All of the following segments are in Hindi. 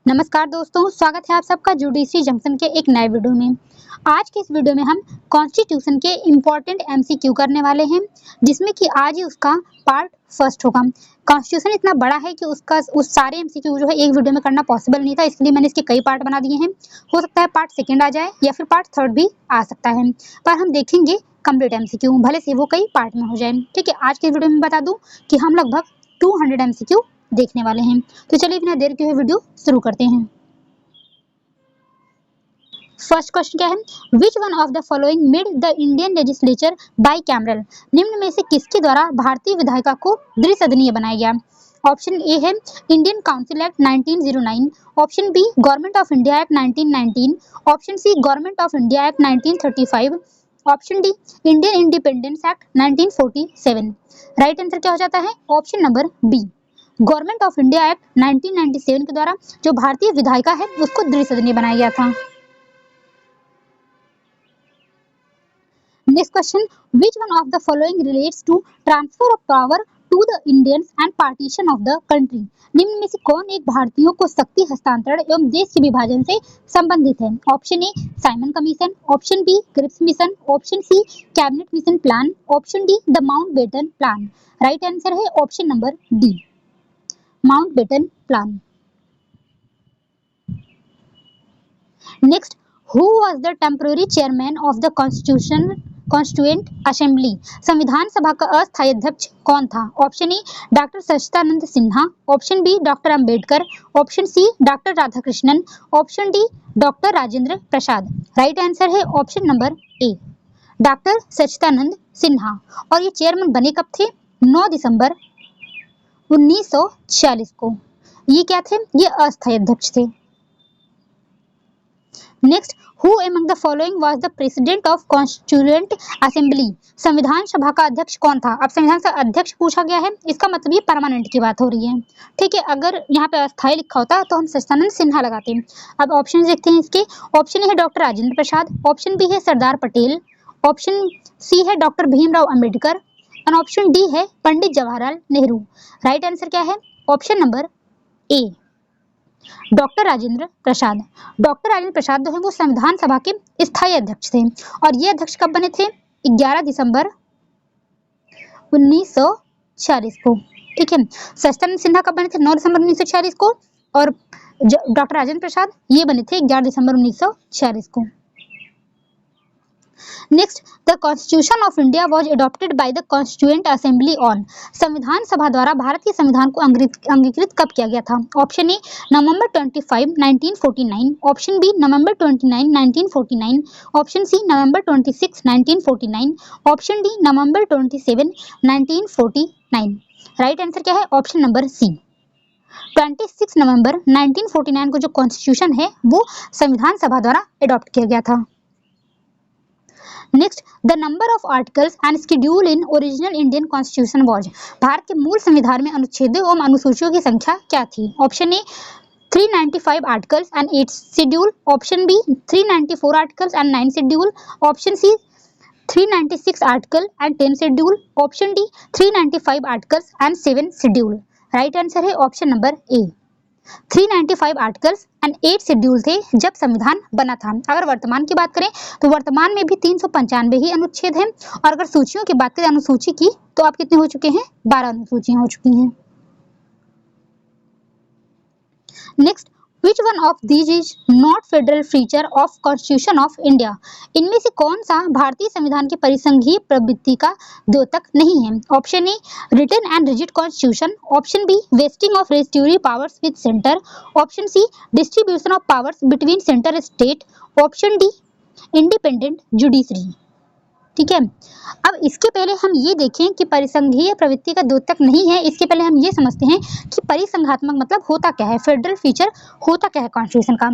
नमस्कार दोस्तों, स्वागत है आप सबका जुडिशरी जंक्शन के एक नए वीडियो में। आज के इस वीडियो में हम कॉन्स्टिट्यूशन के इम्पोर्टेंट एमसीक्यू करने वाले हैं, जिसमें कि आज ही उसका पार्ट फर्स्ट होगा। कॉन्स्टिट्यूशन इतना बड़ा है कि उस सारे एमसीक्यू जो है एक वीडियो में करना पॉसिबल नहीं था, इसलिए मैंने इसके कई पार्ट बना दिए हैं। हो सकता है पार्ट सेकेंड आ जाए या फिर पार्ट थर्ड भी आ सकता है, पर हम देखेंगे कंप्लीट एमसीक्यू, भले से वो कई पार्ट में हो जाए। ठीक है, आज के वीडियो में बता दूं कि हम लगभग 200 एमसीक्यू देखने वाले हैं। तो चलिए बिना देर के वीडियो शुरू करते हैं। फर्स्ट क्वेश्चन क्या है, which one of the following made the Indian legislature bicameral? निम्न में से किसके द्वारा भारतीय विधायिका को द्विसदनीय बनाया गया? ऑप्शन ए है Indian council act 1909, option B government of India act 1919, option C government of India act 1935, option D Indian independence act 1947। Right answer क्या हो जाता है? Option number B, government of India act 1997 के द्वारा जो भारतीय विधायिका है उसको द्विसदनीय बनाया गया था। Next question, which one of the following relates to transfer of power to the Indians and partition of the country? निम्न में से कौन एक भारतीयों को शक्ति हस्तांतरण एवं देश के विभाजन से संबंधित है? Option A Simon commission, option B Cripps mission, option C cabinet mission plan, option D the Mountbatten plan. Right answer है option number D, Mountbatten plan. Next, who was the temporary chairman of the Constituent Assembly? संविधान सभा का अस्थायी अध्यक्ष कौन था? Option A doctor Sachchidanand Sinha, option B doctor Ambedkar, option C doctor Radhakrishnan, option D doctor Rajendra Prasad. Right answer है option number A, doctor Sachchidanand Sinha. और ये चेयरमैन बने कब थे? 9 दिसंबर 1946 को। ये क्या थे? ये अस्थायी अध्यक्ष थे। Next, who among the following was the president of constituent assembly? संविधान सभा का अध्यक्ष कौन था? अब संविधान सभा अध्यक्ष पूछा गया है, इसका मतलब ये परमानेंट की बात हो रही है। ठीक है, अगर यहाँ पे अस्थायी लिखा होता तो हम सच्चिदानंद सिन्हा लगाते हैं। अब ऑप्शन देखते हैं इसके। ऑप्शन ए है डॉक्टर राजेंद्र प्रसाद, ऑप्शन बी है सरदार पटेल, ऑप्शन सी है डॉक्टर भीमराव अंबेडकर, और ऑप्शन डी है पंडित जवाहरलाल नेहरू। राइट आंसर क्या है? Option number A, doctor Rajendra Prasad. Doctor Rajendra Prasad जो है वो संविधान सभा के स्थायी अध्यक्ष थे, और ये अध्यक्ष कब बने थे? 11 दिसंबर 1946 को। ठीक है, सच्चिदानंद सिन्हा कब बने थे? 9 दिसंबर 1946 को, और डॉक्टर राजेंद्र प्रसाद ये बने थे 11 दिसंबर 1946 को। Next, the constitution of India was adopted by the constituent assembly on? संविधान सभा द्वारा भारत के संविधान को अंगीकृत कब किया गया था? ऑप्शन ए नवंबर 25, 1949, ऑप्शन बी नवंबर 29, 1949, ऑप्शन सी नवंबर 26, 1949, ऑप्शन डी नवंबर 27, 1949। राइट आंसर क्या है? ऑप्शन नंबर सी, 26 नवंबर 1949 को जो कॉन्स्टिट्यूशन है वो संविधान सभा द्वारा अडॉप्ट किया गया था। Next, the number of articles and schedule in original Indian constitution was? Bharat के मूल संविधान में अनुच्छेदों एवं अनुसूचियों की संख्या क्या थी? Option A 395 articles and 8 schedule, option B 394 articles and 9 schedule, option C 396 article and 10 schedule, option D 395 articles and 7 schedule. Right answer है option number A, 395 articles and 8 schedule थे जब संविधान बना था। अगर वर्तमान की बात करें तो वर्तमान में भी 395 ही अनुच्छेद हैं, और अगर सूचियों की बात करें अनुसूची की तो आप कितने हो चुके हैं? 12 अनुसूचियां हो चुकी हैं। Next, which one of these is not federal feature of Constitution of India? इनमें से कौन सा भारतीय संविधान के परिसंघीय प्रवृत्ति का द्योतक नहीं है? Option A written and rigid constitution, option B vesting of residuary powers with centre, option C distribution of powers between centre state, option D independent judiciary. ठीक है, अब इसके पहले हम ये देखें कि परिसंघीय प्रवृत्ति का द्योतक नहीं है। इसके पहले हम ये समझते हैं कि परिसंघात्मक मतलब होता क्या है, फेडरल फीचर होता क्या है कॉन्स्टिट्यूशन का।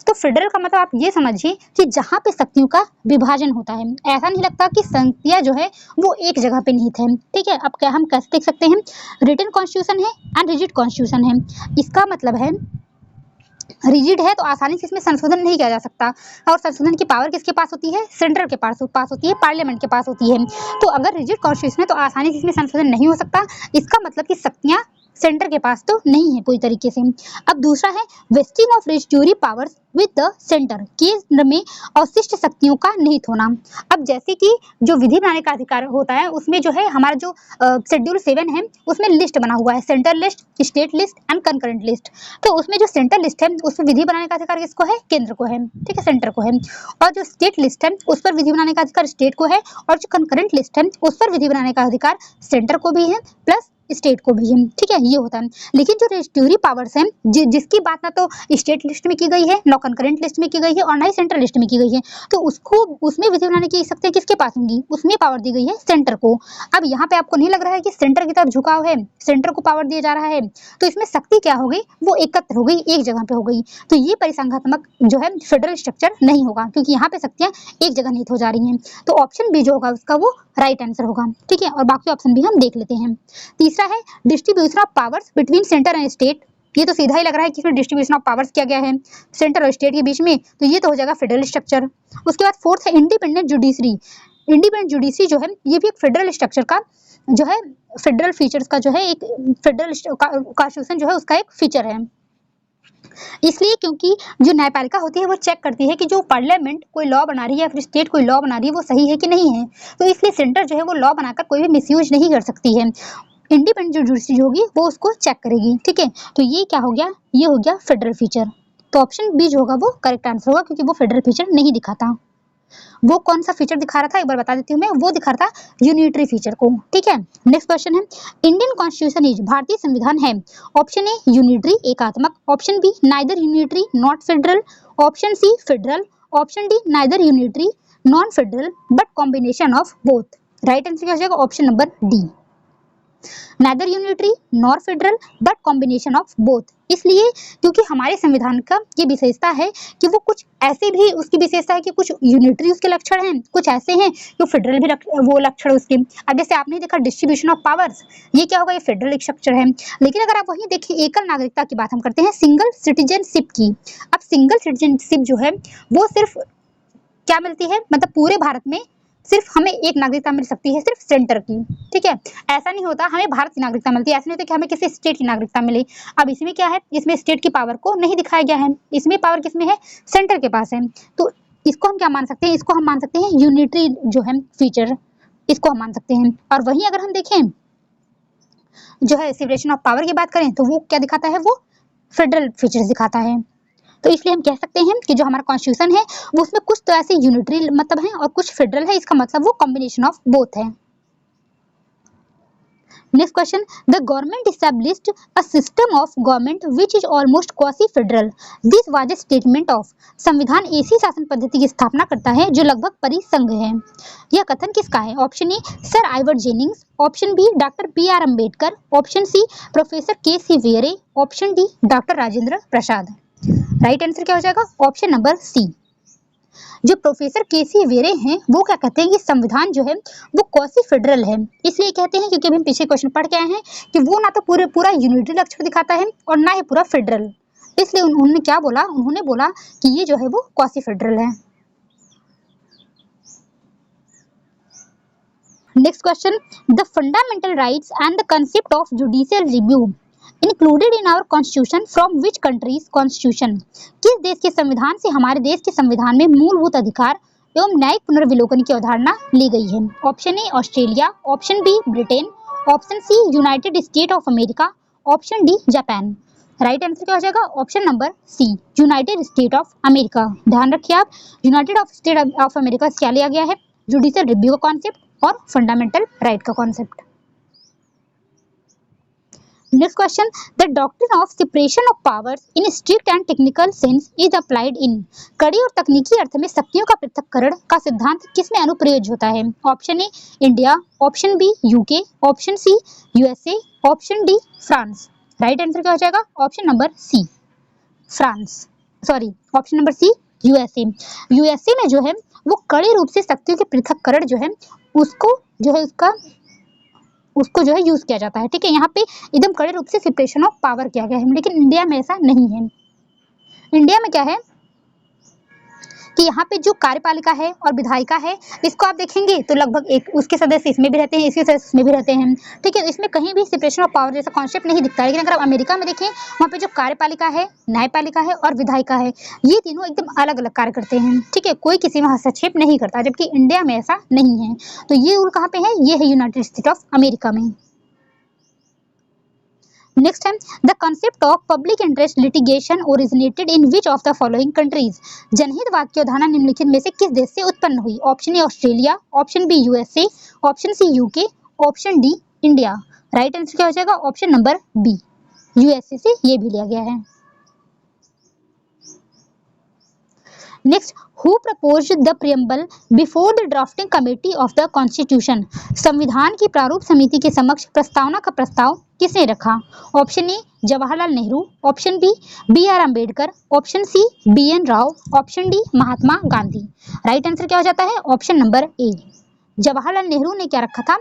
तो फेडरल का मतलब आप ये समझिए कि जहाँ पे शक्तियों का विभाजन होता है। ऐसा नहीं लगता कि शक्तियाँ जो है वो एक जगह पे निहित है। ठीक है, अब क्या हम कैसे देख सकते हैं? रिटन कॉन्स्टिट्यूशन है एंड रिजिड कॉन्स्टिट्यूशन है। इसका मतलब है रिजिड है तो आसानी से इसमें संशोधन नहीं किया जा सकता, और संशोधन की पावर किसके पास होती है? सेंटर के पास होती है, पार्लियामेंट के पास होती है। तो अगर रिजिड कॉन्स्टिट्यूशन है तो आसानी से इसमें संशोधन नहीं हो सकता। इसका मतलब कि शक्तियाँ सेंटर के पास तो नहीं है पूरी तरीके से। अब दूसरा है vesting of residuary powers with the centre, केंद्र में अवशिष्ट शक्तियों का निहित होना। अब जैसे कि जो विधि बनाने का अधिकार होता है उसमें जो है हमारा जो शेड्यूल 7 है उसमें लिस्ट बना हुआ है, centre list, state list and concurrent list. तो उसमें जो सेंटर लिस्ट है उसमें विधि बनाने का अधिकार किसको है? केंद्र को है, ठीक है, सेंटर को है। और जो स्टेट लिस्ट है उस पर विधि बनाने का अधिकार स्टेट को है, और जो कंकरेंट लिस्ट है उस पर विधि बनाने का अधिकार सेंटर को भी है प्लस स्टेट को भी है, ठीक है, ये होता है। लेकिन जो रेस्टिट्यूटरी पावर्स हैं जिसकी बात ना तो स्टेट लिस्ट में की गई है, ना कंकरेंट लिस्ट में की गई है और ना ही सेंट्रल लिस्ट में की गई है, तो उसको उसमें विधि बनाने की सकते हैं किसके पास होंगी? उसमें पावर दी गई है सेंटर को। अब यहाँ पे आपको नहीं लग रहा है कि सेंटर की तरफ झुकाव है, सेंटर को पावर दिया जा रहा है, तो इसमें शक्ति क्या हो गई? वो एकत्र हो गई, एक जगह पे हो गई। तो ये परिसंघात्मक जो है फेडरल स्ट्रक्चर नहीं होगा, क्योंकि यहाँ पे शक्तियां एक जगह निहित हो जा रही हैं। तो ऑप्शन बी जो होगा उसका वो राइट आंसर होगा, ठीक है। और बाकी ऑप्शन भी हम देख लेते हैं। तीसरा है distribution of powers between centre and state. ये तो सीधा ही लग रहा है कि इसमें डिस्ट्रीब्यूशन ऑफ पावर्स किया गया है सेंटर और स्टेट के बीच में, तो ये तो हो जाएगा फेडरल स्ट्रक्चर। उसके बाद फोर्थ है इंडिपेंडेंट जुडिशरी। इंडिपेंडेंट जुडिशरी जो है ये भी एक फेडरल स्ट्रक्चर का जो है फेडरल फीचर्स का जो है एक फेडरल कॉन्स्टिट्यूशन जो है उसका एक फीचर है। इसलिए क्योंकि जो न्यायपालिका होती है वो चेक करती है कि जो पार्लियामेंट कोई लॉ बना रही है या फिर स्टेट कोई लॉ बना रही है वो सही है कि नहीं है। तो इसलिए सेंटर जो है वो लॉ बनाकर कोई भी मिसयूज नहीं कर सकती है। इंडिपेंडेंट जो जुडिशरी होगी वो उसको चेक करेगी, ठीक है। तो ये क्या हो गया? ये हो गया फेडरल फीचर। तो ऑप्शन बी जो होगा वो करेक्ट आंसर होगा, क्योंकि वो फेडरल फीचर नहीं दिखाता। वो कौन सा फीचर दिखा रहा था एक बार बता देती हूँ मैं, वो दिखा रहा था यूनिटरी फीचर को, ठीक है। नेक्स्ट क्वेश्चन है इंडियन कॉन्स्टिट्यूशन इज, भारतीय संविधान है। ऑप्शन ए यूनिटरी एकात्मक, option B neither unitary not federal, option C federal, option D neither unitary non federal but combination of both. Right answer क्या हो जाएगा? Option number D, neither unitary nor federal but combination of both. इसलिए क्योंकि हमारे संविधान का ये विशेषता है कि वो कुछ ऐसे भी उसकी विशेषता है कि कुछ यूनिटरी उसके लक्षण हैं, कुछ ऐसे हैं जो फेडरल भी वो लक्षण उसके। अब जैसे आपने देखा डिस्ट्रीब्यूशन ऑफ पावर्स, ये क्या होगा? ये फेडरल स्ट्रक्चर है। लेकिन अगर आप वहीं देखिए एकल नागरिकता की बात हम करते हैं, सिंगल सिटीजनशिप की। अब सिंगल सिटीजनशिप जो है वो सिर्फ क्या मिलती है, मतलब पूरे भारत में सिर्फ हमें एक नागरिकता मिल सकती है, सिर्फ सेंटर की, ठीक है। ऐसा नहीं होता हमें भारत की नागरिकता मिलती है, ऐसा नहीं होता कि हमें किसी स्टेट की नागरिकता मिले। अब इसमें क्या है, इसमें स्टेट की पावर को नहीं दिखाया गया है, इसमें पावर किसमें है? सेंटर के पास है। तो इसको हम क्या मान सकते हैं? इसको हम मान सकते हैं यूनिटरी जो है फीचर, इसको हम मान सकते हैं। और वहीं अगर हम देखें जो है सेपरेशन ऑफ पावर की बात करें तो वो क्या दिखाता है? वो फेडरल फीचर्स दिखाता है। तो इसलिए हम कह सकते हैं कि जो हमारा कॉन्स्टिट्यूशन है वो उसमें कुछ तो ऐसे यूनिटरी मतलब है और कुछ फेडरल है, इसका मतलब वो कॉम्बिनेशन ऑफ बोथ है। Next question, the government established a system of government which is almost quasi federal, this was a statement of. संविधान ऐसी शासन पद्धति की स्थापना करता है जो लगभग परिसंघ है। यह कथन किसका है? Option A sir Ivor Jennings, option B doctor B R. Ambedkar, option C professor K C. Wheare, option D doctor Rajendra Prasad. Right answer क्या हो जाएगा? Option number C. जो प्रोफेसर के.सी. वेरे हैं वो क्या कहते हैं कि संविधान जो है वो क्वासी फेडरल है। इसलिए कहते हैं क्योंकि अभी हम पीछे क्वेश्चन पढ़ के आए हैं कि वो ना तो पूरा यूनिटरी लक्षण दिखाता है और ना ही पूरा फेडरल। इसलिए उन्होंने क्या बोला? उन्होंने बोला कि ये जो है वो क्वासी फेडरल है। Next question, the fundamental rights and the concept of judicial review included in our constitution from which countries constitution. किस देश के संविधान से हमारे देश के संविधान में मूलभूत अधिकार एवं न्यायिक पुनर्विलोकन की अवधारणा ली गई है? Option A Australia, option B Britain, option C united state of America, option D Japan. Right answer क्या हो जाएगा? Option number C, united state of America. ध्यान रखिए आप, यूनाइटेड स्टेट ऑफ अमेरिका से क्या लिया गया है? जुडिशियल रिव्यू का कॉन्सेप्ट और फंडामेंटल राइट का concept. Next question, the doctrine of separation of powers in strict and technical sense is applied in. कड़ी और तकनीकी अर्थ में शक्तियों का पृथक्करण का सिद्धांत किसमें अनुप्रयोज्य होता है? Option A India, option B UK, option C USA, option D France. Right answer क्या हो जाएगा? Option number C France, sorry option number C USA. USA में जो है वो कड़े रूप से शक्तियों के पृथक्करण जो है उसको जो है यूज किया जाता है, ठीक है। यहाँ पे एकदम कड़े रूप से सेपरेशन ऑफ पावर किया गया है, लेकिन इंडिया में ऐसा नहीं है। इंडिया में क्या है कि यहाँ पे जो कार्यपालिका है और विधायिका है, इसको आप देखेंगे तो लगभग एक उसके सदस्य इसमें भी रहते हैं, इसके सदस्य इसमें भी रहते हैं। ठीक है, इसमें कहीं भी सेपरेशन ऑफ पावर जैसा कॉन्सेप्ट नहीं दिखता है। लेकिन अगर आप अमेरिका में देखें, वहाँ पे जो कार्यपालिका है, न्यायपालिका है और विधायिका है, ये तीनों एकदम अलग अलग कार्य करते हैं। ठीक है, कोई किसी में हस्तक्षेप नहीं करता, जबकि इंडिया में ऐसा नहीं है। तो ये रूल कहाँ पे है? ये है यूनाइटेड स्टेट ऑफ अमेरिका में। नेक्स्ट है the concept of public interest litigation originated in which of the following countries. जनहितवाद की अवधारणा निम्नलिखित में से किस देश से उत्पन्न हुई? Option A Australia, option B USA, option C UK, option D India. Right answer क्या हो जाएगा? ऑप्शन नंबर बी, यूएसए से ये भी लिया गया है। Next, who proposed the preamble before the drafting committee of the constitution. संविधान की प्रारूप समिति के समक्ष प्रस्तावना का प्रस्ताव किसने रखा? Option A Jawaharlal Nehru, option B B R Ambedkar, option C B N Rao, option D Mahatma Gandhi. Right answer क्या हो जाता है? Option number A, Jawaharlal Nehru ने क्या रखा था?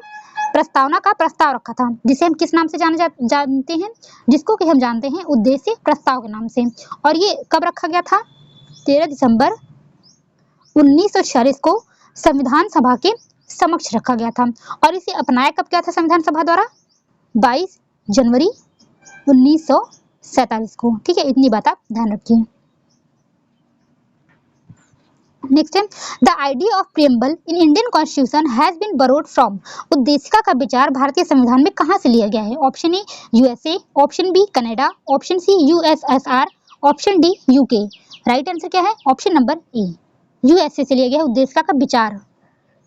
प्रस्तावना का प्रस्ताव रखा था, जिसे हम किस नाम से जानते हैं? जिसको कि हम जानते हैं उद्देश्य प्रस्ताव के नाम से। और ये कब रखा गया था? 13 दिसंबर 1946 को संविधान सभा के समक्ष रखा गया था। और इसे अपनाया कब गया था संविधान सभा द्वारा? 22 जनवरी 1947 को। ठीक है, इतनी बात आप ध्यान रखिए। नेक्स्ट है the idea of preamble in Indian constitution has been borrowed from. उद्देशिका का विचार भारतीय संविधान में कहाँ से लिया गया है? Option A USA, option B Canada, option C USSR, option D UK. Right answer क्या है? ऑप्शन नंबर ए, यूएसए से लिया गया है उद्देशिका का विचार।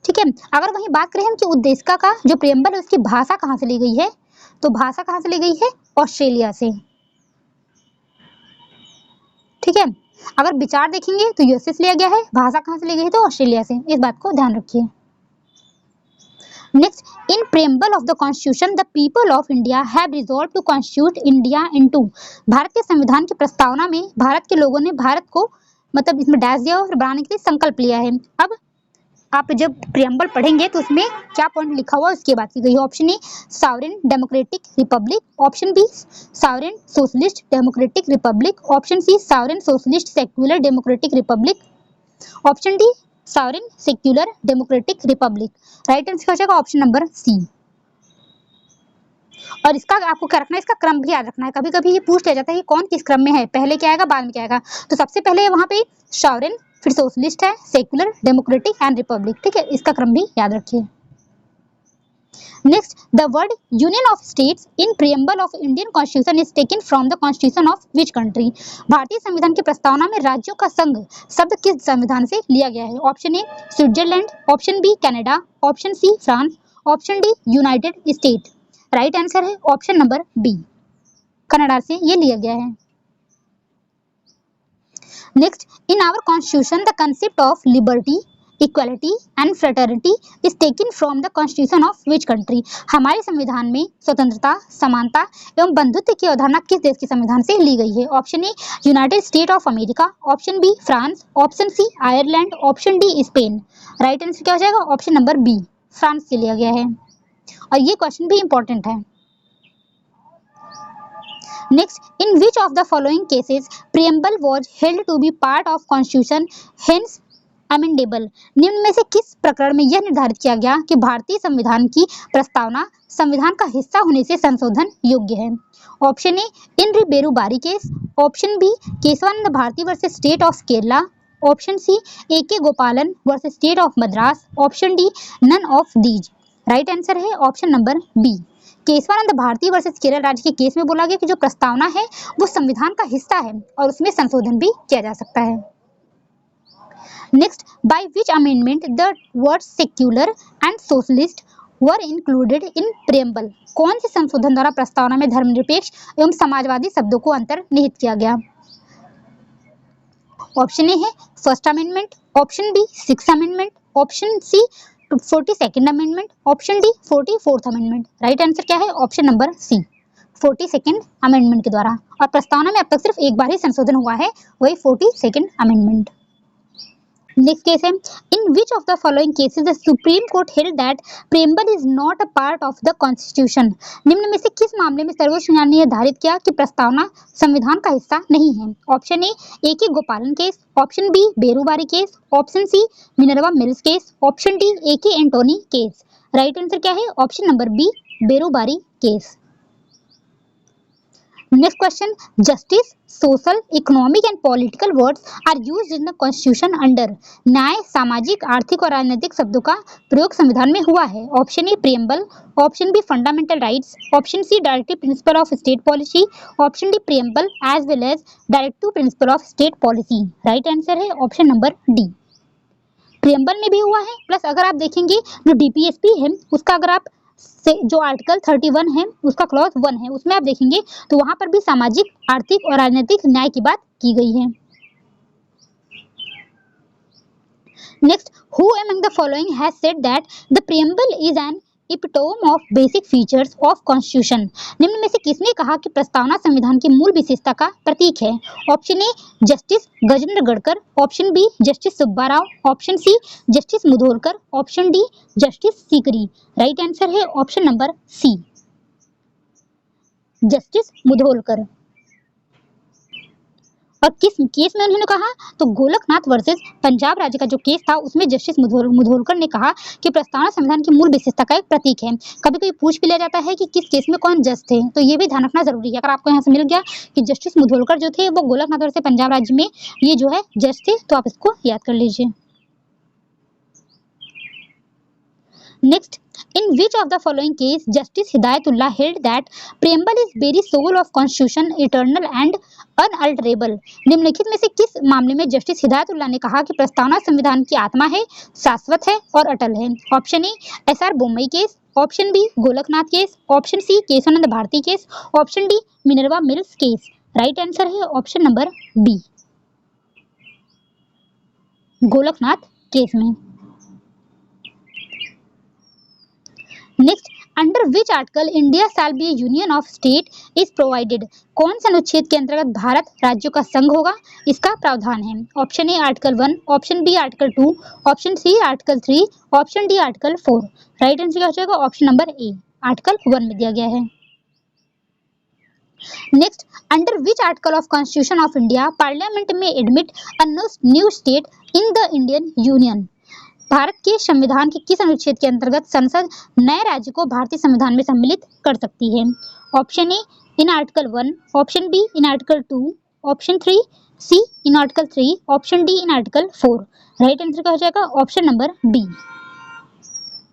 ठीक है, अगर वहीं बात करें हम कि उद्देशिका का जो प्रियम्बल है उसकी भाषा कहाँ से ली गई है, तो भाषा कहाँ से ली गई है? ऑस्ट्रेलिया से। ठीक है, अगर विचार देखेंगे तो यूएसए से लिया गया है, भाषा कहाँ से ली गई है? तो ऑस्ट्रेलिया से। इस बात को ध्यान रखिए। Next, in preamble of the constitution the people of India have resolve to constitute India into. Bharat के संविधान की प्रस्तावना में भारत के लोगों ने भारत को मतलब इसमें डैश दिया और बनाने के लिए संकल्प लिया है। अब आप जब प्रियम्बल पढ़ेंगे तो उसमें क्या पॉइंट लिखा हुआ उसकी बात की गई है। Option A sovereign democratic republic, option B sovereign socialist democratic republic, option C sovereign socialist secular democratic republic, option D sovereign secular democratic republic. Right answer हो जाएगा ऑप्शन नंबर सी। और इसका आपको क्या रखना है? इसका क्रम भी याद रखना है। कभी कभी ये पूछ लिया जाता है कि कौन किस क्रम में है, पहले क्या आएगा बाद में क्या आएगा। तो सबसे पहले वहां पे सॉवरेन, फिर सोशलिस्ट है, सेक्युलर, डेमोक्रेटिक एंड रिपब्लिक। ठीक है, इसका क्रम भी याद रखिए। Next, the word union of states in preamble of Indian constitution is taken from the constitution of which country. भारतीय संविधान की प्रस्तावना में राज्यों का संघ शब्द किस संविधान से लिया गया है? Option A Switzerland, option B Canada, option C France, option D united state. Right answer है ऑप्शन नंबर बी, कनाडा से ये लिया गया है। Next, in our constitution the concept of liberty, equality and fraternity is taken from the constitution of which country. हमारे संविधान में स्वतंत्रता, समानता एवं बंधुत्व की अवधारणा किस देश के संविधान से ली गई है? Option A united state of America, option B France, option C Ireland, option D Spain. Right answer क्या हो जाएगा? ऑप्शन नंबर बी, फ्रांस से लिया गया है। और ये क्वेश्चन भी इंपॉर्टेंट है। Next, in which of the following cases preamble was held to be part of constitution hence amendable. निम्न में से किस प्रकरण में यह निर्धारित किया गया कि भारतीय संविधान की प्रस्तावना संविधान का हिस्सा होने से संशोधन योग्य है? Option A in re Berubari case, option B Kesavananda Bharati versus state of Kerala, option C A K Gopalan versus state of Madras, option D none of these. Right answer है option number B, Kesavananda Bharati versus Kerala राज्य के केस में बोला गया कि जो प्रस्तावना है वो संविधान का हिस्सा है और उसमें संशोधन भी किया जा सकता है। Next, bye which amendment the word secular and socialist were included in preamble. कौन से संशोधन द्वारा प्रस्तावना में धर्मनिरपेक्ष एवं समाजवादी शब्दों को अंतर्निहित किया गया? ऑप्शन ए है first amendment, option B six amendment, option C 42nd amendment, option D 44th amendment. Right answer क्या है? ऑप्शन नंबर सी, 42nd अमेंडमेंट के द्वारा। और प्रस्तावना में अब तक सिर्फ एक बार ही संशोधन हुआ है, वही 42nd अमेंडमेंट। नेक्स्ट केस है, in which of the following cases the supreme court held that preamble is not a part of the constitution. निम्न में से किस मामले में सर्वोच्च न्यायालय ने निर्धारित किया कि प्रस्तावना संविधान का हिस्सा नहीं है? Option A K Gopalan case, option B Berubari case, option C Minerva mills case, option D A K Antony case. Right answer क्या है? Option number B Berubari case. Next question, justice, social, economic and political words are used in the constitution under। न्याय, सामाजिक, आर्थिक और राजनीतिक शब्दों का प्रयोग संविधान में हुआ है। Option A preamble, option B fundamental rights, option C directive principle of state policy, option D preamble as well as directive principle of state policy. Right answer है ऑप्शन नंबर डी, प्रियम्बल में भी हुआ है। प्लस अगर आप देखेंगे जो डीपीएसपी है उसका अगर आप से जो आर्टिकल 31 है उसका क्लॉज 1 है उसमें आप देखेंगे तो वहां पर भी सामाजिक, आर्थिक और राजनीतिक न्याय की बात की गई है। Next, who among the following has said that the preamble is an epitome of basic features of constitution. निम्न में से किसने कहा कि प्रस्तावना संविधान की मूल विशेषता का प्रतीक है? Option A justice Gajendragadkar, option B justice Subba Rao, option C justice Mudholkar, option D justice Sikri. Right answer है option number C justice Mudholkar. और किस केस में उन्होंने कहा? तो गोलकनाथ वर्सेस पंजाब राज्य का जो केस था उसमें जस्टिस मुधोलकर ने कहा कि प्रस्तावना संविधान की मूल विशेषता का एक प्रतीक है। कभी कभी पूछ भी लिया जाता है कि किस केस में कौन जज थे, तो ये भी ध्यान रखना जरूरी है। अगर आपको यहाँ से मिल गया कि जस्टिस मुधोलकर जो थे वो गोलकनाथ वर्सेस पंजाब राज्य में ये जो है जज थे, तो आप इसको याद कर लीजिए। Next, in which of the following case Justice Hidayatullah held that preamble is very soul of constitution, eternal and unalterable। निम्नलिखित में से किस मामले में जस्टिस हिदायतुल्ला ने कहा कि प्रस्तावना संविधान की आत्मा है, शाश्वत है और अटल है? Option A SR Bommai case, option B Golaknath case, option C Kesavananda Bharati case, option D Minerva mills case. Right answer है option number B Golaknath case में। Next, under which article India shall be union of state is provided. कौन सा अनुच्छेद के अंतर्गत भारत राज्यों का संघ होगा, इसका प्रावधान है? Option A article 1, option B article 2, option C article 3, option D article 4। Right answer क्या हो जाएगा? ऑप्शन नंबर ए आर्टिकल 1 में दिया गया है। Next, under which article of constitution of India parliament may admit a new state in the Indian union. भारत के संविधान के किस अनुच्छेद के अंतर्गत संसद नए राज्य को भारतीय संविधान में सम्मिलित कर सकती है? Option A in article 1, option B in article 2, option 3 C in article 3, option D in article 4। Right answer क्या हो जाएगा? Option number B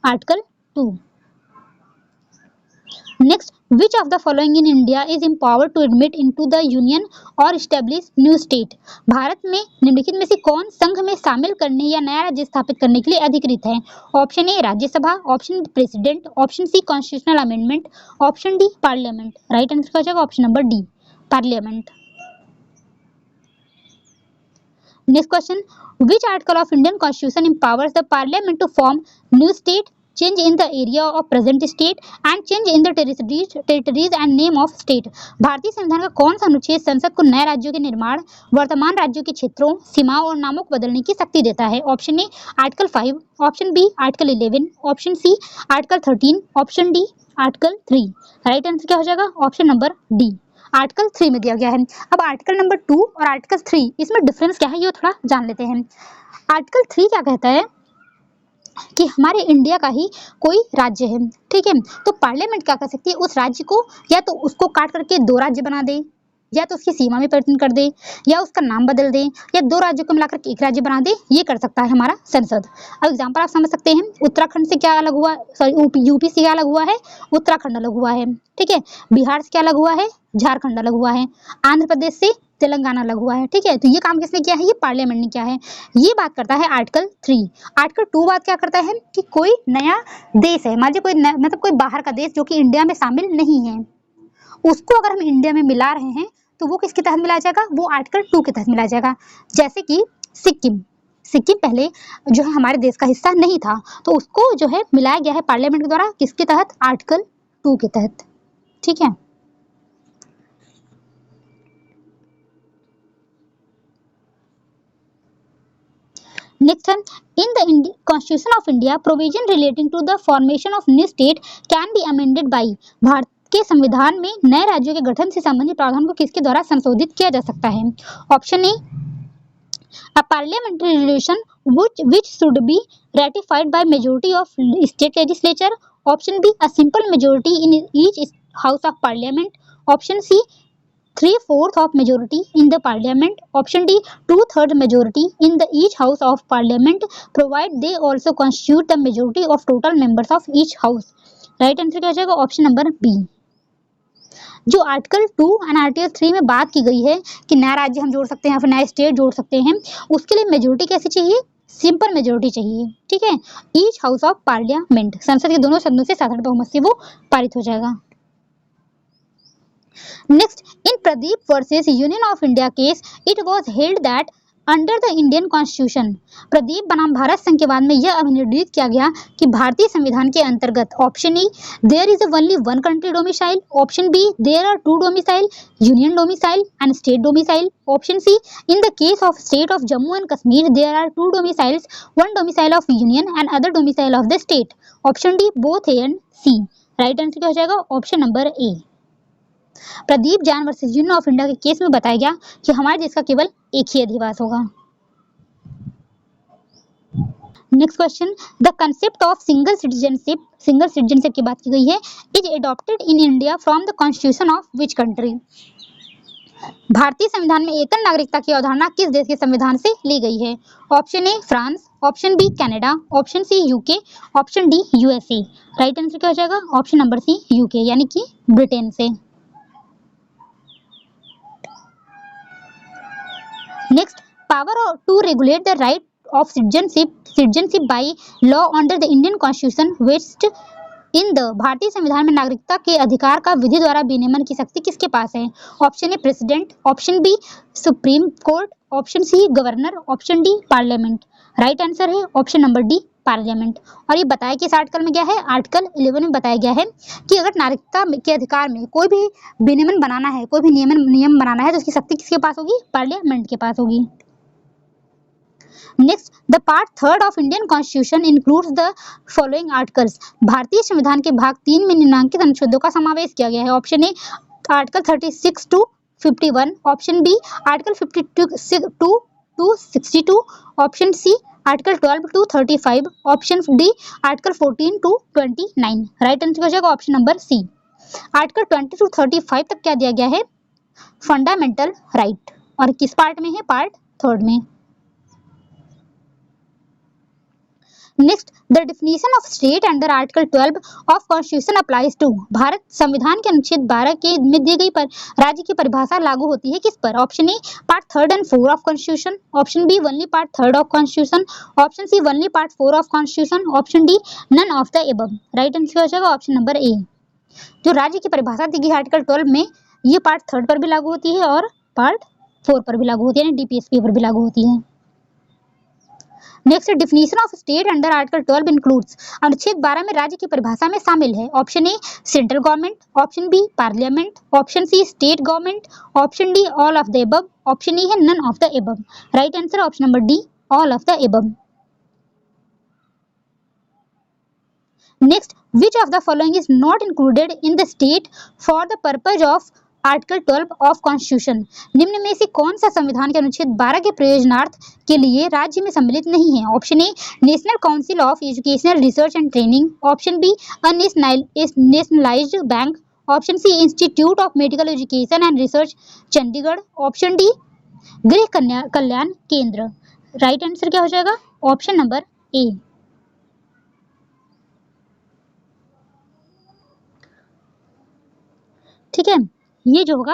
article 2। Next, which of the following in India is empowered to admit into the union or establish new state। Bharat में निम्नलिखित में से कौन संघ में शामिल करने या नया राज्य स्थापित करने के लिए अधिकृत है? Option A Rajya Sabha, option president, option C constitutional amendment, option D parliament. Right answer क्या हो जाएगा? Option number D parliament. Next question, which article of Indian Constitution empowers the Parliament to form new state, change in the area of present state and change in the territories and name of state। भारतीय संविधान का कौन सा अनुच्छेद संसद को नए राज्यों के निर्माण, वर्तमान राज्यों के क्षेत्रों, सीमाओं और नामों को बदलने की शक्ति देता है? Option A article 5, option B article 11, option C article 13, option D article 3। Right answer क्या हो जाएगा? ऑप्शन नंबर डी आर्टिकल 3 में दिया गया है। अब आर्टिकल नंबर 2 और आर्टिकल 3 इसमें डिफरेंस क्या है ये थोड़ा जान लेते हैं। आर्टिकल 3 क्या कहता है कि हमारे इंडिया का ही कोई राज्य है, ठीक है, तो पार्लियामेंट क्या कर सकती है उस राज्य को या तो उसको काट करके 2 राज्य बना दे, या तो उसकी सीमा में परिवर्तन कर दे, या उसका नाम बदल दे, या 2 राज्यों को मिलाकर एक राज्य बना दे, ये कर सकता है हमारा संसद। अब एग्जांपल आप समझ सकते हैं, उत्तराखंड से क्या अलग हुआ, सॉरी यूपी से क्या अलग हुआ है, उत्तराखंड अलग हुआ है, ठीक है, बिहार से क्या अलग हुआ है, झारखंड अलग हुआ है, आंध्र प्रदेश से तेलंगाना अलग हुआ है, ठीक है, तो ये काम किसने किया है? ये पार्लियामेंट ने किया है। ये बात करता है आर्टिकल 3। आर्टिकल 2 बात क्या करता है कि कोई नया देश है, मान लीजिए कोई मतलब कोई बाहर का देश जो कि इंडिया में शामिल नहीं है, उसको अगर हम इंडिया में मिला रहे हैं तो वो किसके तहत मिलाया जाएगा? वो आर्टिकल 2 के तहत मिलाया जाएगा। जैसे कि सिक्किम पहले जो है हमारे देश का हिस्सा नहीं था, तो उसको जो है मिलाया गया है पार्लियामेंट के द्वारा, किसके तहत? आर्टिकल 2 के तहत, ठीक है। नेक्स्ट है, in the constitution of India provision relating to the formation of new state can be amended by. Bharat के संविधान में नए राज्यों के गठन से संबंधित प्रावधान को किसके द्वारा संशोधित किया जा सकता है? Option A, a parliamentary resolution which should be ratified by majority of state legislature. Option B, a simple majority in each house of parliament. Option C, 3/4 of majority in the parliament. Option D, 2/3 majority in the each house of parliament, provide they also constitute the majority of total members of each house. Right answer क्या हो जाएगा? Option number B. जो आर्टिकल 2 एंड आर्टिकल 3 में बात की गई है कि नया राज्य हम जोड़ सकते हैं या फिर नया स्टेट जोड़ सकते हैं, उसके लिए मेजोरिटी कैसी चाहिए? सिंपल मेजोरिटी चाहिए। ठीक है, ईच हाउस ऑफ पार्लियामेंट, संसद के दोनों सदनों से साधारण बहुमत से वो पारित हो जाएगा। Next, in Pradeep versus union of India case it was held that under the Indian constitution, Pradeep बनाम भारत संघ के बाद में यह अभिनिर्णित किया गया कि भारतीय संविधान के अंतर्गत option E, there is only one country domicile. Option B, there are two domicile, union domicile and state domicile. Option C, in the case of state of Jammu and Kashmir there are two domiciles, one domicile of union and other domicile of the state. Option D, both A and C. Right answer क्या हो जाएगा? Option number A. Pradeep Jain versus union of India के केस में बताया गया कि हमारे देश का केवल एक ही अधिवास होगा। Next question, the concept of single citizenship की बात की गई है, is adopted in India from the constitution of which country. भारतीय संविधान में एकल नागरिकता की अवधारणा किस देश के संविधान से ली गई है? Option A, France. Option B, Canada. Option C, UK. Option D, USA. Right answer क्या हो जाएगा? ऑप्शन नंबर सी, यूके, यानी कि ब्रिटेन से। Next, power to regulate the right of citizenship by law under the Indian Constitution vests in the, भारतीय संविधान में नागरिकता के अधिकार का विधि द्वारा विनियमन की शक्ति किसके पास है? Option A, president. Option B, supreme court. Option C, governor. Option D, parliament. Right answer है ऑप्शन नंबर डी, पार्लियामेंट। और ये बताया कि इस आर्टिकल में क्या है? आर्टिकल 11 में बताया गया है कि अगर नागरिकता के अधिकार में कोई भी विनियमन बनाना है, कोई भी नियम बनाना है, तो उसकी शक्ति किसके पास होगी? पार्लियामेंट के पास होगी। Next, the part 3 of Indian constitution includes the following articles, भारतीय संविधान के भाग 3 में निम्नलिखित अनुच्छेदों का समावेश किया गया है। Option A, article 36 to 51। Option B, article 52 to 62। Option C, article 12 to 35। Option D, article 14 to 29। Right answer हो जाएगा option number C. Article 20 to 35 तक क्या दिया गया है? Fundamental right. और किस पार्ट में है? पार्ट 3 में। Next, the definition of state under article 12 of constitution applies to, Bharat संविधान के अनुच्छेद 12 के में दी गई पर राज्य की परिभाषा लागू होती है किस पर? Option A, part 3 and 4 of constitution. Option B, only part 3 of constitution. Option C, only part 4 of constitution. Option D, none of the above. Right answer हो जाएगा ऑप्शन नंबर ए। जो राज्य की परिभाषा दी गई है आर्टिकल 12 में, ये पार्ट 3 पर भी लागू होती है और पार्ट 4 पर भी लागू होती है, यानी डीपीएसपी पर भी लागू होती है। Next, definition of state under article 12 includes, अनुच्छेद 12 में राज्य की परिभाषा में शामिल है। Option A, central government. Option B, parliament. Option C, state government. Option D, all of the above. Option E है none of the above. Right answer option number D, all of the above. Next, which of the following is not included in the state for the purpose of article 12 of constitution, निम्न में से कौन सा संविधान के अनुच्छेद 12 के प्रयोजनार्थ के लिए राज्य में सम्मिलित नहीं है? Option A, national council of educational research and training. Option B, nationalised bank. Option C, institute of medical education and research Chandigarh. Option D, Griha Kalyan Kendra. Right answer क्या हो जाएगा? Option number A. ठीक है, ये जो होगा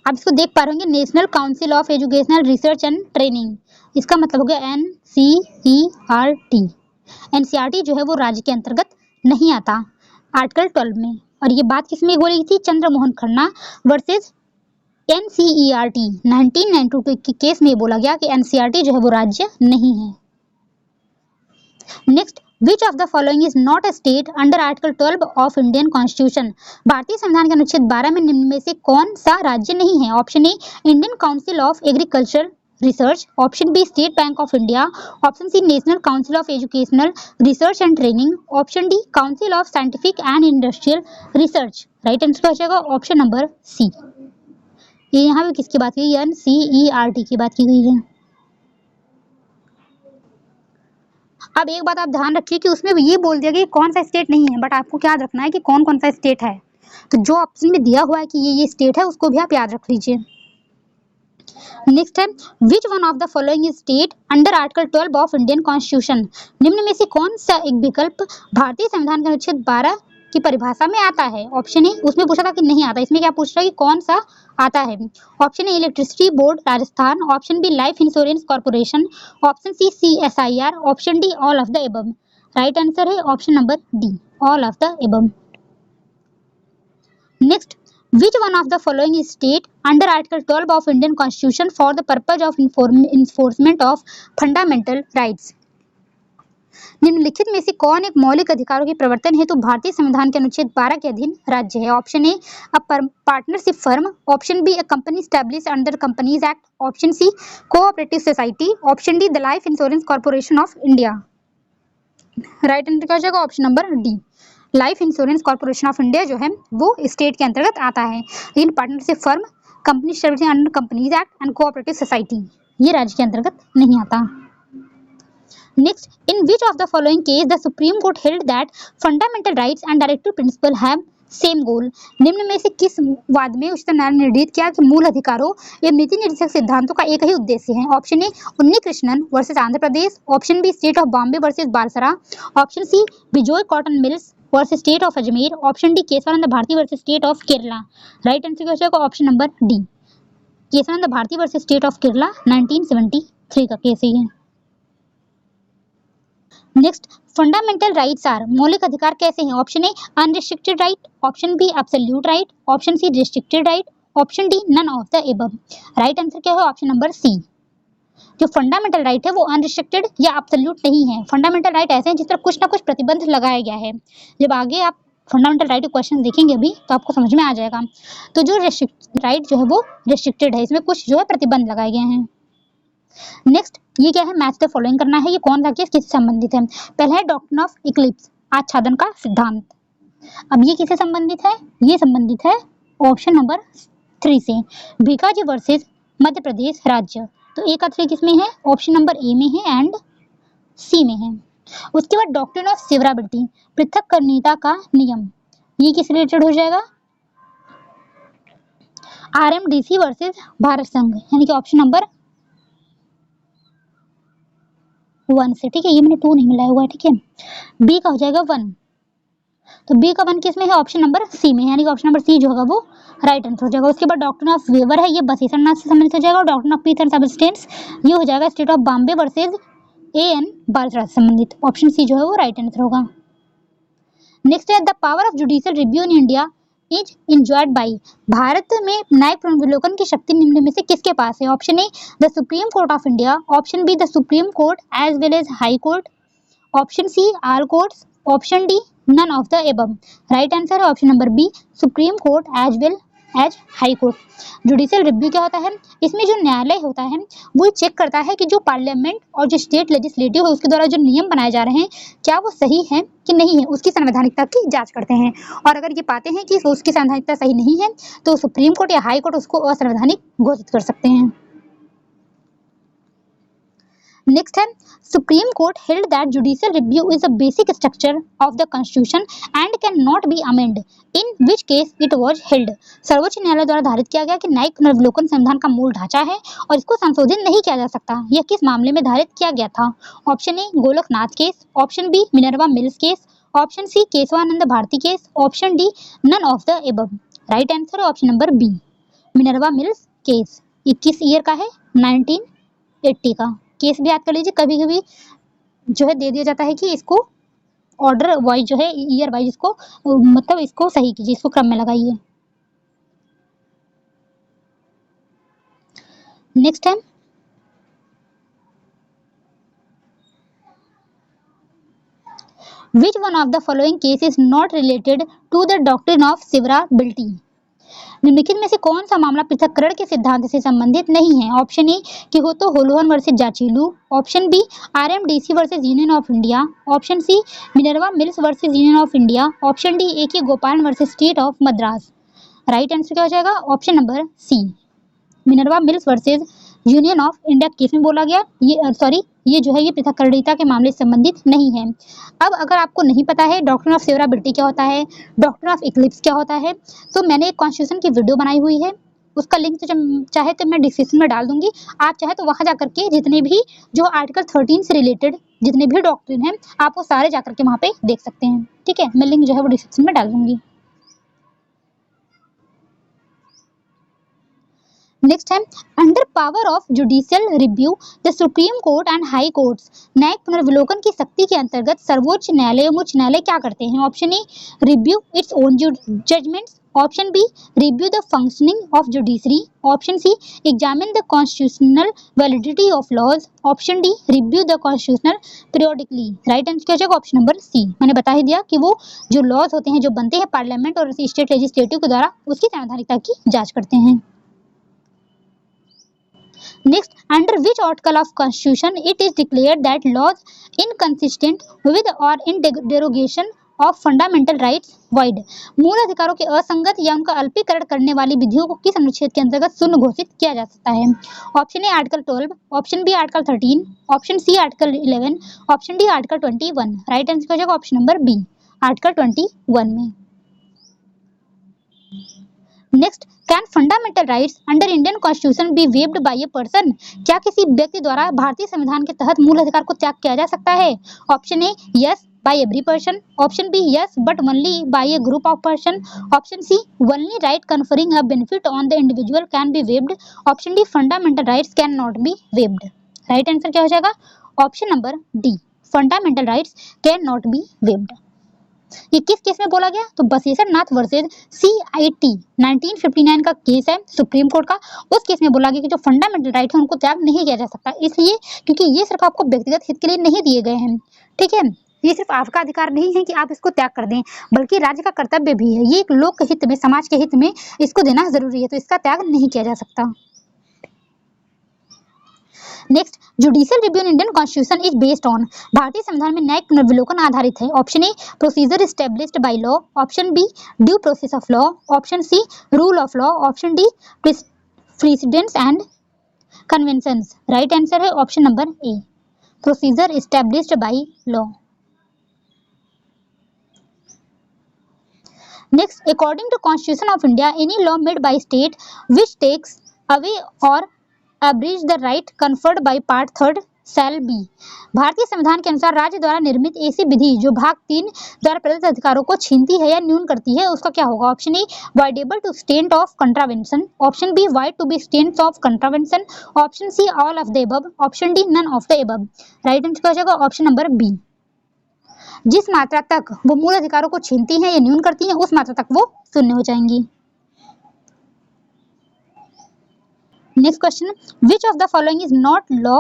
आप इसको देख पा रहे होंगे, national council of educational research and training, इसका मतलब हो गया NCERT। NCERT जो है वो राज्य के अंतर्गत नहीं आता आर्टिकल 12 में। और ये बात किसमें बोली थी? चंद्रमोहन खन्ना वर्सेस NCERT 1992 के केस में बोला गया कि NCERT जो है वो राज्य नहीं है। Next, Which of the following is not a state under Article 12 of Indian Constitution? भारतीय संविधान के अनुच्छेद 12 में निम्न में से कौन सा राज्य नहीं है? Option A, Indian council of agriculture research, option B state bank of India, option C national council of educational research and training, option D council of scientific and industrial research. Right answer हो जाएगा ऑप्शन नंबर सी। ये यहाँ पे किसकी बात की गई? NCERT की बात की गई है। अब एक बात आप ध्यान रखिए कि उसमें ये बोल दिया कि कौन सा स्टेट नहीं है, बट आपको क्या याद रखना है कि कौन कौन सा स्टेट है। तो जो ऑप्शन में दिया हुआ है कि ये स्टेट है, उसको भी आप याद रख लीजिए। नेक्स्ट है, which one of the following state under article 12 of Indian constitution? निम्न में से कौन सा एक विकल्प भारतीय संविधान के अनुच्छेद 12 की परिभाषा में आता है? ऑप्शन ए, उसमें पूछा था कि नहीं आता, इसमें क्या पूछ रहा है कि कौन सा आता है? Option A electricity board Rajasthan, option B life insurance corporation, option C CSIR, option D all of the above. Right answer है option number D, all of the above. Next, which one of the following state under article 12 of Indian constitution for the purpose of enforcement of fundamental rights? निम्नलिखित में से कौन एक मौलिक अधिकारों के प्रवर्तन हेतु भारतीय संविधान के अनुच्छेद 12 के अधीन राज्य है? Option A a partnership firm, option B a company established under companies act, option C cooperative society, option D the life insurance corporation of India. Right answer क्या हो जाएगा? Option number D, life insurance corporation of India जो है वो स्टेट के अंतर्गत आता है, लेकिन partnership firm, company established under companies act and cooperative society ये राज्य के अंतर्गत नहीं आता। Next, in which of the following case the supreme court held that fundamental rights and directive principle have same गोल? निम्न में से किस वाद में उच्चतम न्यायालय ने निर्धारित किया कि मूल अधिकारों एवं नीति निर्देशक सिद्धांतों का एक ही उद्देश्य है? Option A Unni Krishnan versus Andhra Pradesh, option B state of Bombay versus Balsara, option C Bijoy cotton mills versus state of Ajmer, option D Kesavananda Bharati versus state of Kerala. Right answer क्या होगा? Option number D, Kesavananda Bharati versus state of Kerala 1973 का केस है। नेक्स्ट, फंडामेंटल राइट्स आर, मौलिक अधिकार कैसे हैं? Option A unrestricted right, option B absolute right, option C restricted right, option D none of the above. Right answer क्या है? ऑप्शन नंबर सी, जो फंडामेंटल राइट है वो अनरिस्ट्रिक्टेड या एब्सोल्यूट नहीं है। फंडामेंटल राइट ऐसे हैं जिस पर कुछ ना कुछ प्रतिबंध लगाया गया है। जब आगे आप फंडामेंटल राइट के क्वेश्चन देखेंगे अभी तो आपको समझ में आ जाएगा। तो जो राइट जो है वो रिस्ट्रिक्टेड है, इसमें कुछ जो है प्रतिबंध लगाए गए हैं। नेक्स्ट, ये क्या है? मैच द फॉलोइंग करना है। ये कौन सा केस किससे संबंधित है? पहला है डॉक्ट्रिन ऑफ इक्लिप्स, आच्छादन का सिद्धांत। अब ये किससे संबंधित है? ये संबंधित है ऑप्शन नंबर 3 से, भिकाजी वर्सेस मध्य प्रदेश राज्य। तो एक आंसर किसमें है? ऑप्शन नंबर ए में है एंड सी में है। उसके बाद डॉक्ट्रिन ऑफ सेवराबिलिटी, पृथक्करणीयता का नियम, ये किस रिलेटेड हो जाएगा? RMDC वर्सेस भारत संघ, यानी कि ऑप्शन नंबर 1 से। ठीक है, ये मैंने 2 नहीं मिलाया हुआ है। ठीक है, बी का हो जाएगा 1, तो बी का 1 किसमें है? ऑप्शन नंबर सी में, यानी कि ऑप्शन नंबर सी जो होगा वो राइट आंसर हो जाएगा। उसके बाद डॉक्ट्रिन ऑफ वेवर है, ये बसीसरनाथ से संबंधित हो जाएगा। और doctrine of peace and substance ये हो जाएगा state of Bombay versus AN बालसरा से संबंधित। ऑप्शन सी जो है वो राइट आंसर होगा। नेक्स्ट है, the power of judicial review in India is enjoyed by, Bharat में न्यायिक पुनर्विलोकन की शक्ति निम्न में से किसके पास है? Option A the supreme court of India, option B the supreme court as well as high court, option C all courts, option D none of the above. Right answer है option number B, supreme court as well as high court. Judicial review क्या होता है? इसमें जो न्यायालय होता है वो चेक करता है कि जो पार्लियामेंट और जो स्टेट लेजिस्लेटिव है उसके द्वारा जो नियम बनाए जा रहे हैं क्या वो सही है कि नहीं है, उसकी संवैधानिकता की जांच करते हैं। और अगर ये पाते हैं कि उसकी संवैधानिकता सही नहीं है तो सुप्रीम कोर्ट या हाई कोर्ट उसको असंवैधानिक घोषित कर सकते हैं। नेक्स्ट है, supreme court held that judicial review is the basic structure of the constitution and can not B amend, in which case it was held. सर्वोच्च न्यायालय द्वारा धारित किया गया कि न्यायिक पुनर्विलोकन संविधान का मूल ढांचा है और इसको संशोधित नहीं किया जा सकता। यह किस मामले में धारित किया गया था? Option A Golaknath case, option B Minerva mills case, option C Kesavananda Bharati case, option D none of the above. Right answer है option number B, Minerva mills case. 21 year का है, 1980 का केस भी याद कर लीजिए। कभी कभी जो है दे दिया जाता है कि इसको ऑर्डर वाइज जो है ईयर वाइज इसको मतलब इसको सही कीजिए, इसको क्रम में लगाइए। नेक्स्ट है, which one of the following case is not related to the doctrine of severability? निम्नलिखित में से कौन सा मामला पृथक्करण के सिद्धांत से संबंधित नहीं है? Option A Kihoto Hollohan versus Zachillhu, option B RMDC versus union of India, option C Minerva Mills versus union of India, option D A K Gopalan versus state of Madras. Right answer क्या हो जाएगा? Option number C, Minerva Mills versus union of India case में बोला गया ये जो है ये पृथक्करणिता के मामले से संबंधित नहीं है। अब अगर आपको नहीं पता है डॉक्ट्रिन ऑफ सेवराबिलिटी क्या होता है, डॉक्ट्रिन ऑफ इक्लिप्स क्या होता है, तो मैंने एक कॉन्स्टिट्यूशन की वीडियो बनाई हुई है, उसका लिंक तो चाहे तो मैं डिस्क्रिप्शन में डाल दूंगी, आप चाहे तो वहां जाकर के जितने भी जो आर्टिकल 13 से रिलेटेड जितने भी डॉक्ट्रिन हैं आप वो सारे जाकर के वहां पे देख सकते हैं। ठीक है, मैं लिंक जो है वो डिस्क्रिप्शन में डाल दूंगी। नेक्स्ट है under power of judicial review the supreme court and high courts, न्यायिक पुनर्विलोकन की शक्ति के अंतर्गत सर्वोच्च न्यायालय एवं उच्च न्यायालय क्या करते हैं? Option A review its own judgements, option B review the functioning of judiciary, option C examine the constitutional validity of laws, option D review the constitutional periodically. Right answer क्या हो जाएगा? ऑप्शन नंबर सी, मैंने बता ही दिया कि वो जो लॉज होते हैं जो बनते हैं पार्लियामेंट और स्टेट लेजिस्लेटिव के द्वारा उसकी संवैधानिकता की जांच करते हैं। Next, under which article of Constitution it is declared that laws inconsistent with or in derogation of fundamental rights void, मूल अधिकारों के असंगत या उनका अल्पीकरण करने वाली विधियों को किस अनुच्छेद के अंतर्गत शून्य घोषित किया जा सकता है? Option A article 12, option B article 13, option C article 11, option D article 21। Right answer हो जाएगा ऑप्शन नंबर बी, आर्टिकल 21 में। Next, can fundamental rights under Indian constitution be waived by a person, क्या किसी व्यक्ति द्वारा भारतीय संविधान के तहत मूल अधिकार को त्याग किया जा सकता है? Option A yes by every person, option B yes but only by a group of person, option C only right conferring a benefit on the individual can be waived, option D fundamental rights can not be waived. Right answer क्या हो जाएगा? Option number D, fundamental rights can not be waived. ये किस केस में बोला गया? तो बसेसर नाथ वर्सेस CIT 1959 का केस है सुप्रीम कोर्ट का, उस केस में बोला गया कि जो फंडामेंटल राइट है उनको त्याग नहीं किया जा सकता, इसलिए क्योंकि ये सिर्फ आपको व्यक्तिगत हित के लिए नहीं दिए गए हैं। ठीक है, ये सिर्फ आपका अधिकार नहीं है कि आप इसको त्याग कर दें, बल्कि राज्य का कर्तव्य भी है, ये एक लोक के हित में, समाज के हित में इसको देना जरूरी है, तो इसका त्याग नहीं किया जा सकता। Next, judicial review in Indian constitution is based on, भारतीय संविधान में न्यायिक पुनर्विलोकन आधारित है। Option A procedure established by law, option B due process of law, option C rule of law, option D precedents and conventions. Right answer है option number A, procedure established by law. Next, according to constitution of India any law made by state which takes away or abridge the right conferred by part 3 shall be, भारतीय संविधान के अनुसार राज्य द्वारा निर्मित ऐसी विधि जो भाग 3 द्वारा प्रदत्त अधिकारों को छीनती है या न्यून करती है उसका क्या होगा? Option A voidable to state of contravention, option B void to be state of contravention, option C all of the above, option D none of the above. Right answer क्या हो जाएगा? ऑप्शन नंबर बी, जिस मात्रा तक वो मूल अधिकारों को छीनती है या न्यून करती है उस मात्रा तक वो शून्य हो जाएंगी। Next question, which of the following is not law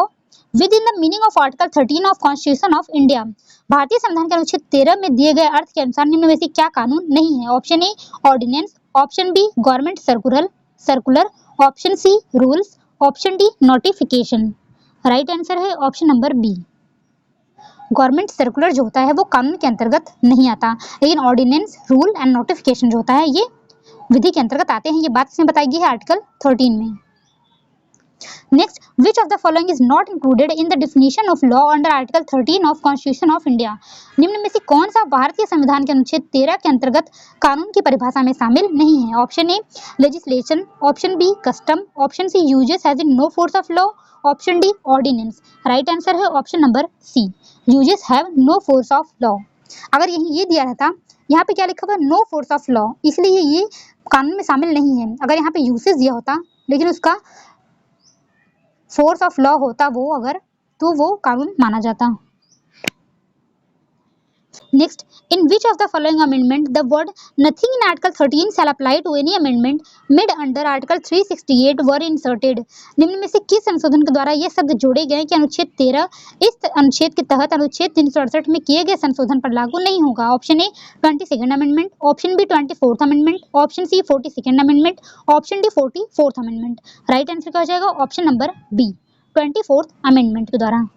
within the meaning of Article 13 of Constitution of India, भारतीय संविधान के अनुच्छेद 13 में दिए गए अर्थ के अनुसार निम्न में से क्या कानून नहीं है? Option A ordinance, option B government circular, option C rules, option D notification. Right answer है option number B, government circular जो होता है वो कानून के अंतर्गत नहीं आता, लेकिन ऑर्डिनेंस, रूल एंड नोटिफिकेशन जो होता है ये विधि के अंतर्गत आते हैं। ये बात इसमें बताई गई है आर्टिकल 13 में। Next, which of the following is not included in the definition of law under Article 13 of Constitution of India, निम्न में से कौन सा भारतीय संविधान के अनुच्छेद 13 के अंतर्गत कानून की परिभाषा में शामिल नहीं है? Option A legislation, option B custom, option C usages has no force of law, option D ordinance. Right answer है option number C, usages have no force of law. अगर यही ये दिया रहता, यहाँ पे क्या लिखा हुआ है? नो फोर्स ऑफ लॉ, इसलिए ये कानून में शामिल नहीं है। अगर यहाँ पे यूजेस दिया होता लेकिन उसका फोर्स ऑफ लॉ होता वो अगर, तो वो कानून माना जाता। Next, in which of the following amendment the word nothing in Article 13 shall apply to any amendment made under Article 368 were inserted? निम्न में से किस संशोधन के द्वारा ये शब्द जोड़े गए कि अनुच्छेद 13 इस अनुच्छेद के तहत अनुच्छेद 368 में किए गए संशोधन पर लागू नहीं होगा? Option A 22nd amendment, option B 24th amendment, option C 42nd amendment, option D 44th amendment. Right answer क्या हो जाएगा? Option number B 24th amendment के द्वारा।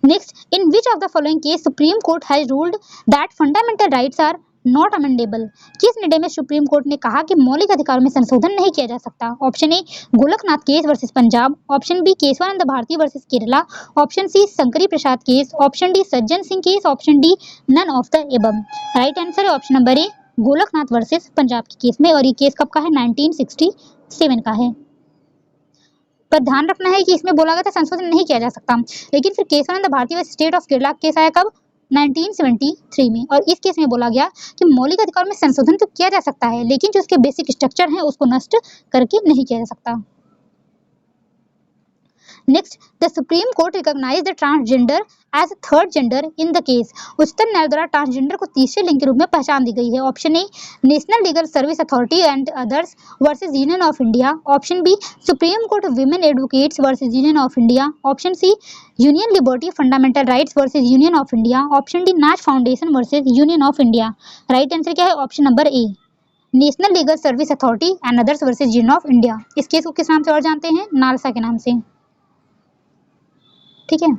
Next, in which of the following case Supreme Court has ruled that fundamental rights are not amendable? किस निर्णय में सुप्रीम कोर्ट ने कहा कि मौलिक अधिकारों में संशोधन नहीं किया जा सकता? Option A Golaknath case versus Punjab, option B Kesavananda Bharati versus Kerala, option C Shankari Prasad case, option D Sajjan Singh case, option D none of the above. Right answer है option number A Golaknath versus Punjab के केस में, और ये केस कब का है? 1967 का है। पर ध्यान रखना है कि इसमें बोला गया था संशोधन नहीं किया जा सकता, लेकिन फिर Keshavananda Bharati versus state of Kerala case आया कब? 1973 में, और इस केस में बोला गया कि मौलिक अधिकारों में संशोधन तो किया जा सकता है, लेकिन जो उसके बेसिक स्ट्रक्चर है उसको नष्ट करके नहीं किया जा सकता। Next, the Supreme Court recognized the transgender as a third gender in the case. उच्चतम न्यायालय द्वारा ट्रांसजेंडर को तीसरे लिंग के रूप में पहचान दी गई है। Option A national legal service authority and others versus union of India, option B supreme court of women advocates versus union of India, option C union liberty fundamental rights versus union of India, option D Naz foundation versus union of India. Right answer क्या है? Option number A national legal service authority and others versus union of India. इस केस को किस नाम से और जानते हैं? नालसा के नाम से। ठीक है।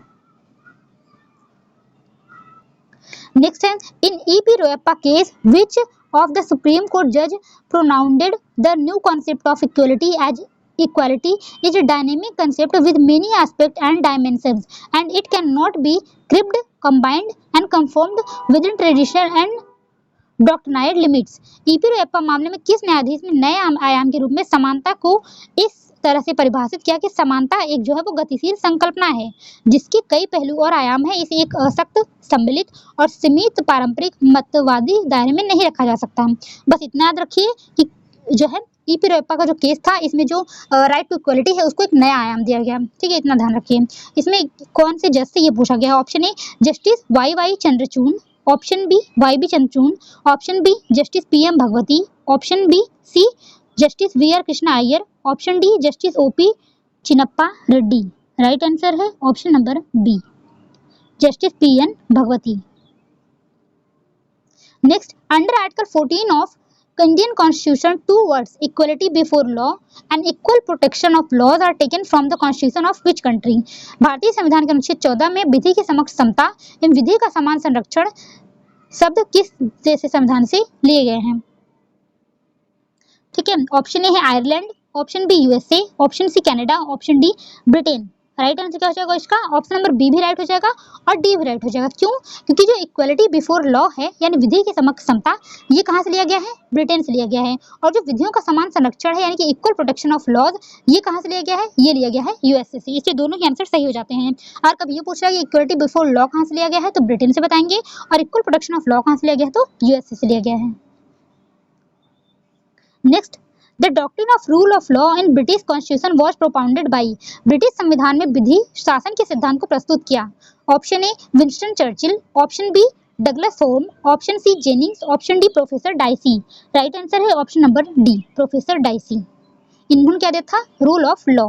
नेक्स्ट है in EP Royappa case which of the supreme court जज pronounced the new concept of equality as equality is a dynamic concept with many aspects and dimensions and it cannot be cribbed, combined and conformed within traditional and doctrinaire limits. EP Royappa मामले में किस न्यायाधीश ने नए आयाम के रूप में समानता को इस तरह से परिभाषित किया कि समानता एक जो है वो गतिशील संकल्पना है जिसके कई पहलू और आयाम है, इसे एक असक्त, सम्मिलित और सीमित पारंपरिक मतवादी दायरे में नहीं रखा जा सकता। बस इतना याद रखिए कि जो है ईपी रोयप्पा का जो केस था इसमें जो राइट टू इक्वलिटी है उसको एक नया आयाम दिया गया। ठीक है, इतना ध्यान रखिए। इसमें कौन से जज से ये पूछा गया है? Option A justice Y Chandrachud, option B Y Chandrachud, option B justice PM Bhagwati, option B C justice VR Krishna Iyer, option D justice OP Chinnappa Reddy. Right answer है option number B justice PN Bhagwati. Next, under article 14 of Indian Constitution, two words equality before law and equal protection of laws are taken from the Constitution of which country? भारतीय संविधान के अनुच्छेद 14 में विधि के समक्ष समता एवं विधि का समान संरक्षण शब्द किस देश से संविधान से लिए गए हैं? ठीक है, ऑप्शन ए है Ireland, option B USA, option C Canada, option D Britain. Right answer क्या हो जाएगा इसका? ऑप्शन नंबर बी भी राइट हो जाएगा और डी भी राइट हो जाएगा। क्यों? क्योंकि जो इक्वलिटी बिफोर लॉ है यानी विधि के समक्ष समता, ये कहाँ से लिया गया है? ब्रिटेन से लिया गया है। और जो विधियों का समान संरक्षण है यानी कि इक्वल प्रोटेक्शन ऑफ लॉज, ये कहाँ से लिया गया है? ये लिया गया है यूएसए से। इससे दोनों के आंसर सही हो जाते हैं। और कभी ये पूछ रहा है कि इक्वलिटी बिफोर लॉ कहाँ से लिया गया है, तो ब्रिटेन से बताएंगे, और इक्वल प्रोटेक्शन ऑफ लॉ कहाँ से लिया गया है, तो यूएसए से लिया गया है। Next, the doctrine of rule of law in British constitution was propounded by. British संविधान में विधि शासन के सिद्धांत को प्रस्तुत किया। Option A Winston Churchill, option B Douglas Home, option C Jennings, option D professor Dicey. Right answer है option number D professor Dicey. इन्होंने क्या दिया था? रूल ऑफ लॉ,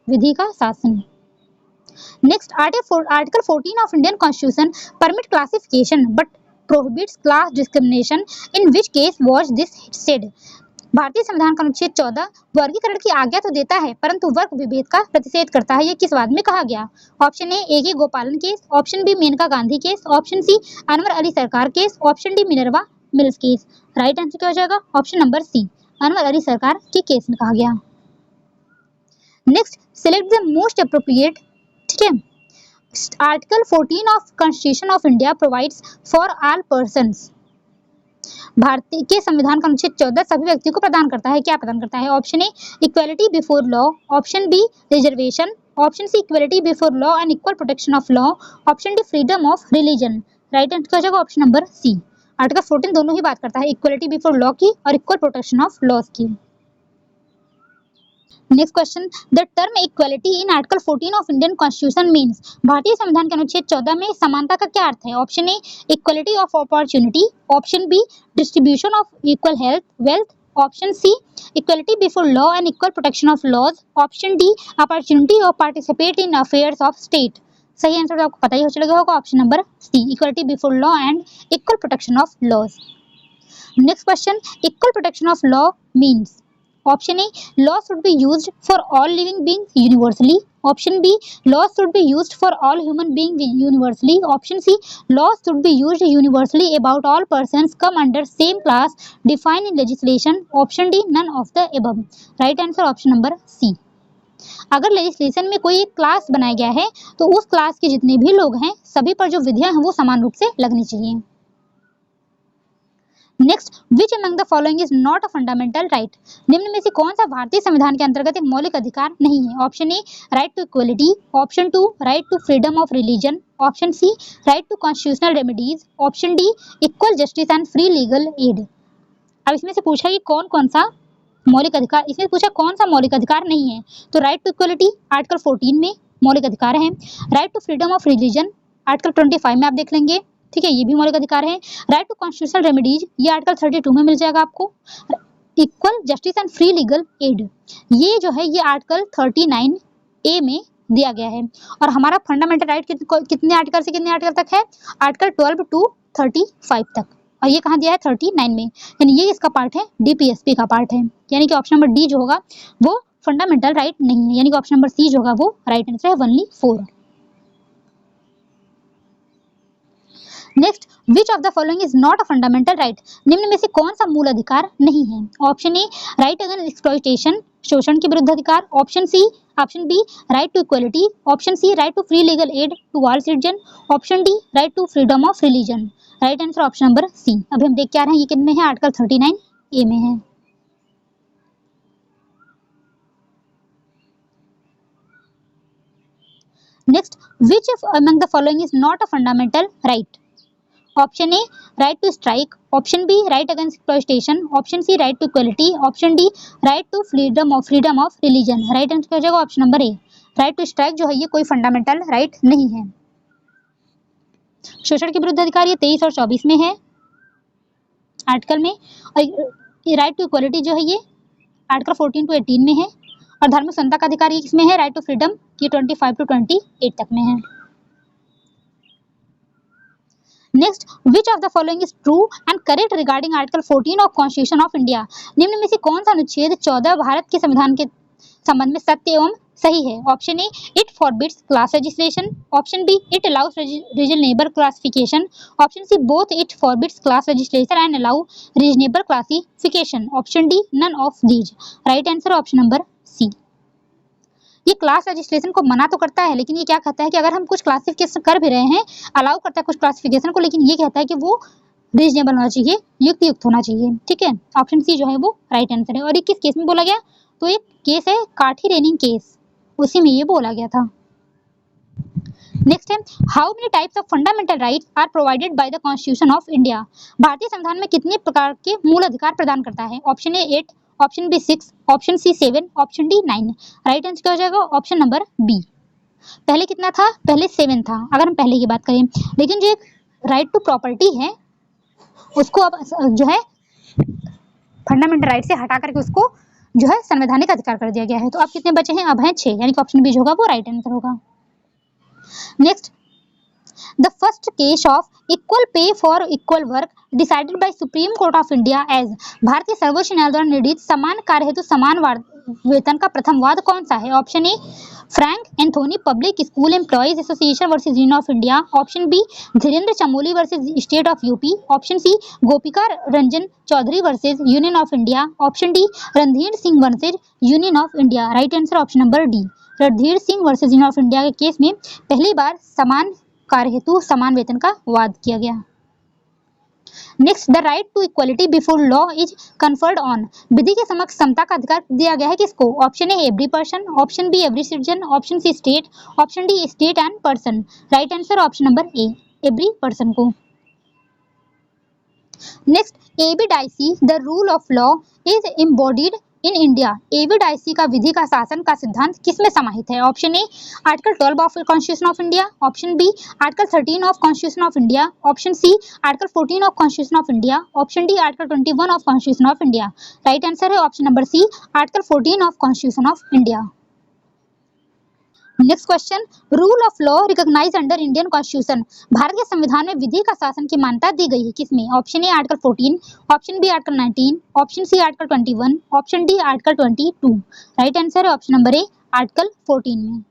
विधि का शासन। Next, article 14 of Indian constitution permit classification but prohibits class discrimination in which case was this said. भारतीय संविधान का अनुच्छेद 14 वर्गीकरण की आज्ञा तो देता है परंतु वर्ग विभेद का प्रतिषेध करता है। ये किस वाद में कहा गया? Option A K Gopalan case, option B Maneka Gandhi case, option C Anwar Ali Sarkar case, option D Minerva mills case. Right answer क्या हो जाएगा? Option number C Anwar Ali Sarkar के केस में कहा गया। Next, select the most appropriate. ठीक है, article 14 of constitution of India provides for all persons. भारतीय के संविधान का अनुच्छेद 14 सभी व्यक्तियों को प्रदान करता है। क्या प्रदान करता है? Option A equality before law, option B reservation, option C equality before law and equal protection of law, option D freedom of religion. Right answer क्या हो जाएगा? ऑप्शन नंबर सी आर्टिकल 14 दोनों ही बात करता है, इक्वलिटी बिफोर लॉ की और इक्वल प्रोटेक्शन ऑफ लॉज की। Next question, the term equality in article 14 of Indian constitution means, भारतीय संविधान के अनुच्छेद 14 में समानता का क्या अर्थ है? Option A equality of opportunity, option B distribution of equal health wealth, option C equality before law and equal protection of laws, option D opportunity of participate in affairs of state. सही आंसर तो आपको पता ही हो चलेगा होगा, option number C equality before law and equal protection of laws. Next question, equal protection of law means, option A law should be used for all living beings universally, option b law should be used for all human beings universally, option c law should be used universally about all persons come under same class defined in legislation, option d none of the above। Right answer option number C. अगर लेजिस्लेशन में कोई एक क्लास बनाया गया है तो उस क्लास के जितने भी लोग हैं सभी पर जो विधियां हैं वो समान रूप से लगनी चाहिए। Next, which among the following is not a fundamental right, निम्न में से कौन सा भारतीय संविधान के अंतर्गत एक मौलिक अधिकार नहीं है? Option A right to equality, option two right to freedom of religion, option C right to constitutional remedies, option D equal justice and free legal aid. अब इसमें से पूछा कि कौन कौन सा मौलिक अधिकार, इसमें पूछा कौन सा मौलिक अधिकार नहीं है, तो राइट टू इक्वलिटी आर्टिकल 14 में मौलिक अधिकार है, right to freedom of religion article 25 में आप देख लेंगे, ठीक है, ये भी मौलिक अधिकार है, राइट टू कॉन्स्टिट्यूशनल रेमेडीज ये आर्टिकल 32 में मिल जाएगा आपको, equal justice and free legal add ये जो है ये आर्टिकल 39 ए में दिया गया है। और हमारा फंडामेंटल राइट कितने आर्टिकल से कितने आर्टिकल तक है? आर्टिकल 12 टू 35 तक, और ये कहाँ दिया है? 39 में, यानी ये इसका पार्ट है, डीपीएसपी का पार्ट है, यानी कि ऑप्शन नंबर डी जो होगा वो फंडामेंटल राइट नहीं है, यानी कि ऑप्शन नंबर सी जो होगा वो राइट आंसर है, only 4। Next, which of the following is not a fundamental right, निम्न में से कौन सा मूल अधिकार नहीं है? Option A right against exploitation शोषण के विरुद्ध अधिकार, option C, option B right to equality, option C right to free legal aid to all citizen, option D right to freedom of religion. Right answer option number C. अभी हम देख के आ रहे हैं ये किन में है, आर्टिकल 39 ए में है। Next, which among the following is not a fundamental right? Option A right to strike, option B right against exploitation, option C right to equality, option D right to freedom of religion. Right answer क्या हो जाएगा? Option number A right to strike जो है ये कोई फंडामेंटल राइट नहीं है। शोषण के विरुद्ध अधिकार ये 23 और 24 में है आर्टिकल में, और राइट टू इक्वलिटी जो है ये आर्टिकल 14 टू 18 में है, और धार्मिक स्वतंत्रता का अधिकार ये किसमें है? राइट टू फ्रीडम ये 25 टू 28 तक में है। Next, which of the following is true and correct regarding article 14 of constitution of India, निम्न में से कौन सा अनुच्छेद 14 भारत के संविधान के संबंध में सत्य एवं सही है? Option A it forbids class registration, option B it allows reasonable classification, option C both it forbids class registration and allow reasonable classification, option D none of these. Right answer option number C. ये क्लास रजिस्ट्रेशन को मना तो करता है, लेकिन ये क्या कहता है कि अगर हम कुछ क्लासिफिकेशन कर भी रहे हैं, अलाउ करता है कुछ क्लासिफिकेशन को, लेकिन ये कहता है कि वो रीजनेबल होना चाहिए, युक्त होना चाहिए, ठीक है। ऑप्शन सी जो है वो राइट आंसर है। और ये किस केस में बोला गया? तो एक केस है काठी रेनिंग केस, उसी में ये बोला गया था। नेक्स्ट है, how many types of fundamental rights are provided by the constitution of India, भारतीय संविधान में कितने प्रकार के मूल अधिकार प्रदान करता है? Option A 8, option B 6, option C 7, option D 9। Right answer क्या हो जाएगा? Option number B. पहले कितना था? पहले 7 था अगर हम पहले की बात करें, लेकिन जो एक राइट टू प्रॉपर्टी है उसको अब जो है फंडामेंटल राइट से हटा करके उसको जो है संवैधानिक अधिकार कर दिया गया है। तो अब कितने बचे हैं? अब हैं 6, यानी कि ऑप्शन बी जो होगा वो राइट आंसर होगा। Next, the first case of equal pay for equal work decided by Supreme court of India as, भारतीय सर्वोच्च न्यायालय द्वारा निर्णीत समान कार्य हेतु समान वेतन का प्रथम वाद कौन सा है? Option A Frank Anthony public school employees association versus union of India, option B Dhirendra Chamoli versus state of UP, option C Gopika Ranjan Chaudhary versus union of India, option D Randhir Singh versus union of India. Right answer option number D, Randhir Singh versus union of India के केस में पहली बार समान कार्य हेतु समान वेतन का वाद किया गया। Next, the right to equality before law is conferred on, विधि के समक्ष समता का अधिकार दिया गया है किसको? Option A every person, option B every citizen, option C state, option D state and person. Right answer option number A every person को। Next, A V Dicey the rule of law is embodied in India एविड का विधि का शासन का सिद्धांत किसमें समाहित है? Option A article 12 of constitution of India, option B article 13 of constitution of India, option C article 14 of constitution of India, option D article 21 of constitution of India. Right answer है option number C article 14 of constitution of India. Next question, rule of law recognised under Indian constitution, Bharat के संविधान में विधि का शासन की मान्यता दी गई है किसमें? Option A article 14, option B article 19, option C article 21, option D article 22। Right answer है ऑप्शन नंबर ए आर्टिकल 14 में।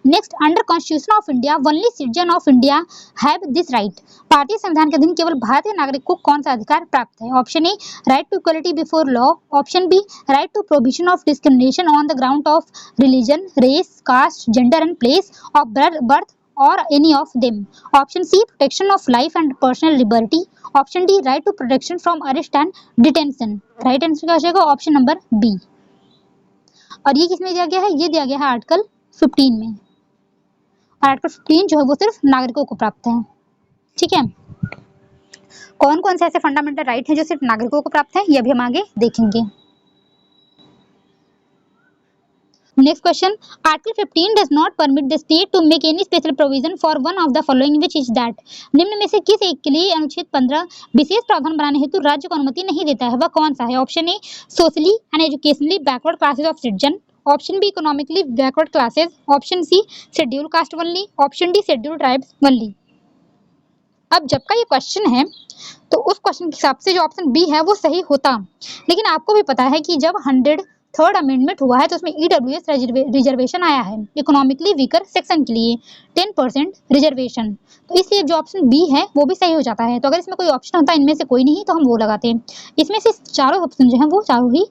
Next, under constitution of India only citizen of India have this right, भारतीय संविधान के अधीन केवल भारतीय नागरिक को कौन सा अधिकार प्राप्त है? Option A right to equality before law, option B right to prohibition of discrimination on the ground of religion, race, caste, gender and place of birth और any of them, option C protection of life and personal liberty, option D right to protection from arrest and detention. Right answer क्या हो जाएगा? Option number B. और ये किसमें दिया गया है? ये दिया गया है आर्टिकल 15 में। आर्टिकल 15 जो है वो सिर्फ नागरिकों को प्राप्त है। ठीक है, कौन कौन से ऐसे फंडामेंटल राइट हैं जो सिर्फ नागरिकों को प्राप्त है, ये भी हम आगे देखेंगे। Next question, article 15 does not permit the state to make any special provision for one of the following which is that, निम्न में से किस एक के लिए अनुच्छेद 15 विशेष प्रावधान बनाने हेतु राज्य को अनुमति नहीं देता है? वह कौन सा है? Option A socially and educationally backward classes of citizen, option B economically backward classes, option C schedule caste only, option D schedule tribes only. अब जब का ये क्वेश्चन है तो उस क्वेश्चन के हिसाब से जो ऑप्शन बी है वो सही होता, लेकिन आपको भी पता है कि जब 103rd अमेंडमेंट हुआ है तो उसमें ईडब्ल्यूएस रिजर्वेशन आया है इकोनॉमिकली वीकर सेक्शन के लिए 10% रिजर्वेशन, तो इसलिए जो ऑप्शन बी है वो भी सही हो जाता है। तो अगर इसमें कोई ऑप्शन होता इनमें से कोई नहीं तो हम वो लगाते हैं। इसमें से चारों ऑप्शन जो है वो चारों ही,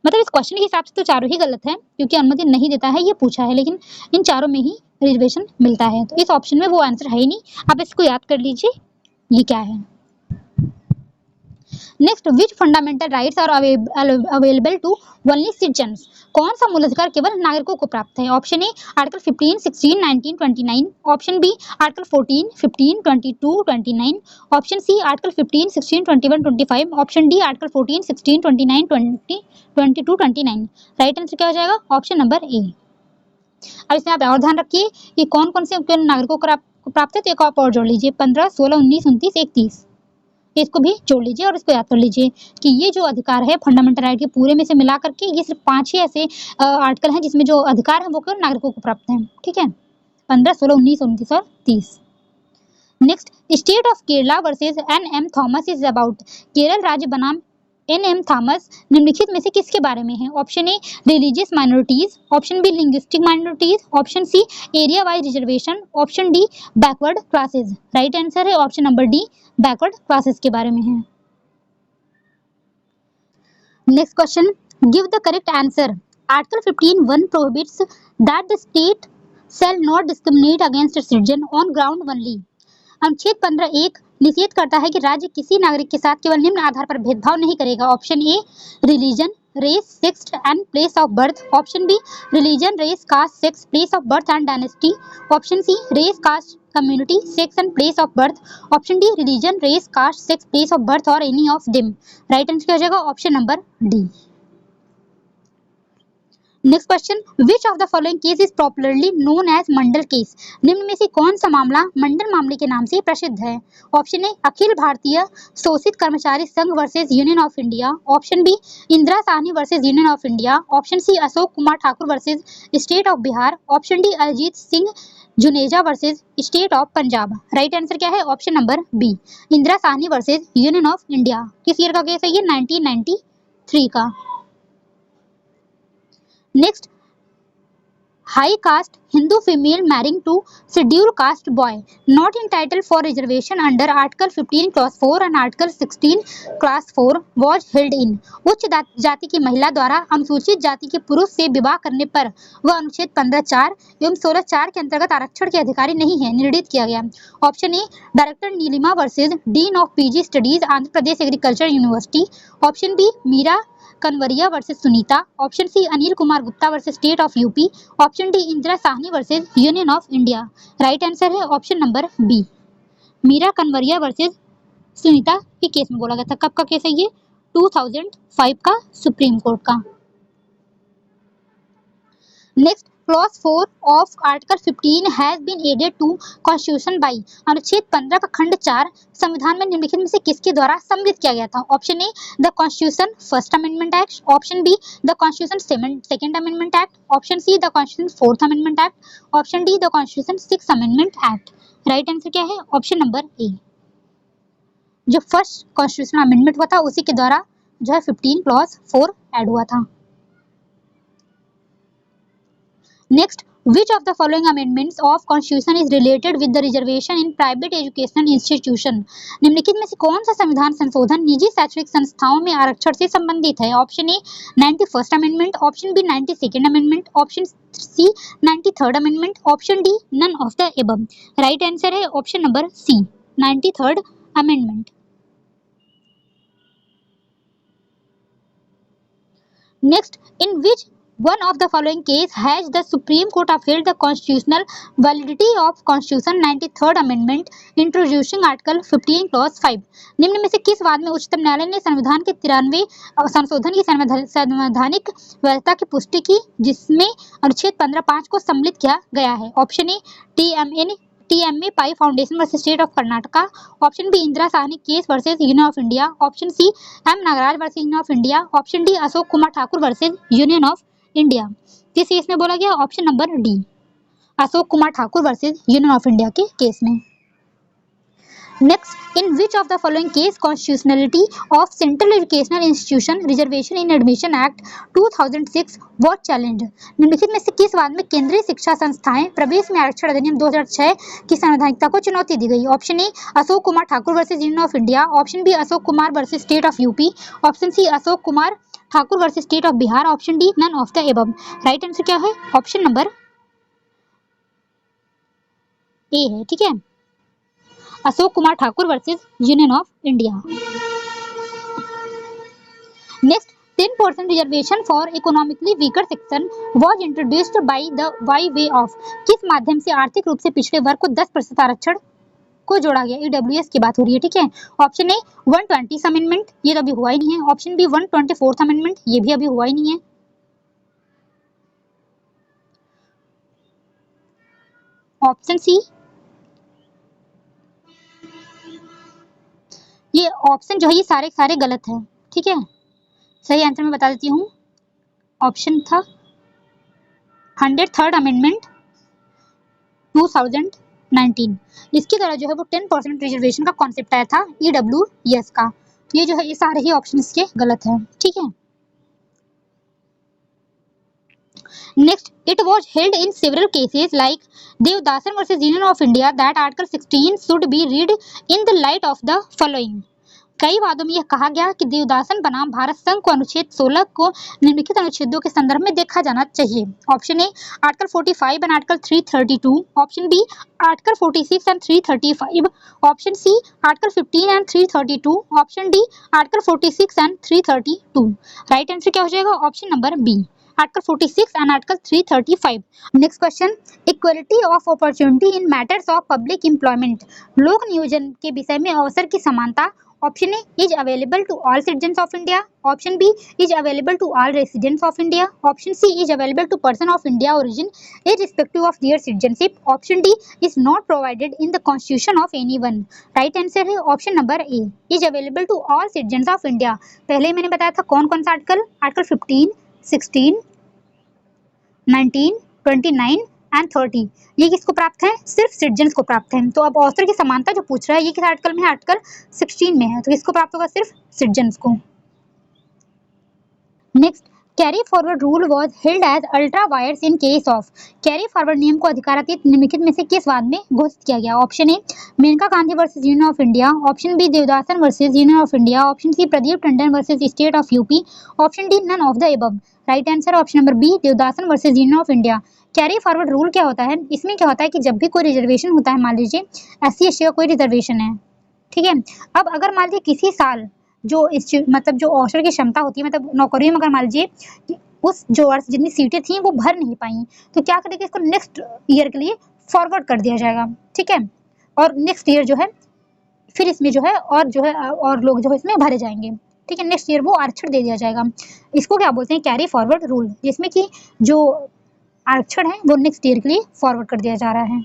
मतलब इस क्वेश्चन के हिसाब से तो चारों ही गलत है क्योंकि अनुमति नहीं देता है ये पूछा है, लेकिन इन चारों में ही रिजर्वेशन मिलता है, तो इस ऑप्शन में वो आंसर है ही नहीं। आप इसको याद कर लीजिए ये क्या है। Next, which fundamental rights are available to only citizens, कौन सा मूल अधिकार केवल नागरिकों को प्राप्त है? Option A article 15, 16, 19, 29, option B article 14, 15, 22, 29, option C article 15, 16, 21, 25, option D article 14, 16, 29, 20, 22, 29। Right answer क्या हो जाएगा? Option number A. अब इसमें आप और ध्यान रखिए कि कौन कौन से नागरिकों को प्राप्त है, तो एक आप और जोड़ लीजिए 15, 16, 19, 29, 31, इसको भी जोड़ लीजिए और इसको याद कर लीजिए कि ये जो अधिकार है फंडामेंटल राइट के पूरे में से मिला करके ये सिर्फ 5 ही ऐसे आर्टिकल हैं जिसमें जो अधिकार है वो केवल नागरिकों को प्राप्त है। ठीक है, 15, 16, 19, 29 और 30। Next, state of Kerala versus N M. Thomas is about, Kerala राज्य बनाम एन.एम. थॉमस निम्नलिखित में से किसके बारे में है? Option A religious minorities, option B linguistic minorities, option C area wise reservation, option D backward classes. Right answer है option number D backward classes के बारे में है। Next question, give the correct answer. Article 15(1) prohibits that the state shall not discriminate against a citizen on ground only। अनुच्छेद 15(1) निषेध करता है कि राज्य किसी नागरिक के साथ केवल निम्न आधार पर भेदभाव नहीं करेगा। Option A religion, race, sex and place of birth, option B religion, race, caste, sex, place of birth and dynasty, option C race, caste, community, sex and place of birth, option D religion, race, caste, sex, place of birth और any of them. Right answer क्या हो जाएगा? Option number D. Next question, which of the following case is popularly known as Mandal case, निम्न में से कौन सा मामला मंडल मामले के नाम से प्रसिद्ध है? Option A Akhil Bharatiya Shoshit Karmachari Sangh versus union of India, option B Indira Sahni versus union of India, option C Ashok Kumar Thakur versus state of Bihar, option D Arijit Singh Juneja versus state of Punjab. Right answer क्या है? Option number B Indira Sahni versus union of India. किस ईयर का केस है ये? 1993 का। Next, high caste Hindu female marrying to schedule caste boy not entitled for reservation under article 15 class 4 and article 16 class 4 was held इन, उच्च जाति की महिला द्वारा अनुसूचित जाति के पुरुष से विवाह करने पर वह अनुच्छेद 15(4) एवं 16(4) के अंतर्गत आरक्षण के अधिकारी नहीं है, निर्णीत किया गया। Option A director Neelima versus dean of PG studies Andhra Pradesh agriculture university, option B Meera Kanwaria versus Sunita, option C Anil Kumar Gupta versus state of UP, option D Indira Sahni versus union of India. Right answer है option number B Meera Kanwaria versus Sunita के केस में बोला गया था। कब का केस है ये? 2005 का सुप्रीम कोर्ट का। Next, clause 4 of article 15 has been added to constitution by. अनुच्छेद 15 का खंड 4 संविधान में निम्नलिखित में से किसके द्वारा सम्मिलित किया गया था? Option A the constitution first amendment act, option B the constitution second amendment act, option see the constitution fourth amendment act, option D the constitution six amendment act. Right answer क्या है? ऑप्शन नंबर ए। जो फर्स्ट कॉन्स्टिट्यूशनल अमेंडमेंट हुआ था उसी के द्वारा जो है 15 क्लॉज 4 ऐड हुआ था। Next, which of the following amendments of constitution is related with the reservation in private educational institution? निम्नलिखित में से कौन सा संविधान संशोधन निजी शैक्षणिक संस्थाओं में आरक्षण से संबंधित है? Option A 91st amendment, option B 92nd amendment, option C 93rd amendment, option D none of the above. Right answer है option number C 93rd amendment. Next, in which one of the following case has the Supreme Court upheld the constitutional validity of Constitution 93rd Amendment introducing Article 15 Clause 5? निम्न में से किस वाद में उच्चतम न्यायालय ने संविधान के 93 संशोधन की संवैधानिक वैधता की पुष्टि की जिसमें अनुच्छेद 15(5) को सम्मिलित किया गया है? Option A TMA Pai foundation versus state of Karnataka, option B Indira Sahni case versus union of India, option C M Nagaraj versus union of India, option D Ashok Kumar Thakur versus union of India. किस केस में बोला गया? Option number D Ashok Kumar Thakur versus union of India के केस में। Next, in which of the following case constitutionality of Central Educational Institution Reservation in Admission Act 2006 was challenged? निम्नलिखित में से किस वाद में केंद्रीय शिक्षा संस्थाएं प्रवेश में आरक्षण अधिनियम 2006 की संवैधानिकता को चुनौती दी गई? Option A Ashok Kumar Thakur versus union of India, option B Ashok Kumar versus state of UP, option C Ashok Kumar Thakur versus state of Bihar, option D none of the above. Right answer क्या है? ऑप्शन नंबर ए है। ठीक है, Ashok Kumar Thakur versus union of India. Next, 10% reservation for economically weaker section was introduced by way of. किस माध्यम से आर्थिक रूप से पिछड़े वर्ग को 10% आरक्षण को जोड़ा गया? ईडब्ल्यूएस की बात हो रही है। ठीक है, ऑप्शन ए 120 अमेंडमेंट, ये तो अभी हुआ ही नहीं है, ऑप्शन बी 124th अमेंडमेंट, ये भी अभी हुआ ही नहीं है, ऑप्शन सी ये ऑप्शन जो है ये सारे गलत है। ठीक है, सही आंसर मैं बता देती हूँ, ऑप्शन था 103rd अमेंडमेंट 2019। इसके द्वारा जो है वो 10% रिजर्वेशन का कॉन्सेप्ट आया था ईडब्ल्यूएस का। ये जो है ये सारे ही ऑप्शन इसके गलत है। ठीक है, Next, it was held in several cases like Devdasan versus Union of India that Article 16 should be read in the light of the following. कई वादों में यह कहा गया कि देवदासन बनाम भारत संघ को अनुच्छेद 16 को निम्नलिखित अनुच्छेदों के संदर्भ में देखा जाना चाहिए। Option A article 45 and article 332, option B article 46 and 335, option C article 15 and 332, option D article 46 and 332। Right answer क्या हो जाएगा? Option number B article 46 and article 335। Next question, equality of opportunity in matters of public employment. लोक नियोजन के विषय में अवसर की समानता। Option A is available to all citizens of India, option B is available to all residents of India, option C is available to person of India origin irrespective of their citizenship, option D is not provided in the constitution of anyone. Right answer है option number A is available to all citizens of India. पहले मैंने बताया था कौन कौन सा आर्टिकल, आर्टिकल 15, 16, 19, 29 एंड 30 ये किसको प्राप्त है? सिर्फ सिटीजन्स को प्राप्त है। तो अब अवसर की समानता जो पूछ रहा है ये किस आर्टिकल में है? आर्टिकल 16 में है, तो किसको प्राप्त होगा? सिर्फ सिटीजन्स को। Next, carry forward rule was held as ultra vires in case of. Carry forward नियम को अधिकारातीत निम्नलिखित में से किस वाद में घोषित किया गया? Option A Maneka Gandhi versus union of India, option B Devadasan versus union of India, option C Pradeep Tandon versus state of UP, option D none of the above. Right answer option number B Devadasan versus union of India. Carry forward rule क्या होता है? इसमें क्या होता है कि जब भी कोई रिजर्वेशन होता है, मान लीजिए SC/ST का कोई रिजर्वेशन है, ठीक है, अब अगर मान लीजिए किसी साल जो मतलब जो अवसर की क्षमता होती है, मतलब नौकरियों में अगर मान लीजिए कि उस जो वर्ष जितनी सीटें थी वो भर नहीं पाई, तो क्या करेंगे, इसको नेक्स्ट ईयर के लिए फॉरवर्ड कर दिया जाएगा। ठीक है, और नेक्स्ट ईयर जो है फिर इसमें जो है और लोग जो है इसमें भरे जाएंगे। ठीक है, नेक्स्ट ईयर वो आरक्षण दे दिया जाएगा। इसको क्या बोलते हैं, कैरी फॉरवर्ड रूल, जिसमें कि जो आरक्षण है वो नेक्स्ट ईयर के लिए फॉरवर्ड कर दिया जा रहा है।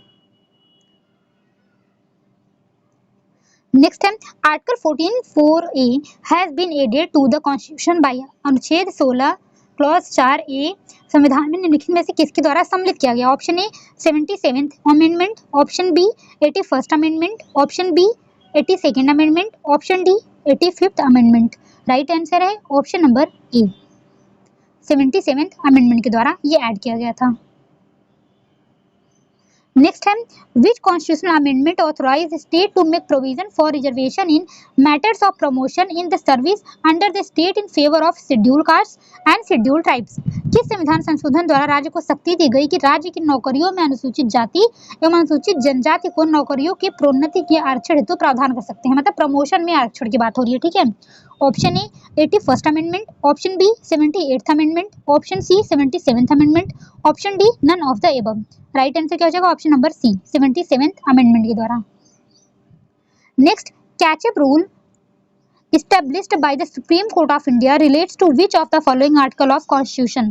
नेक्स्ट है article 14(4)(a) has been added to the constitution by अनुच्छेद 16 क्लॉज 4(a) संविधान में निम्नलिखित में से किसके द्वारा सम्मिलित किया गया? Option A 77th amendment, option B 81st amendment, option B 82nd amendment, option D 85th amendment. Right answer है option number A 77th amendment के द्वारा ये ऐड किया गया था। नेक्स्ट है which constitutional amendment authorise state to make provision for reservation in matters of promotion in the service under the state in favour of schedule caste and schedule tribes? किस संविधान संशोधन द्वारा राज्य को शक्ति दी गई कि राज्य की नौकरियों में अनुसूचित जाति एवं अनुसूचित जनजाति को नौकरियों की प्रोन्नति के आरक्षण हेतु प्रावधान कर सकते हैं? मतलब प्रमोशन में आरक्षण की बात हो रही है, ठीक है। Option A 81st amendment, option B 78th amendment, option C 77th amendment, option D none of the above. Right answer क्या हो जाएगा? ऑप्शन नंबर सी 77th अमेंडमेंट के द्वारा। Next catch up rule established by the Supreme Court of India relates to which of the following article of Constitution?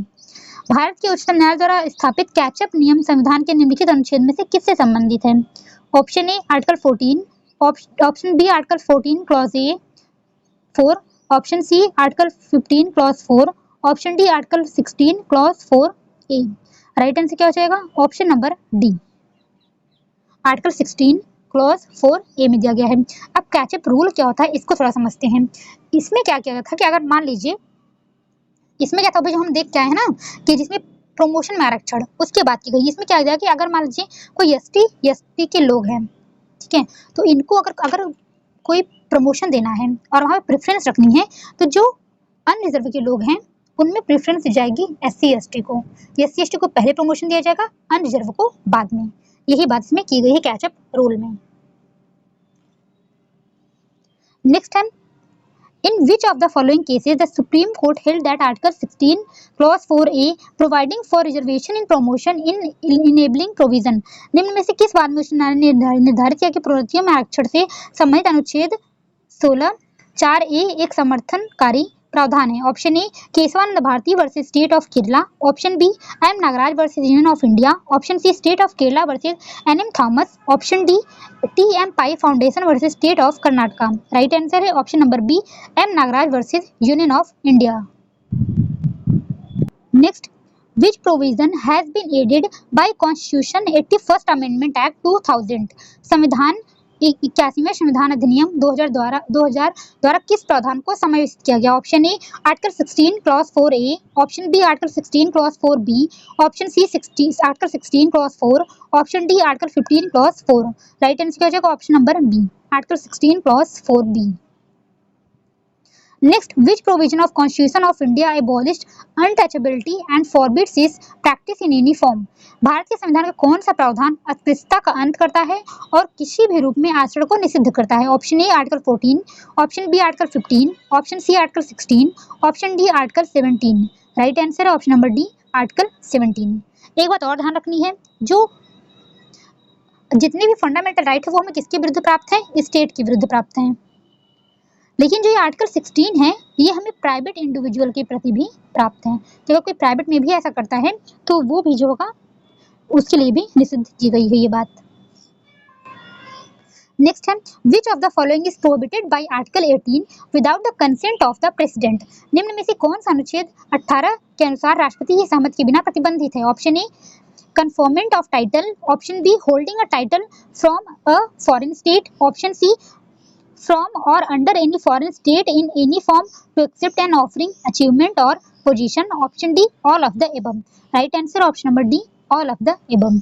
Bharat के उच्चतम न्यायालय द्वारा स्थापित कैचअप नियम संविधान के निम्नलिखित अनुच्छेद में से किससे संबंधित है? Option A article 14, option B article 14 clause A 4, option C article 15 clause 4, option D article 16 clause 4 A. Right answer क्या हो जाएगा? Option number D article 16 clause 4 A में दिया गया है। अब कैचअप रूल क्या होता है इसको थोड़ा समझते हैं। इसमें क्या किया गया था कि अगर मान लीजिए इसमें क्या था जो हम देख के आए हैं ना कि जिसमें प्रमोशन में आरक्षण उसकी बात की गई। इसमें क्या गया कि अगर मान लीजिए कोई एसटी के लोग हैं, ठीक है, तो इनको अगर कोई प्रमोशन देना है और वहाँ पे प्रेफरेंस रखनी है तो जो अनरिजर्व के लोग हैं उनमें प्रेफरेंस दी जाएगी एससी एसटी को। एससी एसटी को पहले प्रमोशन दिया जाएगा, अनरिजर्व को बाद में। यही बात इसमें की गई है कैचअप रूल में। नेक्स्ट है in which of the following cases the Supreme Court held that Article 16 Clause 4A providing for reservation in promotion in enabling provision निम्न में से किस बात में उच्च न्यायालय ने निर्धारित किया कि प्रोन्नतियों में आरक्षण से संबंधित अनुच्छेद 16(4)(a) एक समर्थनकारी प्रावधान है? Option A Kesavananda Bharati versus state of Kerala, option B M Nagaraj versus union of India, option C state of Kerala versus N M. Thomas, option D T M. Pai foundation versus state of Karnataka. Right answer है option number B M Nagaraj versus union of India. Next which provision has been added by Constitution 81st Amendment Act 2000? संविधान 81वें संविधान अधिनियम 2000 द्वारा किस प्रावधान को समावेशित किया गया? Option A article 16 clause 4A, option B article 16 clause 4B, option C article 16 clause 4, option D article 15 clause 4। Right answer क्या हो जाएगा? Option number B article 16 clause 4B। Next, which provision of Constitution of India abolished untouchability and forbids its practice in any form? Bharat के संविधान का कौन सा प्रावधान अस्पृश्यता का अंत करता है और किसी भी रूप में आचरण को निषिद्ध करता है? Option A article 14, option B article 15, option C article 16, option D article 17। Right answer है ऑप्शन नंबर डी आर्टिकल 17। एक बात और ध्यान रखनी है, जो जितने भी फंडामेंटल राइट है वो हमें किसके विरुद्ध प्राप्त है? स्टेट के विरुद्ध प्राप्त है। लेकिन जो ये आर्टिकल 16 है ये हमें प्राइवेट इंडिविजुअल के प्रति भी प्राप्त है। तो अगर कोई प्राइवेट में भी ऐसा करता है तो वो भी जो होगा उसके लिए भी निषिद्ध की गई है ये बात। नेक्स्ट है which of the following is prohibited by article 18 without the consent of the president? निम्न में से कौन सा अनुच्छेद 18 के अनुसार राष्ट्रपति की सहमति के बिना प्रतिबंधित है? Option A conferment of title, option B holding a title from a foreign state, option C from or under any foreign state in any form to accept an offering, achievement or position, option D all of the above. Right answer option number D all of the above.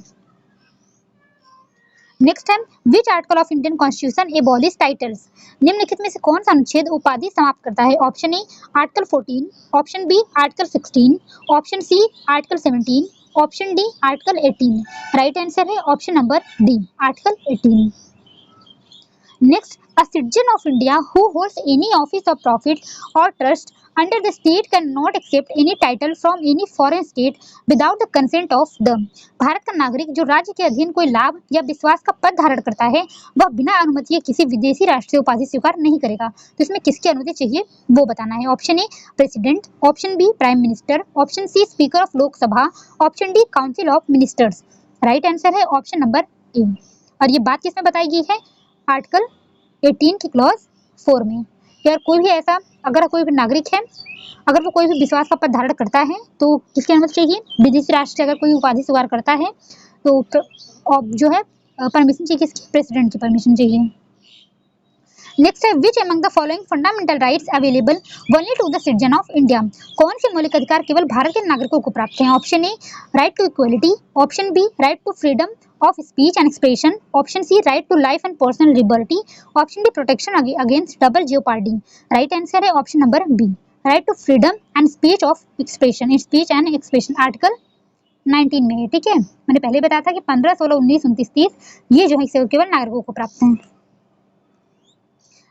Next है which article of Indian constitution abolish titles? निम्नलिखित में से कौन सा अनुच्छेद उपाधि समाप्त करता है? Option A article 14, option B article 16, option C article 17, option D article 18। Right answer है option number D article 18। Next A citizen of India who holds any office of profit or trust under the state cannot accept any title from any foreign state without the consent of the। Bharat का नागरिक जो राज्य के अधीन कोई लाभ या विश्वास का पद धारण करता है वह बिना अनुमति के किसी विदेशी राष्ट्र से उपाधि स्वीकार नहीं करेगा। तो इसमें किसकी अनुमति चाहिए वो बताना है। Option A president, option B prime minister, option C speaker of Lok Sabha, option D council of ministers. Right answer है ऑप्शन नंबर ए। और ये बात किसमें बताई गई है? आर्टिकल 18 की क्लॉज 4 में। यार कोई भी ऐसा अगर कोई भी नागरिक है अगर वो कोई भी विश्वास का पद धारण करता है तो किसकी अनुमति चाहिए? विदेशी राष्ट्र से अगर कोई उपाधि स्वीकार करता है तो जो है परमिशन चाहिए किसकी? प्रेसिडेंट की परमिशन चाहिए। नेक्स्ट है which among the following fundamental rights available only to the citizen of India. कौन से मौलिक अधिकार केवल भारत के नागरिकों को प्राप्त हैं? Option A right to equality, option B right to freedom of speech and expression, option C right to life and personal liberty, option D protection against double jeopardy। right answer है option number B right to freedom and speech of expression, speech and expression article 19 में है। ठीक है, मैंने पहले बताया था कि 15, 16, 19, 29, 30 ये जो है केवल नागरिकों को प्राप्त हैं।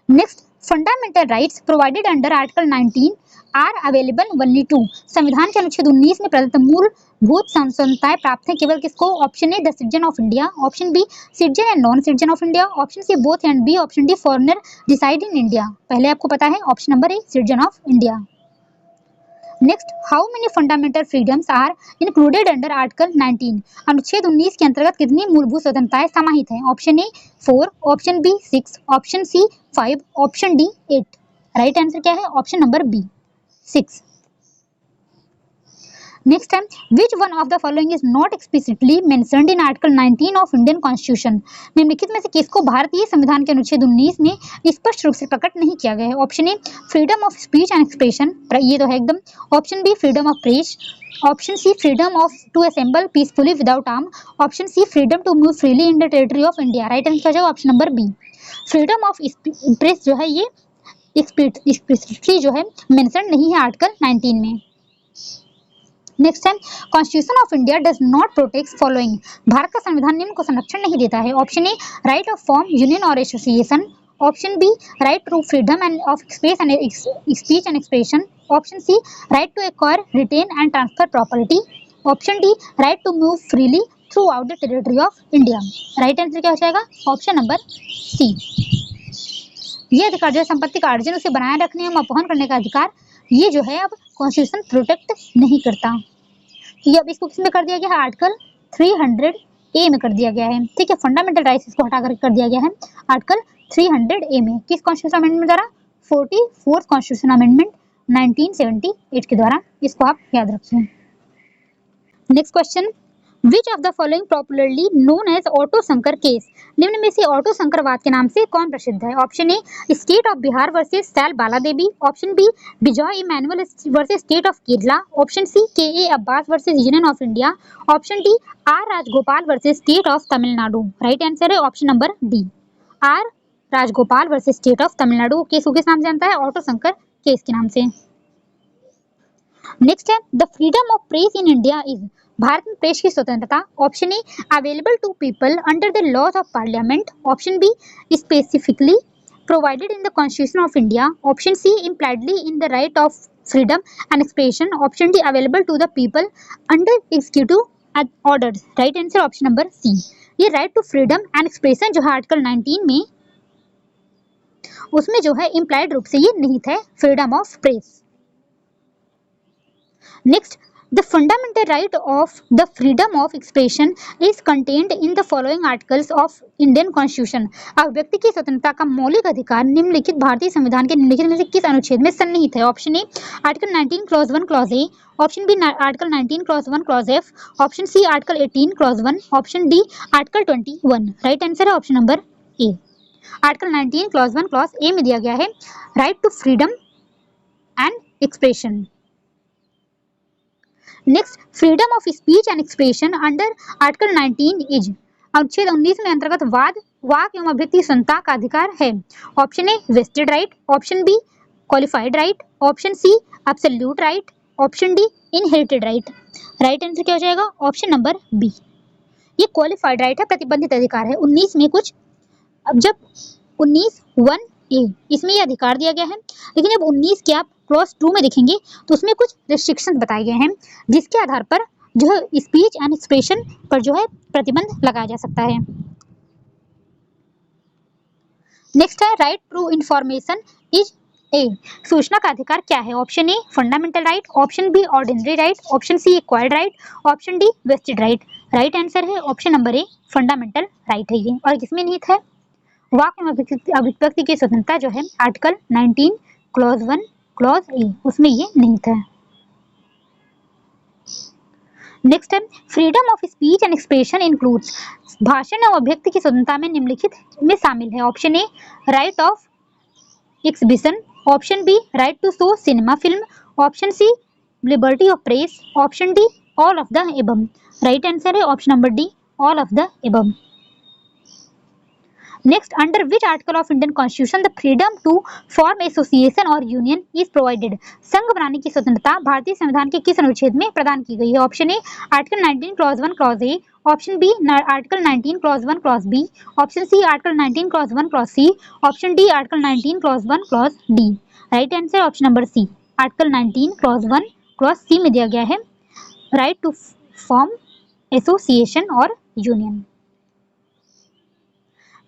Next fundamental rights provided under article 19 are available only to. संविधान के अनुच्छेद 19 में प्रदत्त मूलभूत स्वतंत्रताएं प्राप्त हैं केवल किसको? Option A the citizen of India, option B citizen and non citizen of India, option C both and B, option D foreigner reside in India. पहले आपको पता है option number A citizen of India. Next how many fundamental freedoms are included under article 19। अनुच्छेद 19 के अंतर्गत कितनी मूलभूत स्वतंत्रताएं समाहित हैं? Option A 4, option B 6, option C 5, option D 8। Right answer क्या है? Option number B 6। नेक्स्ट है which one of the following is not explicitly mentioned in article 19 of Indian constitution. निम्नलिखित में से किसको भारतीय संविधान के अनुच्छेद 19 में स्पष्ट रूप से प्रकट नहीं किया गया है? Option A freedom of speech and expression, ये तो है एकदम। Option B freedom of press, option C freedom of to assemble peacefully without arm, option C freedom to move freely in the territory of India. Right answer क्या होगा? Option number B freedom of press जो है ये एक्सप्लिसिटली जो है मेंशन नहीं है आर्टिकल 19 में। नेक्स्ट है constitution of India does not protect following. भारत का संविधान निम्न को संरक्षण नहीं देता है। Option A right of form union और association, option B right to freedom and of speech and expression, option C right to acquire retain and transfer property, option D right to move freely throughout the territory of India. Right answer क्या हो जाएगा? Option number C. ये अधिकार जो है संपत्ति का अर्जन उसे बनाए रखने एवं अपहरण करने का अधिकार ये जो है अब कॉन्स्टिट्यूशन प्रोटेक्ट नहीं करता। ये अब इसको किसमें कर दिया गया है? आर्टिकल 300A में कर दिया गया है। ठीक है, फंडामेंटल राइट्स इसको हटाकर कर दिया गया है आर्टिकल 300A में। किस कॉन्स्टिट्यूशन अमेंडमेंट द्वारा? 44th कॉन्स्टिट्यूशन अमेंडमेंट 1978 के द्वारा। इसको आप याद रखिए। Next question which of the following popularly known as auto Shankar case. निम्न में से ऑटो शंकरवाद के नाम से कौन प्रसिद्ध है? Option A state of Bihar versus Shail Bala Devi, option B Bijoe Emmanuel versus state of Kerala, option C K Abbas versus union of India, option D R Rajagopal versus state of Tamil Nadu. Right answer है option number D R Rajagopal versus state of Tamil Nadu. Case किस नाम से जानता है? ऑटो शंकर केस के नाम से। नेक्स्ट है the freedom of press in India is. Bharat में प्रेस की स्वतंत्रता option A available to people under the laws of parliament, option B specifically provided in the constitution of India, option C impliedly in the right of freedom and expression, option D available to the people under executive orders. Right answer option number C. ये right to freedom and expression जो है आर्टिकल 19 में उसमें जो है इम्प्लाइड रूप से ये निहित है freedom of press. Next The fundamental right of the freedom of expression is contained in the following articles of Indian Constitution। अभिव्यक्ति की स्वतंत्रता का मौलिक अधिकार निम्नलिखित भारतीय संविधान के निम्नलिखित में से किस अनुच्छेद में सन्निहित है? Option A article 19 clause 1 clause A, option B article 19 clause 1 clause F, option C article 18 clause 1, option D article 21। Right answer है option number A. Article 19 clause 1 clause A में दिया गया है right to freedom and expression. Next freedom of speech and expression under article 19 is. अनुच्छेद 19 में अंतर्गत वाक एवं अभिव्यक्ति स्वतंत्रता का अधिकार है। Option A vested right, option B qualified right, option C absolute right, option D inherited right. Right answer क्या हो जाएगा? Option number B. ये क्वालिफाइड राइट है, प्रतिबंधित अधिकार है। 19 में कुछ अब जब 19(1)(a) इसमें ये अधिकार दिया गया है। लेकिन जब 19 के आप क्लॉज 2 में देखेंगे तो उसमें कुछ रिस्ट्रिक्शंस बताए गए हैं जिसके आधार पर जो है स्पीच एंड एक्सप्रेशन पर जो है प्रतिबंध लगाया जा सकता है। नेक्स्ट है right to information is a, सूचना का अधिकार क्या है? Option A fundamental right, option B ordinary right, option C acquired right, option D vested right. Right answer है option number A fundamental right है ये। और किसमें निहित है? वाक एवं अभिव्यक्ति की स्वतंत्रता जो है आर्टिकल 19 क्लॉज 1 क्लॉज ए उसमें ये निहित है। नेक्स्ट है freedom of speech and expression includes, भाषण एवं अभिव्यक्ति की स्वतंत्रता में निम्नलिखित में शामिल है। Option A right of exhibition, option B right to show cinema film, option C liberty of press, option D all of the above. Right answer है option number D all of the above. Next under which article of Indian constitution the freedom to form association और यूनियन इज प्रोवाइडेड, संघ बनाने की स्वतंत्रता भारतीय संविधान के किस अनुच्छेद में प्रदान की गई है? Option A article 19 clause 1 clause A, option B article 19 clause 1 clause B, option C article 19 clause 1 clause C, option D article 19 clause 1 clause D. Right answer option number C article 19 clause 1 clause C में दिया गया है राइट टू फॉर्म एसोसिएशन और यूनियन।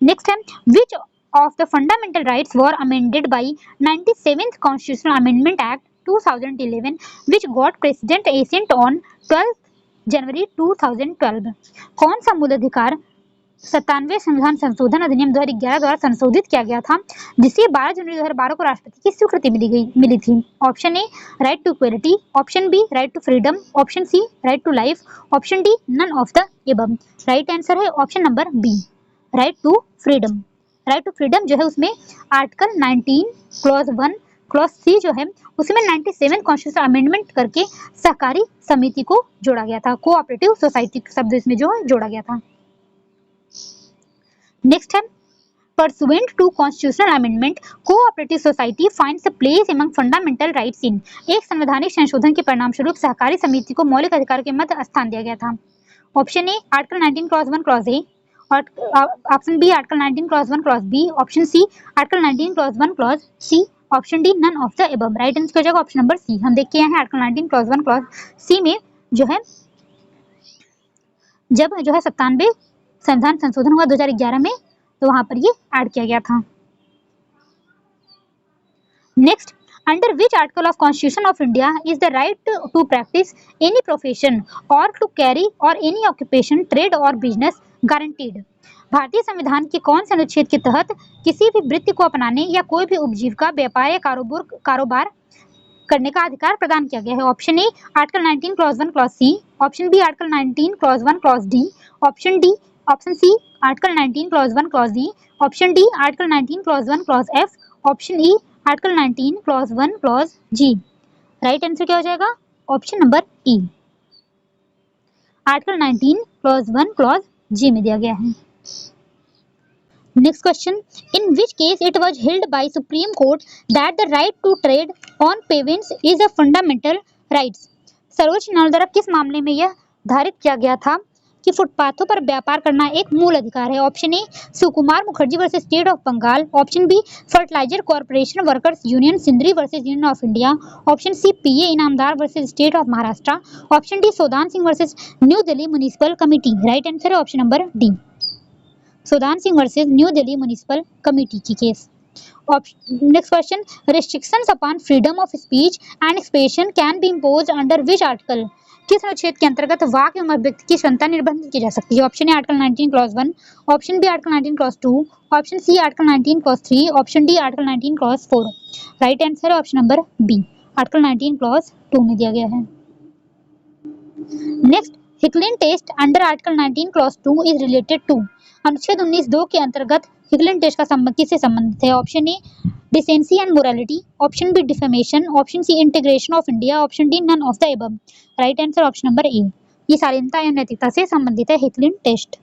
नेक्स्ट है which of the fundamental rights were amended by 97th constitutional amendment act 2011 which got president assent on 12 जनवरी 2012। कौन सा मूल अधिकार 97वें संविधान संशोधन अधिनियम 2011 द्वारा संशोधित किया गया था जिसे 12 जनवरी 2012 को राष्ट्रपति की स्वीकृति मिली थी? Option A right to equality, option B right to freedom, option C right to life, option D none of the above. Right answer है option number B right to freedom. Right to freedom जो है उसमें आर्टिकल 19 क्लॉज 1 क्लॉज सी जो है उसमें 97 कॉन्स्टिट्यूशनल अमेंडमेंट करके सहकारी समिति को जोड़ा गया था, कोऑपरेटिव सोसाइटी शब्द इसमें जो है जोड़ा गया था। नेक्स्ट है Pursuant to constitutional amendment, cooperative society finds a place among fundamental rights in, एक संवैधानिक संशोधन के परिणाम स्वरूप सहकारी समिति को मौलिक अधिकार के मध्य स्थान दिया गया था। Option A article 19 clause 1 clause A, option B article 19 clause 1 clause B, option C article 19 clause 1 clause C, option D none of the above. Right answer हो जाएगा ऑप्शन नंबर सी। हम देख के आए हैं आर्टिकल 19 क्लॉज 1 क्लॉज सी में जो है जब जो है 97 संविधान संशोधन हुआ 2011 में तो वहां पर ये ऐड किया गया था। Next under which article of constitution of India is the right to practise any profession or to carry on any occupation trade or business guaranteed, भारतीय संविधान के कौन से अनुच्छेद के तहत किसी भी वृत्ति को अपनाने या कोई भी उपजीविका व्यापार या कारोबार करने का अधिकार प्रदान किया गया है? Option A article 19 clause 1 clause C, option B article 19 clause 1 clause D, option C article 19 clause 1 clause D, option D article 19 clause 1 clause F, option E article 19 clause 1 clause G. Right answer क्या हो जाएगा? Option number E article 19 clause 1 clause G में दिया गया है। Next question in which case it was held by Supreme Court that the right to trade on pavements is a fundamental rights, सर्वोच्च न्यायालय द्वारा किस मामले में यह धारित किया गया था कि फुटपाथों पर व्यापार करना एक मूल अधिकार है? Option A Sukumar Mukherjee versus state of Bengal, option B fertiliser corporation workers union Sindri versus union of India, option C P A Inamdar versus state of Maharashtra, option D Sodan Singh versus new Delhi municipal committee. Right answer है option number D Sodan Singh versus new Delhi municipal committee की case. Next question restrictions upon freedom of speech and expression can be imposed under which article, किस अनुच्छेद के अंतर्गत वाक एवं अभिव्यक्ति की स्वतंत्रता निर्बंधित की जा सकती है? Option A article 19 clause 1, option B article 19 clause 2, option C article 19 clause 3, option D article 19 clause 4। Right answer है option number B article 19 clause 2 में दिया गया है। Next Hicklin test under article 19 clause 2 is related to, अनुच्छेद 19(2) के अंतर्गत हिकलिन टेस्ट का संबंध किससे संबंधित है? Option A decency and morality, option B defamation, option C integration of India, option D none of the above. Right answer option number A ये शालीनता एवं नैतिकता से संबंधित है Hicklin test.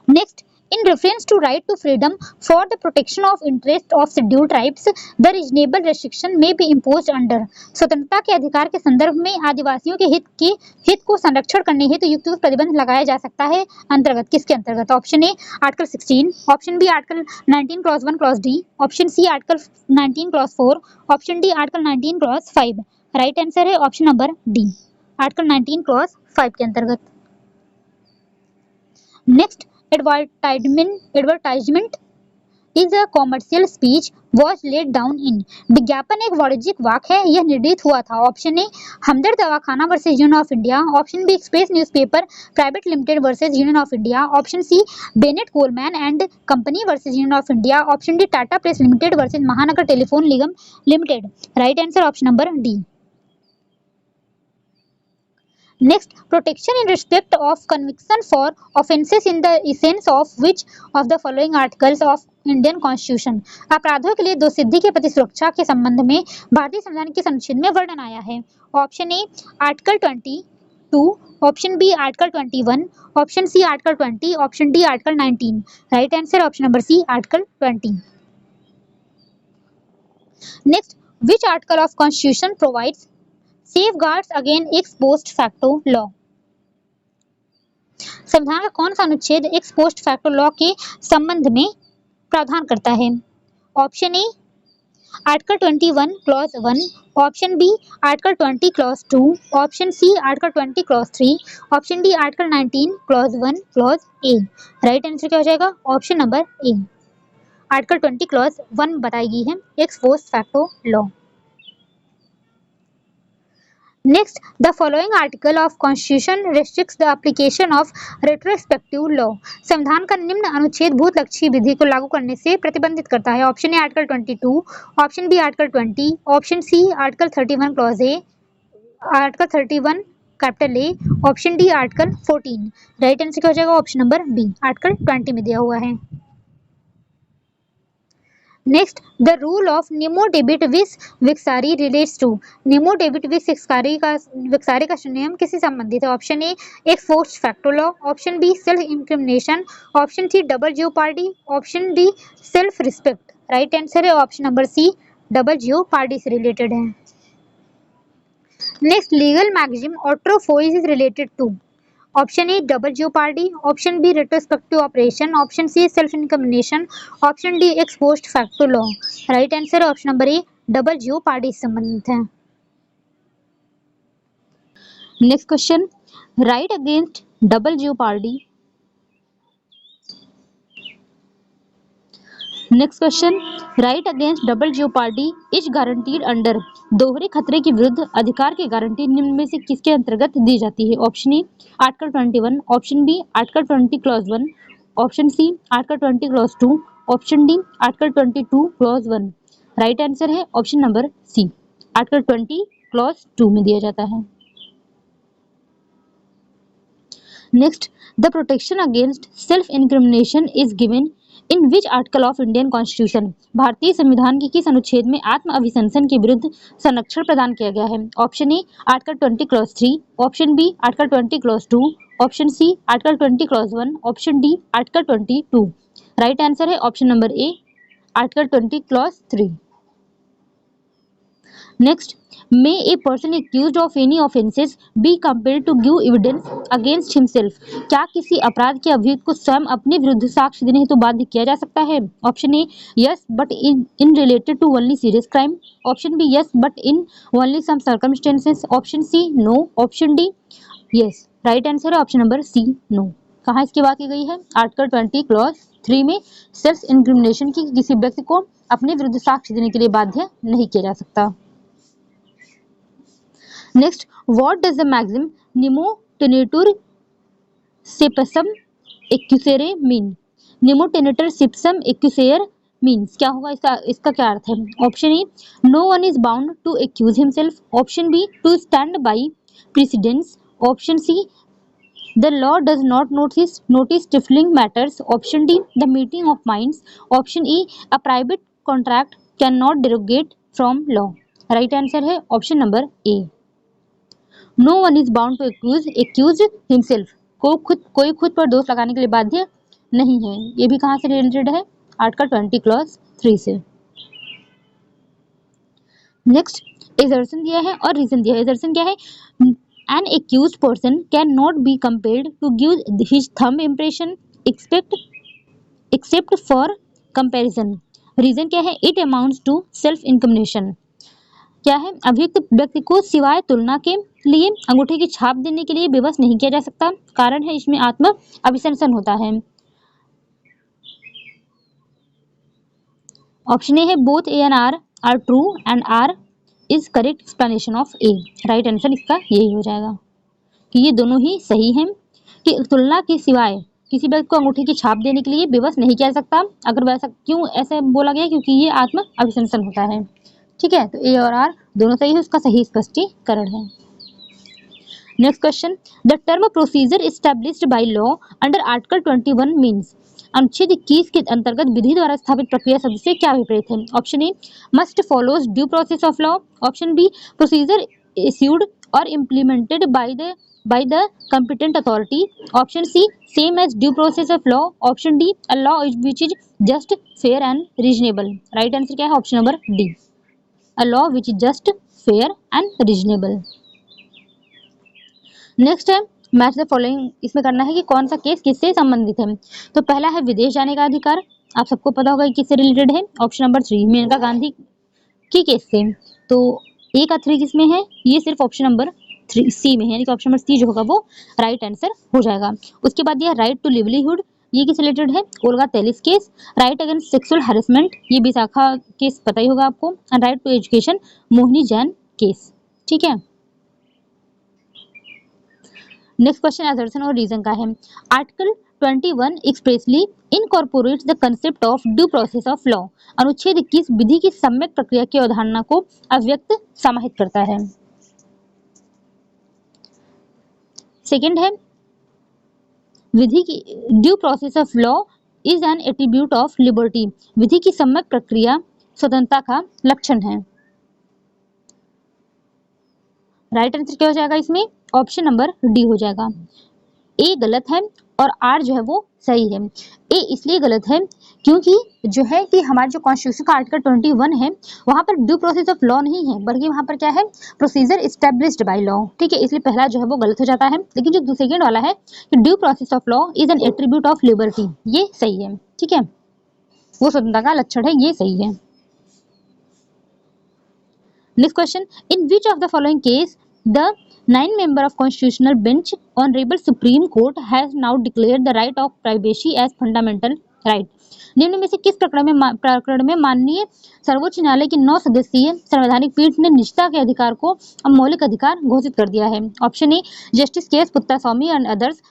Next In reference to right to freedom for the protection of interest of scheduled tribes, the reasonable restriction may be imposed under। स्वतंत्रता के अधिकार के संदर्भ में आदिवासियों के हित को संरक्षण करने हेतु युक्त प्रतिबंध लगाया जा सकता है। अंतर्गत किसके अंतर्गत? Option A article 16, option B article 19 clause 1 clause D, option C article 19 clause 4, option D article 19 clause 5। Right answer है option number D, article 19 clause 5 के अंतर्गत। Next, advertisement is a commercial speech was laid down in. विज्ञापन एक वाणिज्यिक वाक्य है, यह निर्णीत हुआ था। Option A Hamdard Dawakhana versus union of India, option B express newspaper private limited versus union of India, option C Bennett Coleman and company versus union of India, option D Tata press limited versus Mahanagar telephone Nigam limited. Right answer option number D. Next, protection in respect of conviction for offences in the essence of which of the following articles of Indian constitution. अपराधों के लिए दोषसिद्धि के प्रति सुरक्षा के संबंध में भारतीय संविधान के अनुच्छेद में वर्णन आया है। Option A article 22, option B article 21, option C article 20, option D article 19। Right answer option number C article 20। Next, which article of constitution provides safeguards against ex post facto law। संविधान का कौन सा अनुच्छेद ex post facto law के संबंध में प्रावधान करता है? Option A article 21 clause 1, option B article 20 clause 2, option C article 20 clause 3, option D article 19 clause 1 clause A. Right answer क्या हो जाएगा? Option number A, article 20 clause 1 बताई गई है ex post facto law। Next, the following article of Constitution restricts the application of retrospective law। संविधान का निम्न अनुच्छेद भूत लक्षी विधि को लागू करने से प्रतिबंधित करता है। Option A article 22, option B article 20, option C article 31 clause A, article 31 capital A, option D article 14। Right answer क्या हो जाएगा? ऑप्शन नंबर बी, आर्टिकल 20 में दिया हुआ है। Next, the rule of nemo debet bis vexari relates to. Nemo debet bis vexari का नियम किससे संबंधित है? Option A ex post facto law, option B self incrimination, option C double jeopardy, option D self respect. Right answer है option number C, double jeopardy से रिलेटेड है। Next, legal maxim autrefois is related to. Option A double jeopardy, option B retrospective operation, option C self इनकमिनेशन, option D ex post facto law. Right answer option number A, double jeopardy से संबंधित है। Next question, right against double jeopardy. Next question, right against double jeopardy is guaranteed under. दोहरे खतरे के विरुद्ध अधिकार की गारंटी निम्न में से किसके अंतर्गत दी जाती है? Option A article 21, option B article 20 clause 1, option C article 20 clause 2, option D article 22 clause 1। Right answer है option number C, article 20 clause 2 में दिया जाता है। Next, the protection against self incrimination is given in which article of Indian constitution. भारतीय संविधान के किस अनुच्छेद में आत्म अभिशंसन के विरुद्ध संरक्षण प्रदान किया गया है? Option A article 20 clause 3, option B article 20 clause 2, option C article 20 clause 1, option D article 22। Right answer है option number A, article 20 clause 3। Next, may a person accused of any offences be compelled to give evidence against himself। क्या किसी अपराध के अभियुक्त को स्वयं अपने विरुद्ध साक्ष्य देने हेतु बाध्य किया जा सकता है? Option A yes but in related to only serious crime, option B yes but in only some circumstances, option C no, option D yes. Right answer है ऑप्शन नंबर सी नो। कहाँ इसकी बात की गई है? आर्टिकल 20 क्लॉज 3 में सेल्फ इंक्रिमिनेशन की किसी व्यक्ति को अपने विरुद्ध साक्ष्य देने के लिए बाध्य नहीं किया जा सकता। Next, what does the maxim nemo tenetur sepsum accusere mean? Nemo tenetur sepsum accusere means क्या होगा? इसका क्या अर्थ है? Option A no one is bound to accuse himself, option B to stand by precedents, option C the law does not notice stifling matters, option D the meeting of minds, option E a private contract cannot derogate from law। Right answer है option number A, No one is bound to accuse himself। कोई खुद पर दोष लगाने के लिए बाध्य नहीं है। ये भी कहाँ से रिलेटेड है? आर्टिकल 20 क्लॉज 3 से। नेक्स्ट एजर्शन दिया है और रीजन दिया है। एजर्शन क्या है? An accused person can not be compelled to give his thumb impression except for comparison. Reason क्या है? It amounts to self incrimination. क्या है? अभियुक्त व्यक्ति को सिवाय तुलना के लिए अंगूठे की छाप देने के लिए विवश नहीं किया जा सकता। कारण है इसमें आत्म अभिशंसन होता है। ऑप्शन ए है both A and R true and R is correct explanation of A. Right answer इसका यही हो जाएगा कि ये दोनों ही सही हैं कि तुलना के सिवाय किसी व्यक्ति को अंगूठे की छाप देने के लिए विवश नहीं किया जा सकता। अगर वैसा क्यों ऐसे बोला गया? क्योंकि ये आत्म अभिशंसन होता है। ठीक है, तो ए और आर दोनों सही है, उसका सही स्पष्टीकरण है। Next question, the term procedure established by law under article 21 means. अनुच्छेद 21 के अंतर्गत विधि द्वारा स्थापित प्रक्रिया शब्द से क्या विपरीत है? Option A must follows due process of law. Option B procedure issued और implemented by the competent authority. Option C same as due process of law. Option D a law which is just, fair and reasonable. Right answer क्या है? Option number D, a law which is just, fair and reasonable. Next है मैच द फॉलोइंग। इसमें करना है कि कौन सा केस किससे संबंधित है। तो पहला है विदेश जाने का अधिकार, आप सबको पता होगा किससे रिलेटेड है। ऑप्शन नंबर 3 मेनका गांधी की केस से। तो ए का 3 किसमें है? ये सिर्फ ऑप्शन नंबर 3 सी में है, यानी कि ऑप्शन नंबर सी जो होगा वो राइट आंसर हो जाएगा। उसके बाद ये राइट टू लिवलीहुड, ये किस रिलेटेड है? Olga Tellis case. Right against sexual harassment, ये विशाखा केस पता ही होगा आपको। And right to education, Mohini Jain case. ठीक है, नेक्स्ट क्वेश्चन असर्शन और रीजन का है। Article 21 expressly incorporates the concept of due process of law. अनुच्छेद 21 विधि की सम्यक प्रक्रिया की अवधारणा को अव्यक्त समाहित करता है। सेकंड है विधि की due process of law is an attribute of liberty. विधि की सम्यक प्रक्रिया स्वतंत्रता का लक्षण है। राइट आंसर क्या हो जाएगा इसमें? ऑप्शन नंबर डी हो जाएगा। ए गलत है और आर जो है वो सही है। ए इसलिए गलत है क्योंकि जो है कि हमारे जो कॉन्स्टिट्यूशन का आर्टिकल 21 है वहां पर ड्यू प्रोसेस ऑफ लॉ नहीं है, बल्कि वहां पर क्या है? Procedure established by law. ठीक है, इसलिए पहला जो है वो गलत हो जाता है। लेकिन जो सेकंड वाला है कि due process of law is an attribute of liberty, ये सही है। ठीक है, वो स्वतंत्रता का लक्षण है, ये सही है। Next question, in which of the following case the 9-member of constitutional bench honorable supreme court has now declared the right of privacy as fundamental right। निम्न में से किस प्रकरण में माननीय सर्वोच्च न्यायालय की 9 सदस्यीय संवैधानिक पीठ ने निजता के अधिकार को मौलिक अधिकार घोषित कर दिया है? Option A justice K S Puttaswamy and others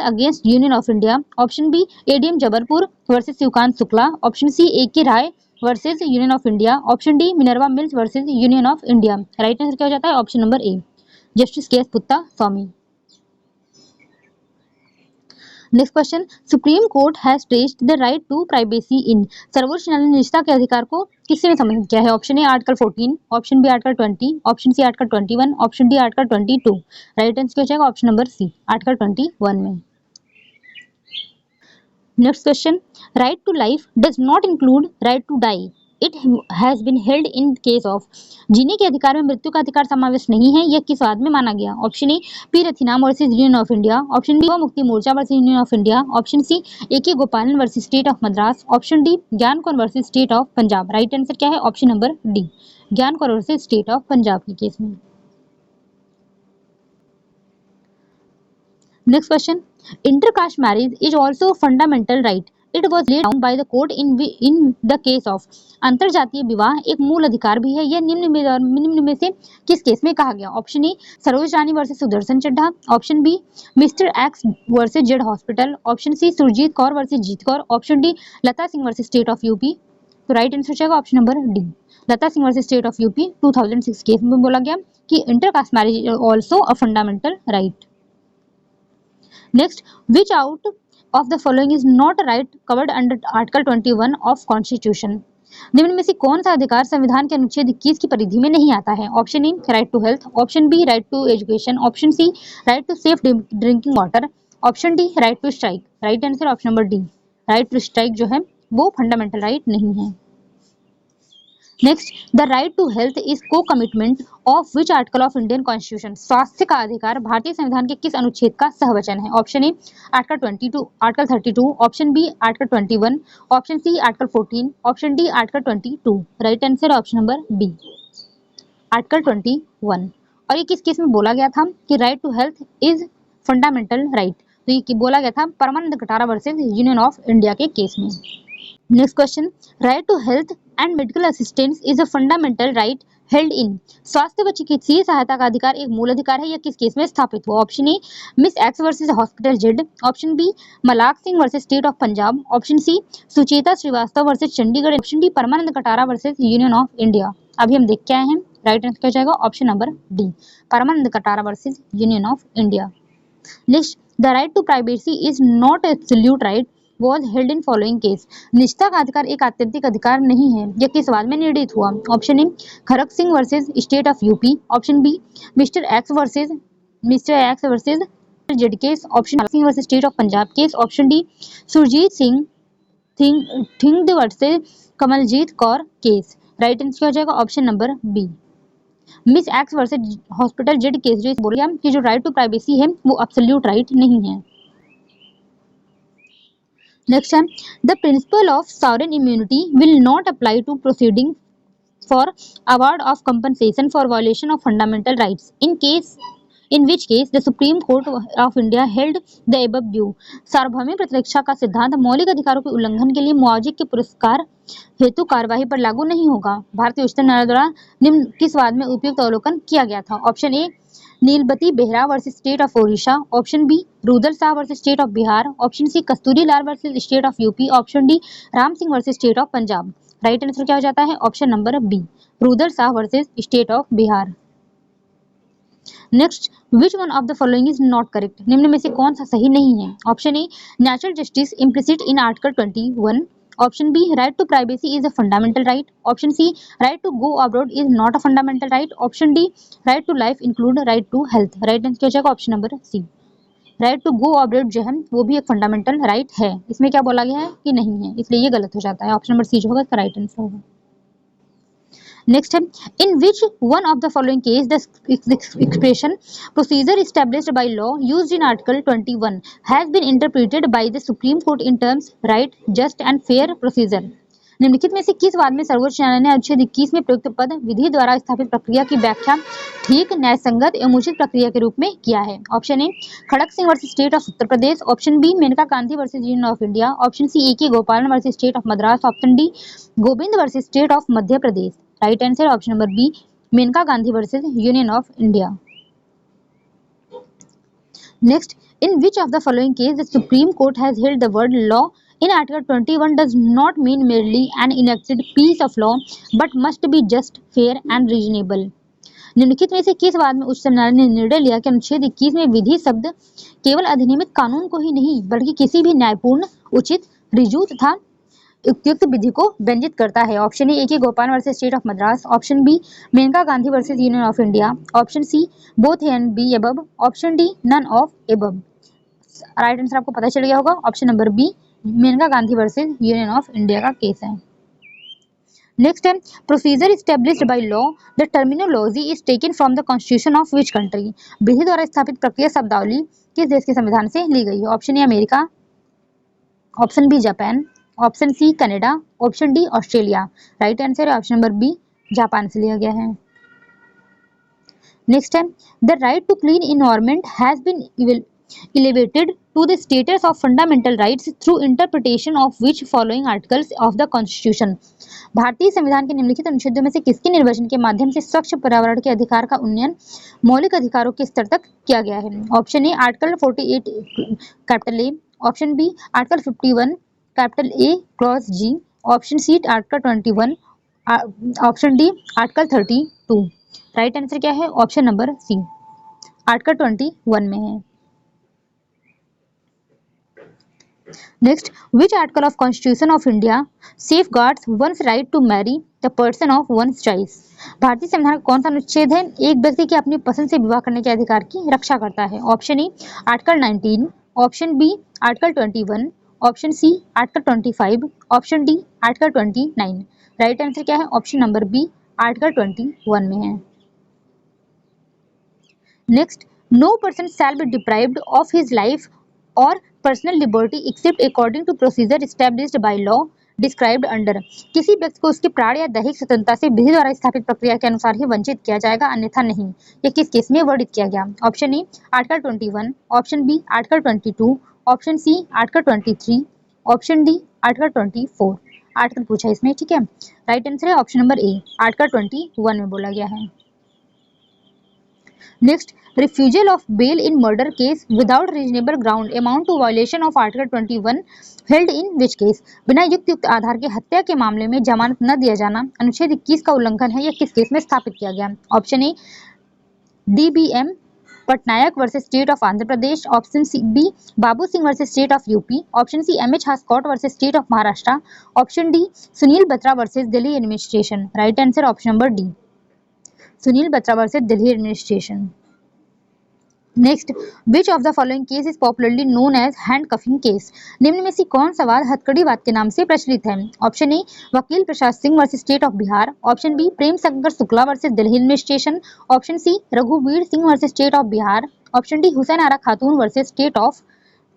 against union of India. Option B ADM Jabalpur versus Shivkant Shukla. Option C A K Rai versus union of India. Option D Minerva Mills versus union of India. Right answer क्या हो जाता है? Option number A justice K S Puttaswamy. Next question, supreme court has traced the right to privacy in. सर्वोच्च न्यायालय ने निजता के अधिकार को किससे में संबंधित किया है? Option A article 14, option B article 20, option C article 21, option D article 22। Right answer क्या हो जाएगा? ऑप्शन नंबर सी आर्टिकल 21 में। Next question, right to life does not include right to die. It has been held in case of. जीने के अधिकार में मृत्यु का अधिकार समावेश नहीं है, यह किस वाद में माना गया? Option A P Rathinam versus union of India. Option B Mukti Morcha versus union of India. Option C A K Gopalan versus state of Madras. Option D Gian Kaur versus state of Punjab. Right answer क्या है? Option number D Gian Kaur versus state of Punjab के केस में। Next question, intercaste marriage is also a fundamental right. It was laid down by the court in the case of। अंतरजातीय विवाह एक मूल अधिकार भी है, यह निम्न में से किस केस में कहा गया? Option A Saroj Rani versus Sudarshan Chadha. Option B mister X versus Z hospital. Option C Surjit Kaur versus Jeet Kaur. Option D Lata Singh versus state of UP. तो राइट आंसर जाएगा option number D Lata Singh versus state of UP 2006 case में बोला गया कि intercaste marriage is also a fundamental right. Next, which out of the following is not a right covered under Article 21 of Constitution? निम्न में से कौन सा अधिकार संविधान के अनुच्छेद 21 की परिधि में नहीं आता है? Option A right to health. Option B right to education. Option C right to safe drinking water. Option D right to strike. Right answer option number D, right to strike जो है वो फंडामेंटल राइट नहीं है। Next, the right to health is को commitment of which article of Indian constitution. स्वास्थ्य का अधिकार भारतीय संविधान के किस अनुच्छेद का सहवचन है? Option A article 22, article 32, option B article 21, option C article 14, option D article 22। Right answer option number B, article 21। और ये किस केस में बोला गया था कि right to health is fundamental right? तो ये बोला गया था Parmanand Katara versus union of India के केस में। Next question, right to health and medical assistance is a fundamental right held in. स्वास्थ्य व चिकित्सीय सहायता का अधिकार एक मूल अधिकार है, यह किस केस में स्थापित हुआ? Option A miss X versus hospital Z, option B Malak Singh versus state of Punjab, option C Sucheta Srivastava versus Chandigarh, option D Parmanand Katara versus union of India. अभी हम देख के आए हैं, राइट आंसर क्या हो जाएगा? Option number D, Parmanand Katara versus union of India. Next, the right to privacy is not absolute right was held in following case। निजता का अधिकार एक आत्यंतिक अधिकार नहीं है, यह किस वाद में निर्णित हुआ? Option A Kharak Singh versus state of UP, option B mister X versus Z case, option Singh versus state of Punjab case, option D Surjit Singh Thind versus Kamaljit Kaur case. Right answer क्या हो जाएगा? Option number B, miss X versus hospital Z case. जो बोल रहा है कि जो राइट टू प्राइवेसी है वो एब्सोल्यूट राइट नहीं है। नेक्स्ट है, the principle of sovereign immunity will not apply to proceeding for award of compensation for violation of fundamental rights in which case the Supreme Court of India held the above view। सार्वभौमिक प्रतिरक्षा का सिद्धांत मौलिक अधिकारों के उल्लंघन के लिए मुआवजे के पुरस्कार हेतु कार्यवाही पर लागू नहीं होगा। भारतीय उच्चतम न्यायालय द्वारा निम्न किस वाद में उपयुक्त अवलोकन किया गया था? Option A Nilabati Behera versus state of Odisha, option B Rudul Shah versus state of Bihar, option C Kasturi Lal versus state of UP, option D Ram Singh versus state of Punjab. Right answer क्या हो जाता है? Option number B, Rudul Shah versus state of Bihar. Next, which one of the following is not correct. निम्न में से कौन सा सही नहीं है? Option a natural justice implicit in article 21, option B right to privacy is a fundamental right, option C right to go abroad is not a fundamental right, option D right to life include right to health. Right answer क्या हो जाएगा? Option number C, right to go abroad जो है वो भी एक फंडामेंटल राइट है। इसमें क्या बोला गया है कि नहीं है, इसलिए ये गलत हो जाता है। ऑप्शन नंबर सी जो होगा इसका राइट आंसर होगा। नेक्स्ट है, in which one of the following case the expression procedure established by law used in article 21 has been interpreted by the supreme court in terms right, just and fair procedure. निम्नलिखित में से किस वाद में सर्वोच्च न्यायालय ने अनुच्छेद 21 में प्रयुक्त पद विधि द्वारा स्थापित प्रक्रिया की व्याख्या ठीक, न्यायसंगत एवं उचित प्रक्रिया के रूप में किया है? Option A Kharak Singh versus state of Uttar Pradesh, option B Maneka Gandhi versus union of India, option C A K Gopalan versus state of Madras, option D Govind versus state of Madhya Pradesh. Right answer option number B, Maneka Gandhi versus union of India. Next, in which of the following case the Supreme Court has held the word law in Article 21 does not mean merely an enacted piece of law but must be just, fair and reasonable। निम्नलिखित में से किस वाद में उच्चतम न्यायालय ने निर्णय लिया कि अनुच्छेद 21 में विधि शब्द केवल अधिनियमित कानून को ही नहीं बल्कि किसी भी न्यायपूर्ण, उचित, ऋजु तथा उपयुक्त विधि को व्यंजित करता है? Option A K Gopal versus state of Madras, option B Maneka Gandhi versus union of India, option C both and B above, option D none of above. Right answer आपको पता चल गया होगा, option number B Maneka Gandhi versus union of India का केस है। नेक्स्ट है, procedure established by law the terminology is taken from the constitution of which country. विधि द्वारा स्थापित प्रक्रिया शब्दावली किस देश के संविधान से ली गई है? Option A America, option B Japan, option C Canada, option D Australia. Right answer है ऑप्शन नंबर बी, जापान से लिया गया है। नेक्स्ट है, the right to clean environment has been elevated to the status of fundamental rights through interpretation of which following articles of the constitution। भारतीय संविधान के निम्नलिखित अनुच्छेदों में से किसके निर्वचन के माध्यम से स्वच्छ पर्यावरण के अधिकार का उन्नयन मौलिक अधिकारों के स्तर तक किया गया है? Option A article 48 capital A, option B article 51 capital A clause G, option C article 21, option D article 32। Right answer क्या है? ऑप्शन नंबर सी, आर्टिकल 21 में है। Next, which article of Constitution of India safeguards one's right to marry the person of one's choice? भारतीय संविधान का कौन सा अनुच्छेद है एक व्यक्ति के अपनी पसंद से विवाह करने के अधिकार की रक्षा करता है? Option A article 19, option B article 21, option C article 25, option D article 29। Right answer क्या है? ऑप्शन नंबर बी आर्टिकल 21 में है। Next, no person shall be deprived of his life or personal liberty except according to procedure established by law described under. किसी व्यक्ति को उसके प्राण या दैहिक स्वतंत्रता से विधि द्वारा स्थापित प्रक्रिया के अनुसार ही वंचित किया जाएगा, अन्यथा नहीं। ये किस केस में वर्णित किया गया? Option A article 21, option B article 22, option C article 23, option D article 24। Article पूछा इसमें, ठीक है। राइट आंसर है ऑप्शन नंबर ए आर्टिकल 21 में बोला गया है। Next, refusal of bail in murder case without reasonable ground amount to violation of article 21 held in which case। बिना युक्त आधार के हत्या के मामले में जमानत न दिया जाना अनुच्छेद 21 का उल्लंघन है, यह किस केस में स्थापित किया गया? Option A DBM Patnaik versus state of Andhra Pradesh, option C B Babu Singh versus state of UP, option C MH Hoskot versus state of Maharashtra, option D Sunil Batra versus Delhi administration. Right answer option number D Sunil Batra versus Delhi administration. Next, which of the following case is popularly known as handcuffing case. निम्न में से कौन सा वाद हथकड़ी वाद के नाम से प्रचलित है? Option A Vakil Prasad Singh versus state of Bihar, option B Prem Shankar Shukla versus Delhi administration, option C Raghubir Singh versus state of Bihar, option D Hussain Ara Khatoon versus state of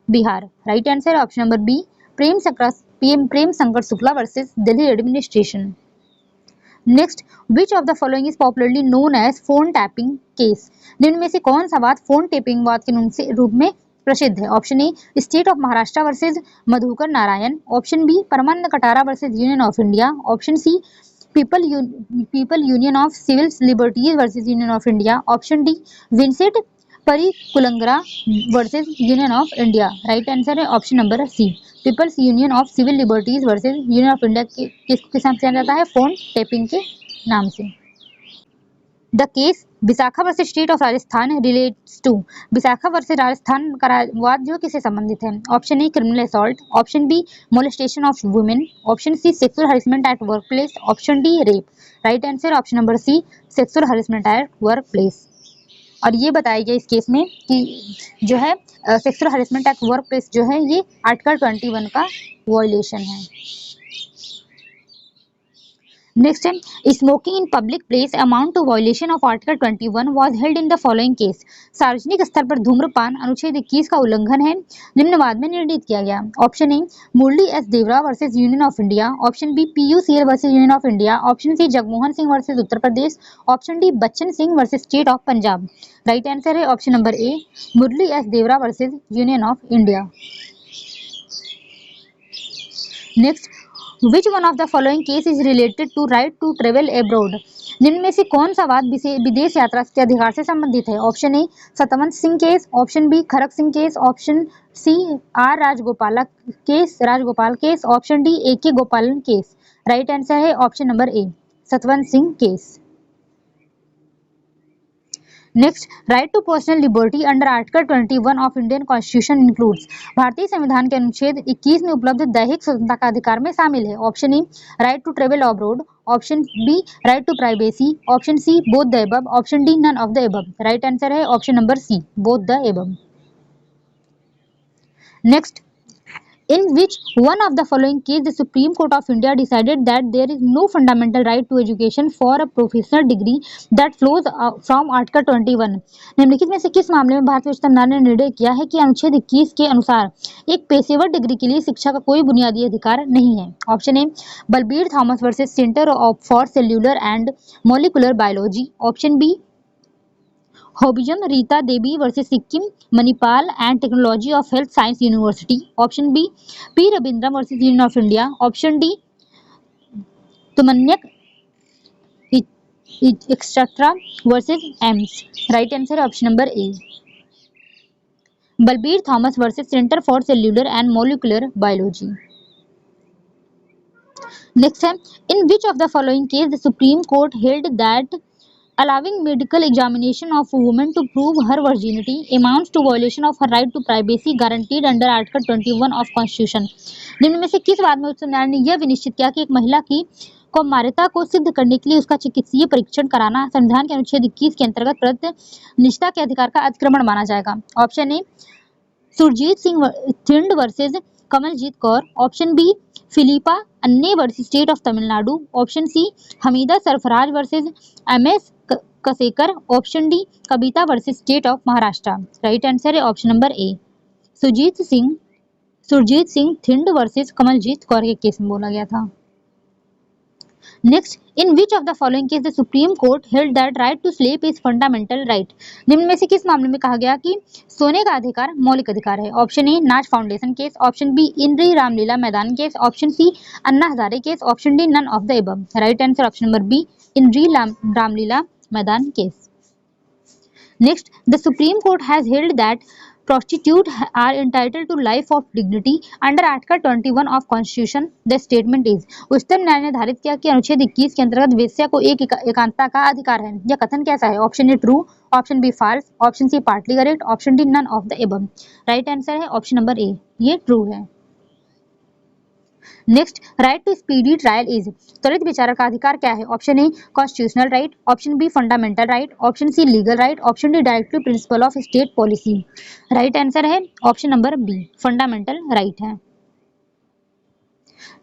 Bihar. Right answer option number B Prem Shankar Shukla versus Delhi administration. Next, which of the following is popularly known as phone tapping case. निम्न में से कौन सा वाद फोन टैपिंग वाद के रूप में प्रसिद्ध है? Option A state of Maharashtra versus Madhukar Narayan, option B Parmanand Katara versus union of India, option C people union of civil liberties versus union of India, option D Vincent Panikulangara versus union of India. Right answer है option number C people's union of civil liberties versus union of India किसके साथ जाना जाता है? फोन टैपिंग के नाम से। The case Vishakha versus state of Rajasthan relates to. Vishakha versus Rajasthan का वाद जो किससे संबंधित है? Option A criminal assault, option B molestation of women, option C sexual harassment at work place, option D rape. Right answer option number C sexual harassment at work place. और ये बताया गया इस केस में कि जो है sexual harassment at work place जो है ये आर्टिकल 21 का वायलेशन है। नेक्स्ट है smoking in public place amount to violation of article 21 was held in the following case. सार्वजनिक स्तर पर धूम्रपान अनुच्छेद 21 का उल्लंघन है, निम्न वाद में निर्णित किया गया। Option A Murli S Deora versus union of India, option B PUCL versus union of India, option C Jagmohan Singh versus Uttar Pradesh, option D Bachan Singh versus state of Punjab. Right answer है option number A Murli S Deora versus union of India. Next, Which one of the following case is related to right to travel abroad? निम्न में से कौन सा वाद विदेश यात्रा के अधिकार से संबंधित है? Option A Satwant Singh case, option B Kharak Singh case, option C Rajagopal case, option D AK Gopalan case. Right answer है option number A Satwant Singh case. Next, right to personal liberty under article 21 of Indian constitution includes. भारतीय संविधान के अनुच्छेद 21 में उपलब्ध दैहिक स्वतंत्रता का अधिकार में शामिल है। Option A right to travel abroad, option B right to privacy, option C both the above, option D none of the above. Right answer है option number C both the above. Next, in which one of the following case the Supreme Court of India decided that there is no fundamental right to education for a professional degree that flows from Article 21। निम्नलिखित में से किस मामले में भारतीय उच्चतम न्यायालय ने निर्णय किया है कि अनुच्छेद 21 के अनुसार एक पेशेवर डिग्री के लिए शिक्षा का कोई बुनियादी अधिकार नहीं है? Option A Balbir Thomas versus centre for cellular and molecular biology, option B Hobijam Rita Devi versus Sikkim Manipal and technology of health science university, option B P Ravindran versus union of India, option D तुमन्यक etcetera versus AIIMS. Right answer option number A Balbir Thomas versus centre for cellular and molecular biology. Next है in which of the following case the supreme court held that allowing medical examination of a woman to prove her virginity amounts to violation of her right to privacy guaranteed under article 21 of constitution। निम्न में से किस वाद में उच्च न्यायालय ने यह विनिश्चित किया कि एक महिला की कौमार्यता को सिद्ध करने के लिए उसका चिकित्सीय परीक्षण कराना संविधान के अनुच्छेद 21 के अंतर्गत निजता के अधिकार का अतिक्रमण माना जाएगा? Option A Surjit Singh Thind versus Kamaljit Kaur, option B Philippa Anne versus state of Tamil Nadu, option C Hamida Sarfaraz versus MS Kasekar, option D Kavita versus state of Maharashtra. Right answer है option number A Surjit Singh Thind versus Kamaljit Kaur के केस में बोला गया था। Next, in which of the following case the supreme court held that right to sleep is fundamental right. निम्न में से किस मामले में कहा गया कि सोने का अधिकार मौलिक अधिकार है। ऑप्शन ए नाज foundation case, option B in re Ramlila Maidan case, option C Anna Hazare case, option D none of the above. Right answer option number B in re Ramlila Maidan case. Next, the Supreme Court has held that prostitutes are entitled to life of dignity under Article 21 of Constitution. The statement is उच्चतम न्यायालय ने निर्धारित किया कि अनुच्छेद 21 के अंतर्गत वेश्या को एक एकांतता का अधिकार है। यह कथन कैसा है? Option A true, option B false, option C partly correct, option D none of the above. Right answer है ऑप्शन नंबर ए, ये ट्रू है। Next, right to speedy trial is त्वरित विचारण का अधिकार क्या है? Option A constitutional right, option B fundamental right, option C legal right, option D directive principle of state policy. Right answer है option number B fundamental right है।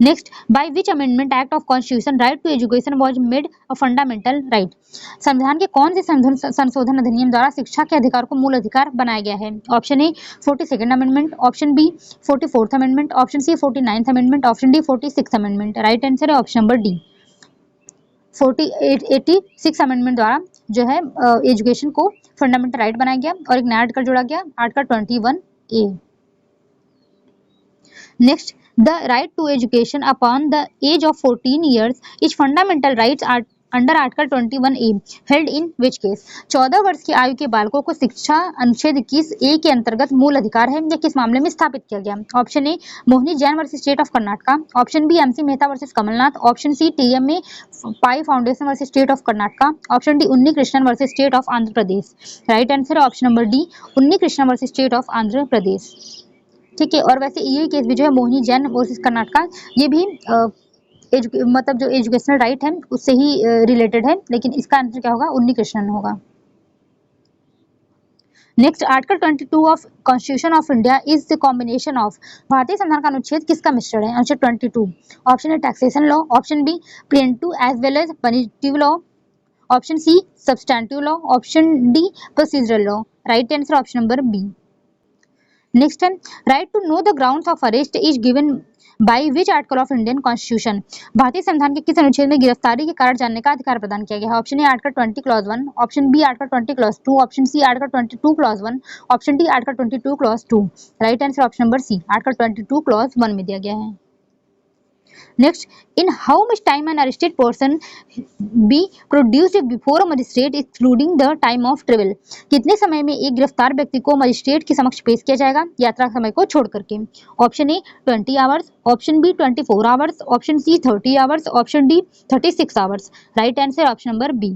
Next, bye which amendment act of constitution right to education was made a fundamental right. संविधान के कौन से संशोधन अधिनियम द्वारा शिक्षा के अधिकार को मूल अधिकार बनाया गया है? Option A 42nd amendment, option B 44th amendment, option C 49th amendment, option D 46th amendment. Right answer है ऑप्शन नंबर डी 86 अमेंडमेंट द्वारा जो है एजुकेशन को फंडामेंटल राइट बनाया गया और एक नया आर्टिकल जोड़ा गया, article 21A। Next, the right to education upon the age of 14 years is fundamental rights under Article 21A held in which case। 14 वर्ष की आयु के बालकों को शिक्षा अनुच्छेद 21A के अंतर्गत मूल अधिकार है। यह किस मामले में स्थापित किया गया? Option A Mohini Jain versus state of Karnataka, option B MC Mehta versus Kamal Nath, option C TMA Pai foundation versus state of Karnataka, option D Unni Krishnan versus state of Andhra Pradesh. Right answer है option number D Unni Krishnan versus state of Andhra Pradesh. ठीक है, और वैसे ये केस भी जो है मोहिनी जैन वर्सेस कर्नाटका, ये भी मतलब जो एजुकेशनल राइट है उससे ही रिलेटेड है, लेकिन इसका आंसर क्या होगा? उन्नी कृष्णन होगा। Next, article 22 of constitution of India is the combination of भारतीय संविधान का अनुच्छेद किसका मिश्रण है? अनुच्छेद 22। Option A taxation law, option B preventive as well as punitive law, option C substantive law, option D procedural law. Right answer option number B. Next है right to know the grounds of arrest is given by which article of Indian constitution. भारतीय संविधान के किस अनुच्छेद में गिरफ्तारी के कारण जानने का अधिकार प्रदान किया गया है? Option A article 20 clause 1, option B article 20 clause 2, option C article 22 clause 1, option D article 22 clause 2। Right answer option number C article 22 clause 1 में दिया गया है। Next, in how much time an arrested person be produced before a magistrate excluding the time of travel. कितने समय में एक गिरफ्तार व्यक्ति को मजिस्ट्रेट के समक्ष पेश किया जाएगा यात्रा समय को छोड़ करके? Option A 20 hours, option B 24 hours, option C 30 hours, option D 36 hours. Right answer option number B,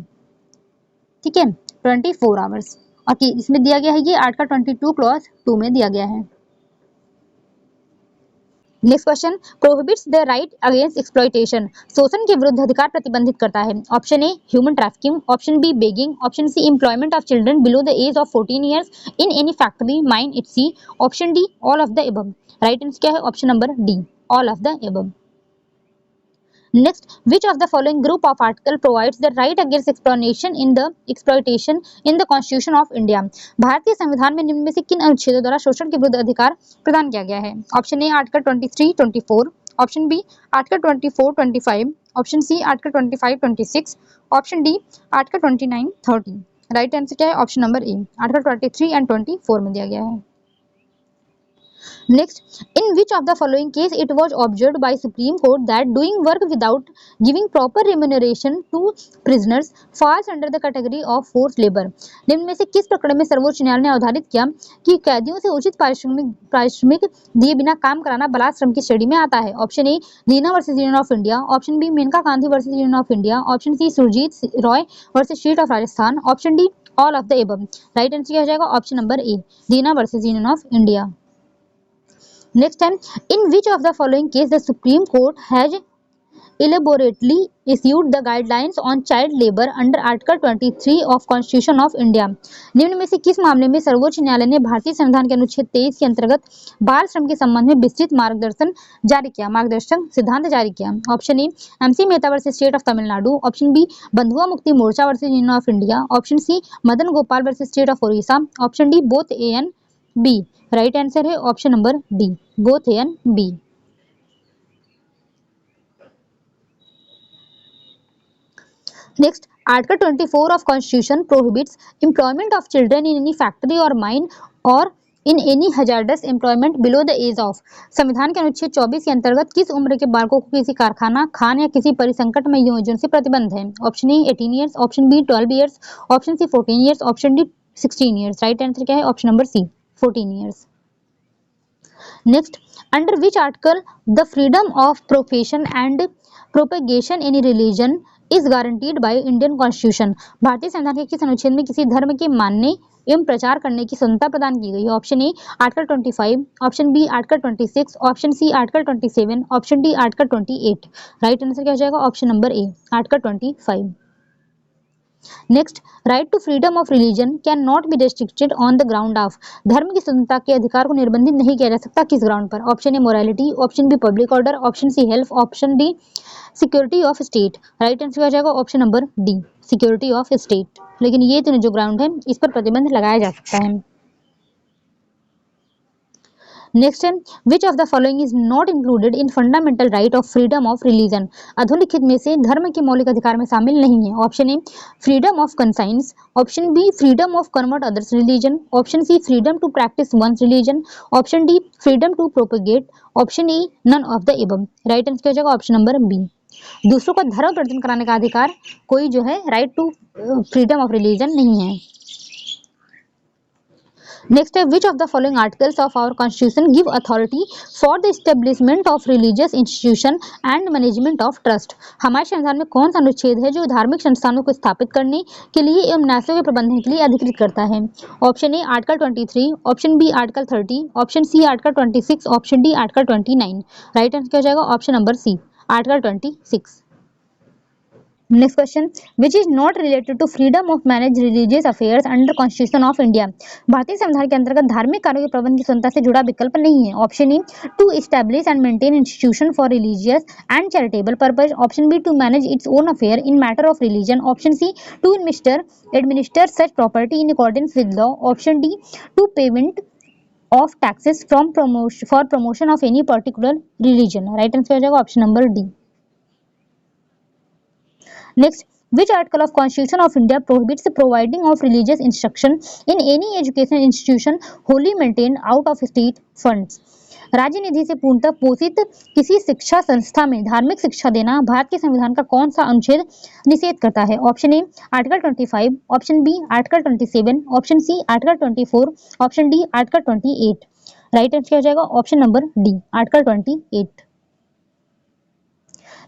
ठीक है 24 आवर्स। ओके, इसमें दिया गया है ये आर्टिकल 22 क्लॉज 2 में दिया गया है। Next question, prohibits the right against exploitation. शोषण के विरुद्ध अधिकार प्रतिबंधित करता है। Option A human trafficking, option B begging, option C employment of children below the age of 14 years in any factory mine etc, option D all of the above. Right answer क्या है? Option number D all of the above. Next, which of the following group of article provides the right against exploitation in the Constitution of India? भारतीय संविधान में निम्न में से किन अनुच्छेदों द्वारा शोषण के विरुद्ध अधिकार प्रदान किया गया है? Option A article 23, 24, option B article 24, 25, option C article 25, 26, option D article 29, 30। Right answer क्या है? Option number A article 23 and 24 में दिया गया है। Next, in which of the following case it was observed by Supreme Court that doing work without giving proper remuneration to prisoners falls under the category of forced labor? निम्न में से किस प्रकरण में सर्वोच्च न्यायालय ने अवधारित किया कि कैदियों से उचित पारिश्रमिक दिए बिना काम कराना बलात्कार श्रम की श्रेणी में आता है? Option A Deena versus union of India, option B Maneka Gandhi versus union of India, option C Surjit Roy versus state of Rajasthan, option D all of the above. Right answer क्या हो जाएगा? Option number A Deena versus union of India. Next time, in which of the following case the Supreme Court has elaborately issued the guidelines on child labor under Article 23 of Constitution of India? निम्न में से किस मामले में सर्वोच्च न्यायालय ने भारतीय संविधान के अनुच्छेद 23 के अंतर्गत बाल श्रम के संबंध में विस्तृत मार्गदर्शक सिद्धांत जारी किया? Option A MC Mehta versus state of Tamil Nadu, option B Bandhua Mukti Morcha versus union of India, option C Madan Gopal versus state of Odisha, option D both A and B. Right answer है option number D, both A and B. Next, Article 24 of Constitution prohibits employment of children in any factory or mine or in any hazardous employment below the age of। संविधान के अनुच्छेद 24 के अंतर्गत किस उम्र के बालकों को किसी कारखाना, खान या किसी परिसंकट में नियोजन से प्रतिबंध है? Option A 18 years, option B 12 years, option C 14 years, option D 16 years. Right answer क्या है? Option number C 14 years. Next, under which article the freedom of profession and propagation in religion is guaranteed by Indian Constitution? भारतीय संविधान के किस अनुच्छेद में किसी धर्म के मानने एवं प्रचार करने की स्वतंत्रता प्रदान की गई है? Option A article 25, option B article 26, option C article 27, option D article 28। Right answer क्या हो जाएगा? Option number A article 25। Next, right to freedom of religion can not be restricted on the ground of. धर्म की स्वतंत्रता के अधिकार को निर्बंधित नहीं किया जा सकता किस ग्राउंड पर? Option A morality, option B public order, option C health, option D security of state. Right answer क्या हो जाएगा? Option number D security of state. लेकिन ये तीनों जो ग्राउंड है इस पर प्रतिबंध लगाया जा सकता है। नेक्स्ट है which of the following is not included in fundamental right of freedom of religion? अधोलिखित में से धर्म के मौलिक अधिकार में शामिल नहीं है। Option A freedom of conscience, option B freedom of convert others religion, option C freedom to practice one's religion, option D freedom to propagate, option E none of the above. Right answer क्या हो जाएगा? ऑप्शन नंबर बी दूसरों का धर्म प्रवर्तन कराने का अधिकार कोई जो है right to freedom of religion नहीं है। नेक्स्ट है which of the following articles of our constitution give authority for the establishment of religious institution and management of trust? हमारे संविधान में कौन सा अनुच्छेद है जो धार्मिक संस्थानों को स्थापित करने के लिए एवं न्यासों के प्रबंधन के लिए अधिकृत करता है? Option A article 23, option B article 30, option C article 26, option D article 29। Right answer क्या हो जाएगा? Option number C article 26। Next question which is not related to freedom of manage religious affairs under constitution of India? भारतीय संविधान के अंतर्गत धार्मिक कार्यों के प्रबंध की स्वतंत्रता से जुड़ा विकल्प नहीं है। Option A to establish and maintain institution for religious and charitable purpose, option B to manage its own affair in matter of religion, option C to administer such property in accordance with law, option D to payment of taxes from promotion of any particular religion। Right answer हो जाएगा option number D. Next, which article of Constitution of India prohibits the providing of religious instruction in any education institution wholly maintained out of state funds? राज्य निधि से पूर्णतः पोषित किसी शिक्षा संस्था में धार्मिक शिक्षा देना भारत के संविधान का कौन सा अनुच्छेद निषेध करता है? Option A article 25, option B article 27, option C article 24, option D article 28। Right answer क्या हो जाएगा? Option number D article 28।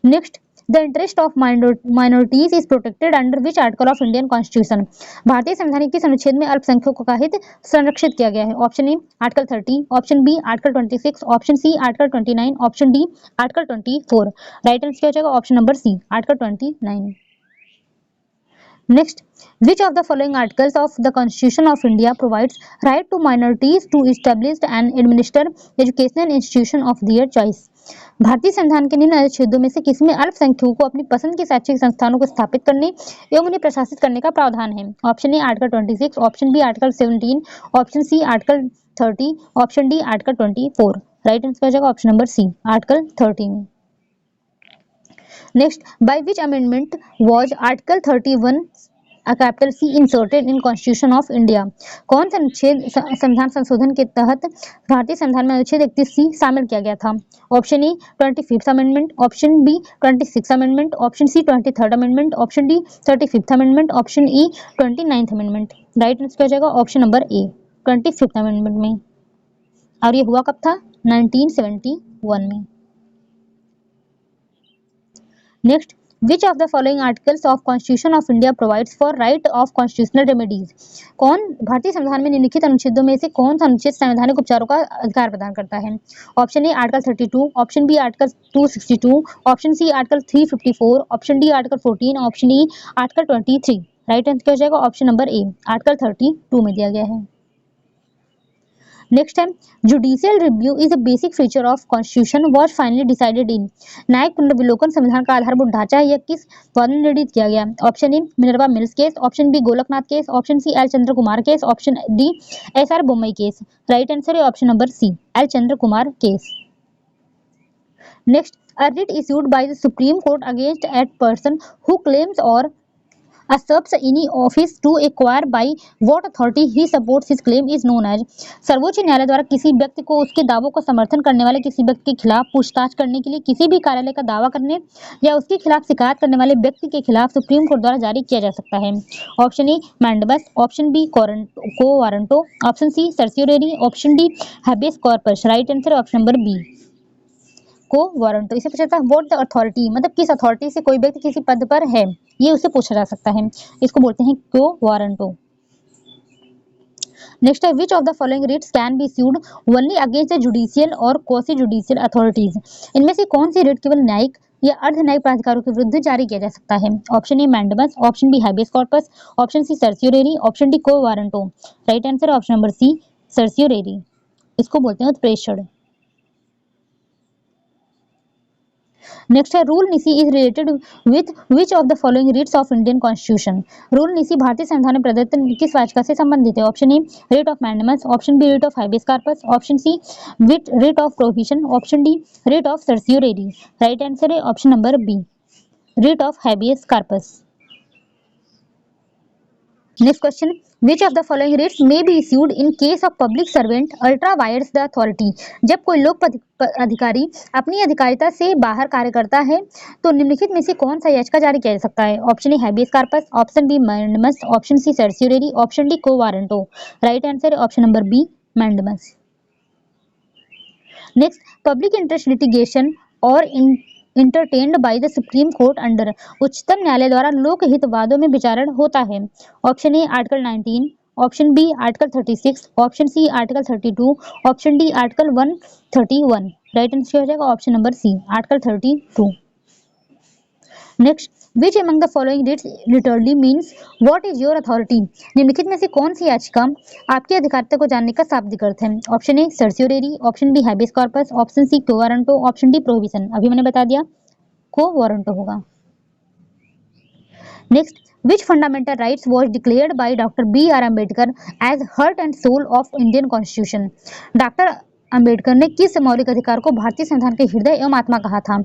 Next, the interest of minorities is protected under which article of Indian constitution? भारतीय संविधान के किस अनुच्छेद में अल्पसंख्यकों का हित संरक्षित किया गया है? Option A article 30, option B article 26, option C article 29, option D article 24। Right answer क्या हो जाएगा? Option number C article 29। Next, which of the following articles of the Constitution of India provides right to minorities to establish and administer educational institution of their choice? भारतीय संविधान के निम्न अनुच्छेदों में से किसमें अल्पसंख्यकों को अपनी पसंद के शैक्षिक संस्थानों को स्थापित करने एवं उन्हें प्रशासित करने का प्रावधान है? Option A article 26, option B article 17, option C article 30, option D article 24। Right answer हो जाएगा ऑप्शन नंबर सी आर्टिकल 30 में। Next, by which amendment was Article 31 capital C inserted in constitution of India? कौन सा अनुच्छेद संविधान संशोधन के तहत भारतीय संविधान में अनुच्छेद 31C शामिल किया गया था? Option A 25th amendment, option B 26th amendment, option C 23rd amendment, option D 35th amendment, option E 29th amendment. Right answer क्या हो जाएगा? ऑप्शन नंबर ए 25th अमेंडमेंट में। और ये हुआ कब था? 1971 में। Next, which of the following articles of constitution of India provides for right of constitutional remedies. कौन भारतीय संविधान में निम्नलिखित अनुच्छेदों में से कौन सा अनुच्छेद संवैधानिक उपचारों का अधिकार प्रदान करता है? Option A article 32, option B article 262, option C article 354, option D article 14, option E article 23। Right answer क्या हो जाएगा? ऑप्शन नंबर ए आर्टिकल 32 में दिया गया है। नेक्स्ट है judicial review is a basic feature of constitution was finally decided in. न्यायिक पुनर्विलोकन संविधान का आधारभूत ढांचा है, यह किस वाद में निर्णित किया गया? Option A Minerva mills case, option B Golaknath case, option C L Chandra Kumar case, option D S R Bommai case. Right answer है option number C L Chandra Kumar case. Next a writ issued by the Supreme Court against a person who claims or asserts any office to acquire by what authority he supports his claim is known as। सर्वोच्च न्यायालय द्वारा किसी व्यक्ति को उसके दावों को समर्थन करने वाले किसी व्यक्ति के खिलाफ पूछताछ करने के लिए किसी भी कार्यालय का दावा करने या उसके खिलाफ शिकायत करने वाले व्यक्ति के खिलाफ सुप्रीम कोर्ट द्वारा जारी किया जा सकता है। Option A mandamus, option B quo warranto, option C certiorari, option D habeas corpus. Right answer option number B quo warrant. इसे पूछा जाता है व्हाट द अथॉरिटी, मतलब किस अथॉरिटी से कोई व्यक्ति किसी पद पर है, ये उससे पूछा जा सकता है, इसको बोलते हैं को वारंटो। नेक्स्ट है which of the following writs can be issued only against the judicial और क्वासी जुडिशियल अथॉरिटीज। इनमें से कौन सी रिट केवल न्यायिक या अर्ध न्यायिक प्राधिकारों के विरुद्ध जारी किया जा सकता है? Option A mandamus, option B habeas corpus, option C certiorari, option D quo warranto. Right answer option number C certiorari, इसको बोलते हैं उत्प्रेषण। नेक्स्ट है rule nisi is related with which of the following writs of Indian constitution. Rule nisi भारतीय संविधान में प्रदत्त किस वाचिका से संबंधित है? Option A writ of mandamus, option B writ of habeas corpus, option C with writ of prohibition, option D writ of certiorari. Right answer है option number B writ of habeas corpus. Next question which of the following writs may be issued in case of public servant ultra vires the authority. जब कोई लोक अधिकारी अपनी अधिकारिता से बाहर कार्य करता है तो निम्नलिखित में से कौन सा याचिका जारी किया जा सकता है? Option A habeas corpus, option B mandamus, option C certiorari, option D quo warranto. Right answer है option number B mandamus. Next public interest litigation और entertained by the supreme court under. उच्चतम न्यायालय द्वारा लोकहित वादों में विचारण होता है। Option A article 19, option B article 36, option C article 32, option D article 131। Right answer हो जाएगा option number C article 32। Next which among the following writs literally means what is your authority. निम्नलिखित में से कौन सी याचिका आपकी अधिकारिता को जानने का शाब्दिक अर्थ है? Option A certiorari, option B habeas corpus, option C quo warranto, option D prohibition. अभी मैंने बता दिया को वारंटो होगा। Next which fundamental rights was declared by Dr. B.R. Ambedkar as heart and soul of Indian Constitution। Doctor Ambedkar ने किस मौलिक अधिकार को भारतीय संविधान के हृदय एवं आत्मा कहा था?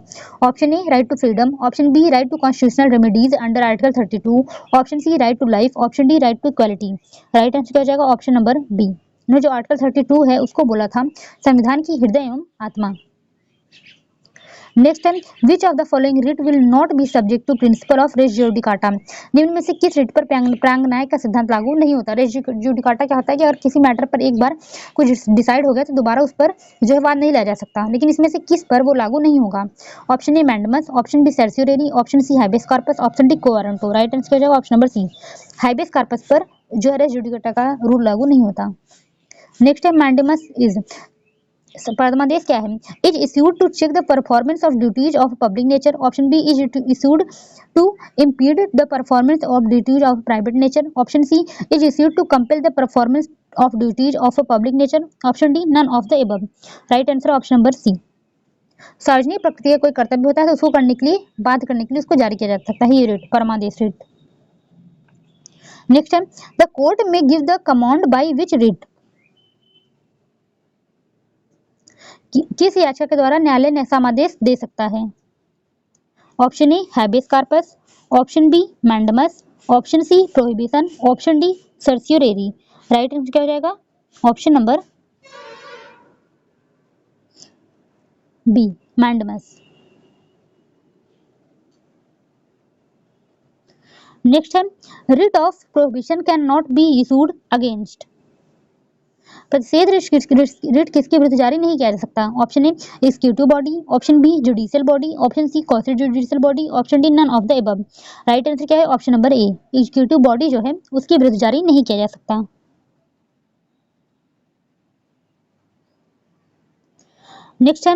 Option A right to freedom, option B right to constitutional remedies under article 32, option C right to life, option D right to equality. Right answer क्या हो जाएगा ऑप्शन नंबर बी ने जो आर्टिकल 32 है उसको बोला था संविधान की हृदय एवं आत्मा। Next time which of the following writ will not be subject to principle of res judicata. निम्न में से किस रिट पर प्रांग न्याय का सिद्धांत लागू नहीं होता? रेस जुडिकाटा क्या होता है कि अगर किसी मैटर पर एक बार कुछ डिसाइड हो गया तो दोबारा उस पर जो है वाद नहीं लाया जा सकता, लेकिन इसमें से किस पर वो लागू नहीं होगा? Option A mandamus, option B certiorari, option C habeas corpus, option D quo warranto. Right answer हो जाएगा option number C habeas corpus पर जो है रेस जुडिकाटा का रूल लागू नहीं होता। नेक्स्ट है मैंडमस इज परमादेश क्या है? Is issued to check the performance of duties of public nature, option B is issued to impede the performance of duties of private nature, option C is issued to compel the performance of duties of public nature, option D none of the above. Right answer option number C. सार्वजनिक प्रकृति का कोई कर्तव्य होता है तो उसको करने के लिए बाध्य करने के लिए उसको जारी किया जा सकता है ये रिट परमादेश रिट। नेक्स्ट है the court may give the command by which writ. किस याचिका के द्वारा न्यायालय न्यायाधीश दे सकता है? Option A habeas corpus, option B mandamus, option C prohibition, option D certiorari. Right answer क्या हो जाएगा option number B mandamus. Next है writ of prohibition can not be issued against. प्रतिषेध रिट किसके विरुद्ध जारी नहीं किया जा सकता? Option A executive body, option B judicial body, option C quasi judicial body, option D none of the above. Right answer क्या है? Option number A, executive body जो है उसके विरुद्ध जारी नहीं किया जा सकता। नेक्स्ट है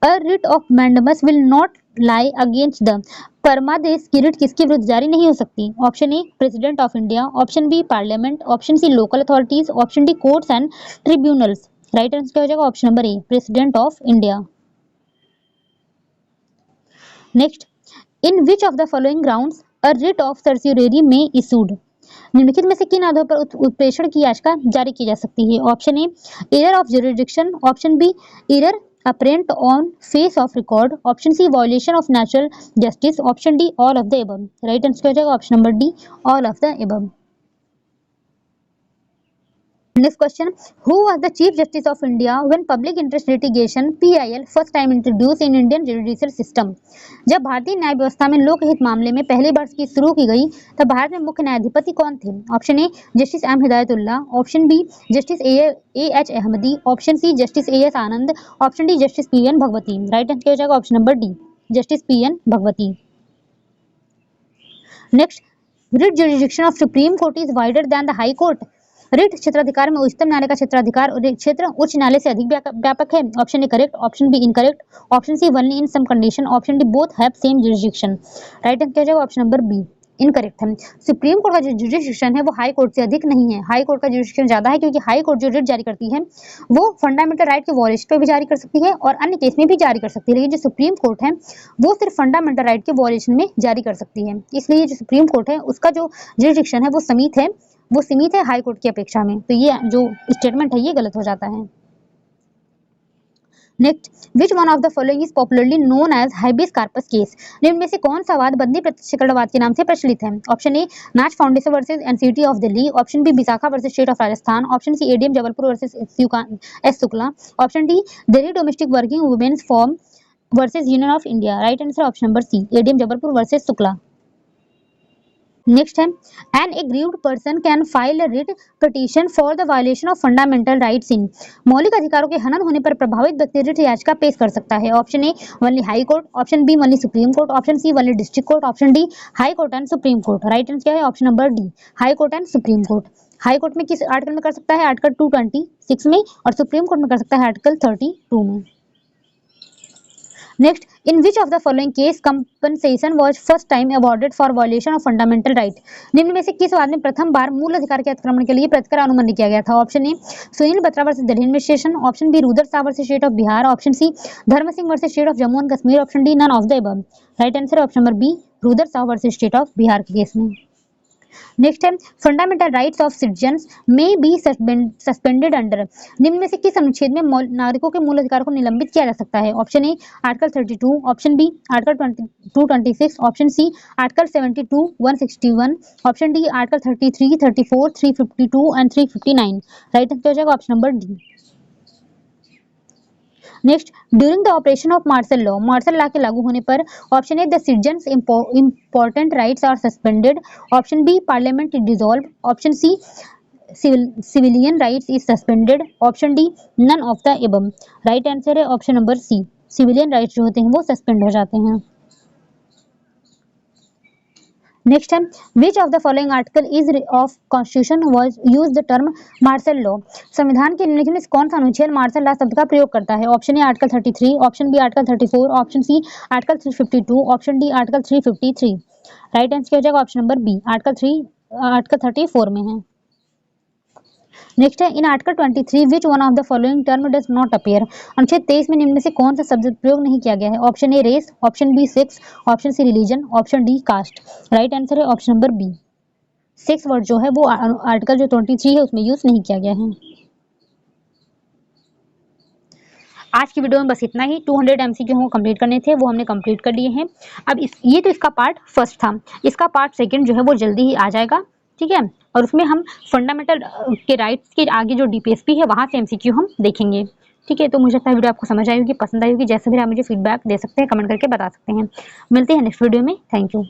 a writ of mandamus will not lie against the. परमादेश की रिट किसके विरुद्ध जारी नहीं हो सकती? Option A president of India, option B parliament, option C local authorities, option D courts and tribunals. Right answer क्या हो जाएगा? Option number A, president of India. Next, in which of the following grounds a writ of certiorari may issued. निम्नलिखित में से किन आधारों पर उत्प्रेषण की याचिका जारी की जा सकती है? Option A error of jurisdiction, option B error apparent on face of record, option C violation of natural justice, option D all of the above। Right answer क्या हो जाएगा? Option number D, all of the above। Next question, who was the Chief Justice of India when public interest litigation PIL first time introduced in Indian judicial system? जब भारतीय न्याय व्यवस्था में लोकहित मामले में पहली बार की शुरू की गई तब भारत में मुख्य न्यायाधिपति कौन थे? Option A justice M Hidayatullah, option B justice A H Ahmadi, option C justice A S Anand, option D justice P N Bhagwati. Right answer क्या हो जाएगा? Option number D, justice P N Bhagwati. Next, writ jurisdiction of supreme court is wider than the high court. Writ क्षेत्राधिकार में उच्चतम न्यायालय का क्षेत्राधिकार क्षेत्र उच्च न्यायालय से अधिक व्यापक है। Option A correct, option B incorrect, option C only in some condition, option D both have same jurisdiction. Right answer क्या हो जाएगा? ऑप्शन नंबर बी, इनकरेक्ट है। सुप्रीम कोर्ट का जो जुरिडिक्शन है वो हाई कोर्ट से अधिक नहीं है। हाई कोर्ट का जुरिडिक्शन ज्यादा है क्योंकि हाई कोर्ट जो रिट जारी करती है वो फंडामेंटल राइट के वॉयलेशन पे भी जारी कर सकती है और अन्य केस में भी जारी कर सकती है, लेकिन जो सुप्रीम कोर्ट है वो सिर्फ फंडामेंटल राइट के वॉयलेशन में जारी कर सकती है। इसलिए जो सुप्रीम कोर्ट है उसका जो जुरिडिक्शन है वो सीमित है हाई कोर्ट की अपेक्षा में। तो ये जो स्टेटमेंट है ये गलत हो जाता है। Next, which one of the following is popularly known as habeas corpus case. निम्न में से कौन सा वाद बंदी प्रत्यक्षीकरणवाद के नाम से प्रचलित है? Option A Naz foundation versus NCT of Delhi, option B Vishakha versus state of Rajasthan, option C ADM Jabalpur versus S Shukla, option D Delhi domestic working women's forum versus union of India. Right answer option number C, ADM Jabalpur versus Shukla. Next है an aggrieved person can file a writ petition for the violation of fundamental rights in. मौलिक अधिकारों के हनन होने पर प्रभावित व्यक्ति रिट याचिका पेश कर सकता है। Option A only high court, option B only supreme court, option C only district court, option D high court and supreme court. Right answer क्या है? Option number D, high court and supreme court. High court में किस आर्टिकल में कर सकता है? आर्टिकल 226 में, और सुप्रीम कोर्ट में कर सकता है आर्टिकल 32 में। Next, in which of the following case compensation was first time awarded for violation of fundamental right. निम्न में से किस वाद में प्रथम बार मूल अधिकार के अतिक्रमण के लिए प्रतिकर अनुमति किया गया था? Option A Sunil Batra versus Delhi administration, option B Rudul Shah versus state of Bihar, option C Dharam Singh versus state of Jammu and Kashmir, option D none of the above. Right answer option number B, Rudul Shah versus state of Bihar के केस में। नेक्स्ट है fundamental rights of citizens may be suspended under. निम्न में से किस अनुच्छेद में नागरिकों के मूल अधिकार को निलंबित किया जा सकता है? Option A article 32, option B article 226, option C article 72, 161, option D article 33, 34, 352 and 359। Right answer हो जाएगा option number D. Next, during the operation of martial law, martial law के लागू होने पर option A the citizens important rights are suspended, option B parliament dissolve, option C civilian rights is suspended, option D none of the above. Right answer है option number C, civilian rights जो होते हैं वो सस्पेंड हो जाते हैं। नेक्स्ट है which of the following article is of constitution was use the term martial law. संविधान के निम्नलिखित में कौन सा अनुच्छेद मार्शल लॉ शब्द का प्रयोग करता है? Option A article 33, option B article 34, option C article 352, option D article 353। Right answer क्या हो जाएगा? ऑप्शन नंबर बी, आर्टिकल 34 में है। नेक्स्ट है in article 23 which one of the following term does not appear. अनुच्छेद 23 में निम्न में से कौन सा शब्द प्रयोग नहीं किया गया है? Option A race, option B sex, option C religion, option D caste. Right answer है option number B, sex word जो है वो आर्टिकल जो 23 है उसमें यूज नहीं किया गया है। आज की वीडियो में बस इतना ही। 200 MCQ हमको कंप्लीट करने थे, वो हमने कंप्लीट कर लिए हैं। अब ये तो इसका पार्ट फर्स्ट था, इसका पार्ट सेकंड जो है वो जल्दी ही आ जाएगा, ठीक है। और उसमें हम फंडामेंटल के राइट्स के आगे जो DPSP है वहाँ से MCQ हम देखेंगे, ठीक है। तो मुझे लगता है वीडियो आपको समझ आई होगी, पसंद आई होगी। जैसे भी आप मुझे फीडबैक दे सकते हैं, कमेंट करके बता सकते हैं। मिलते हैं नेक्स्ट वीडियो में। Thank you.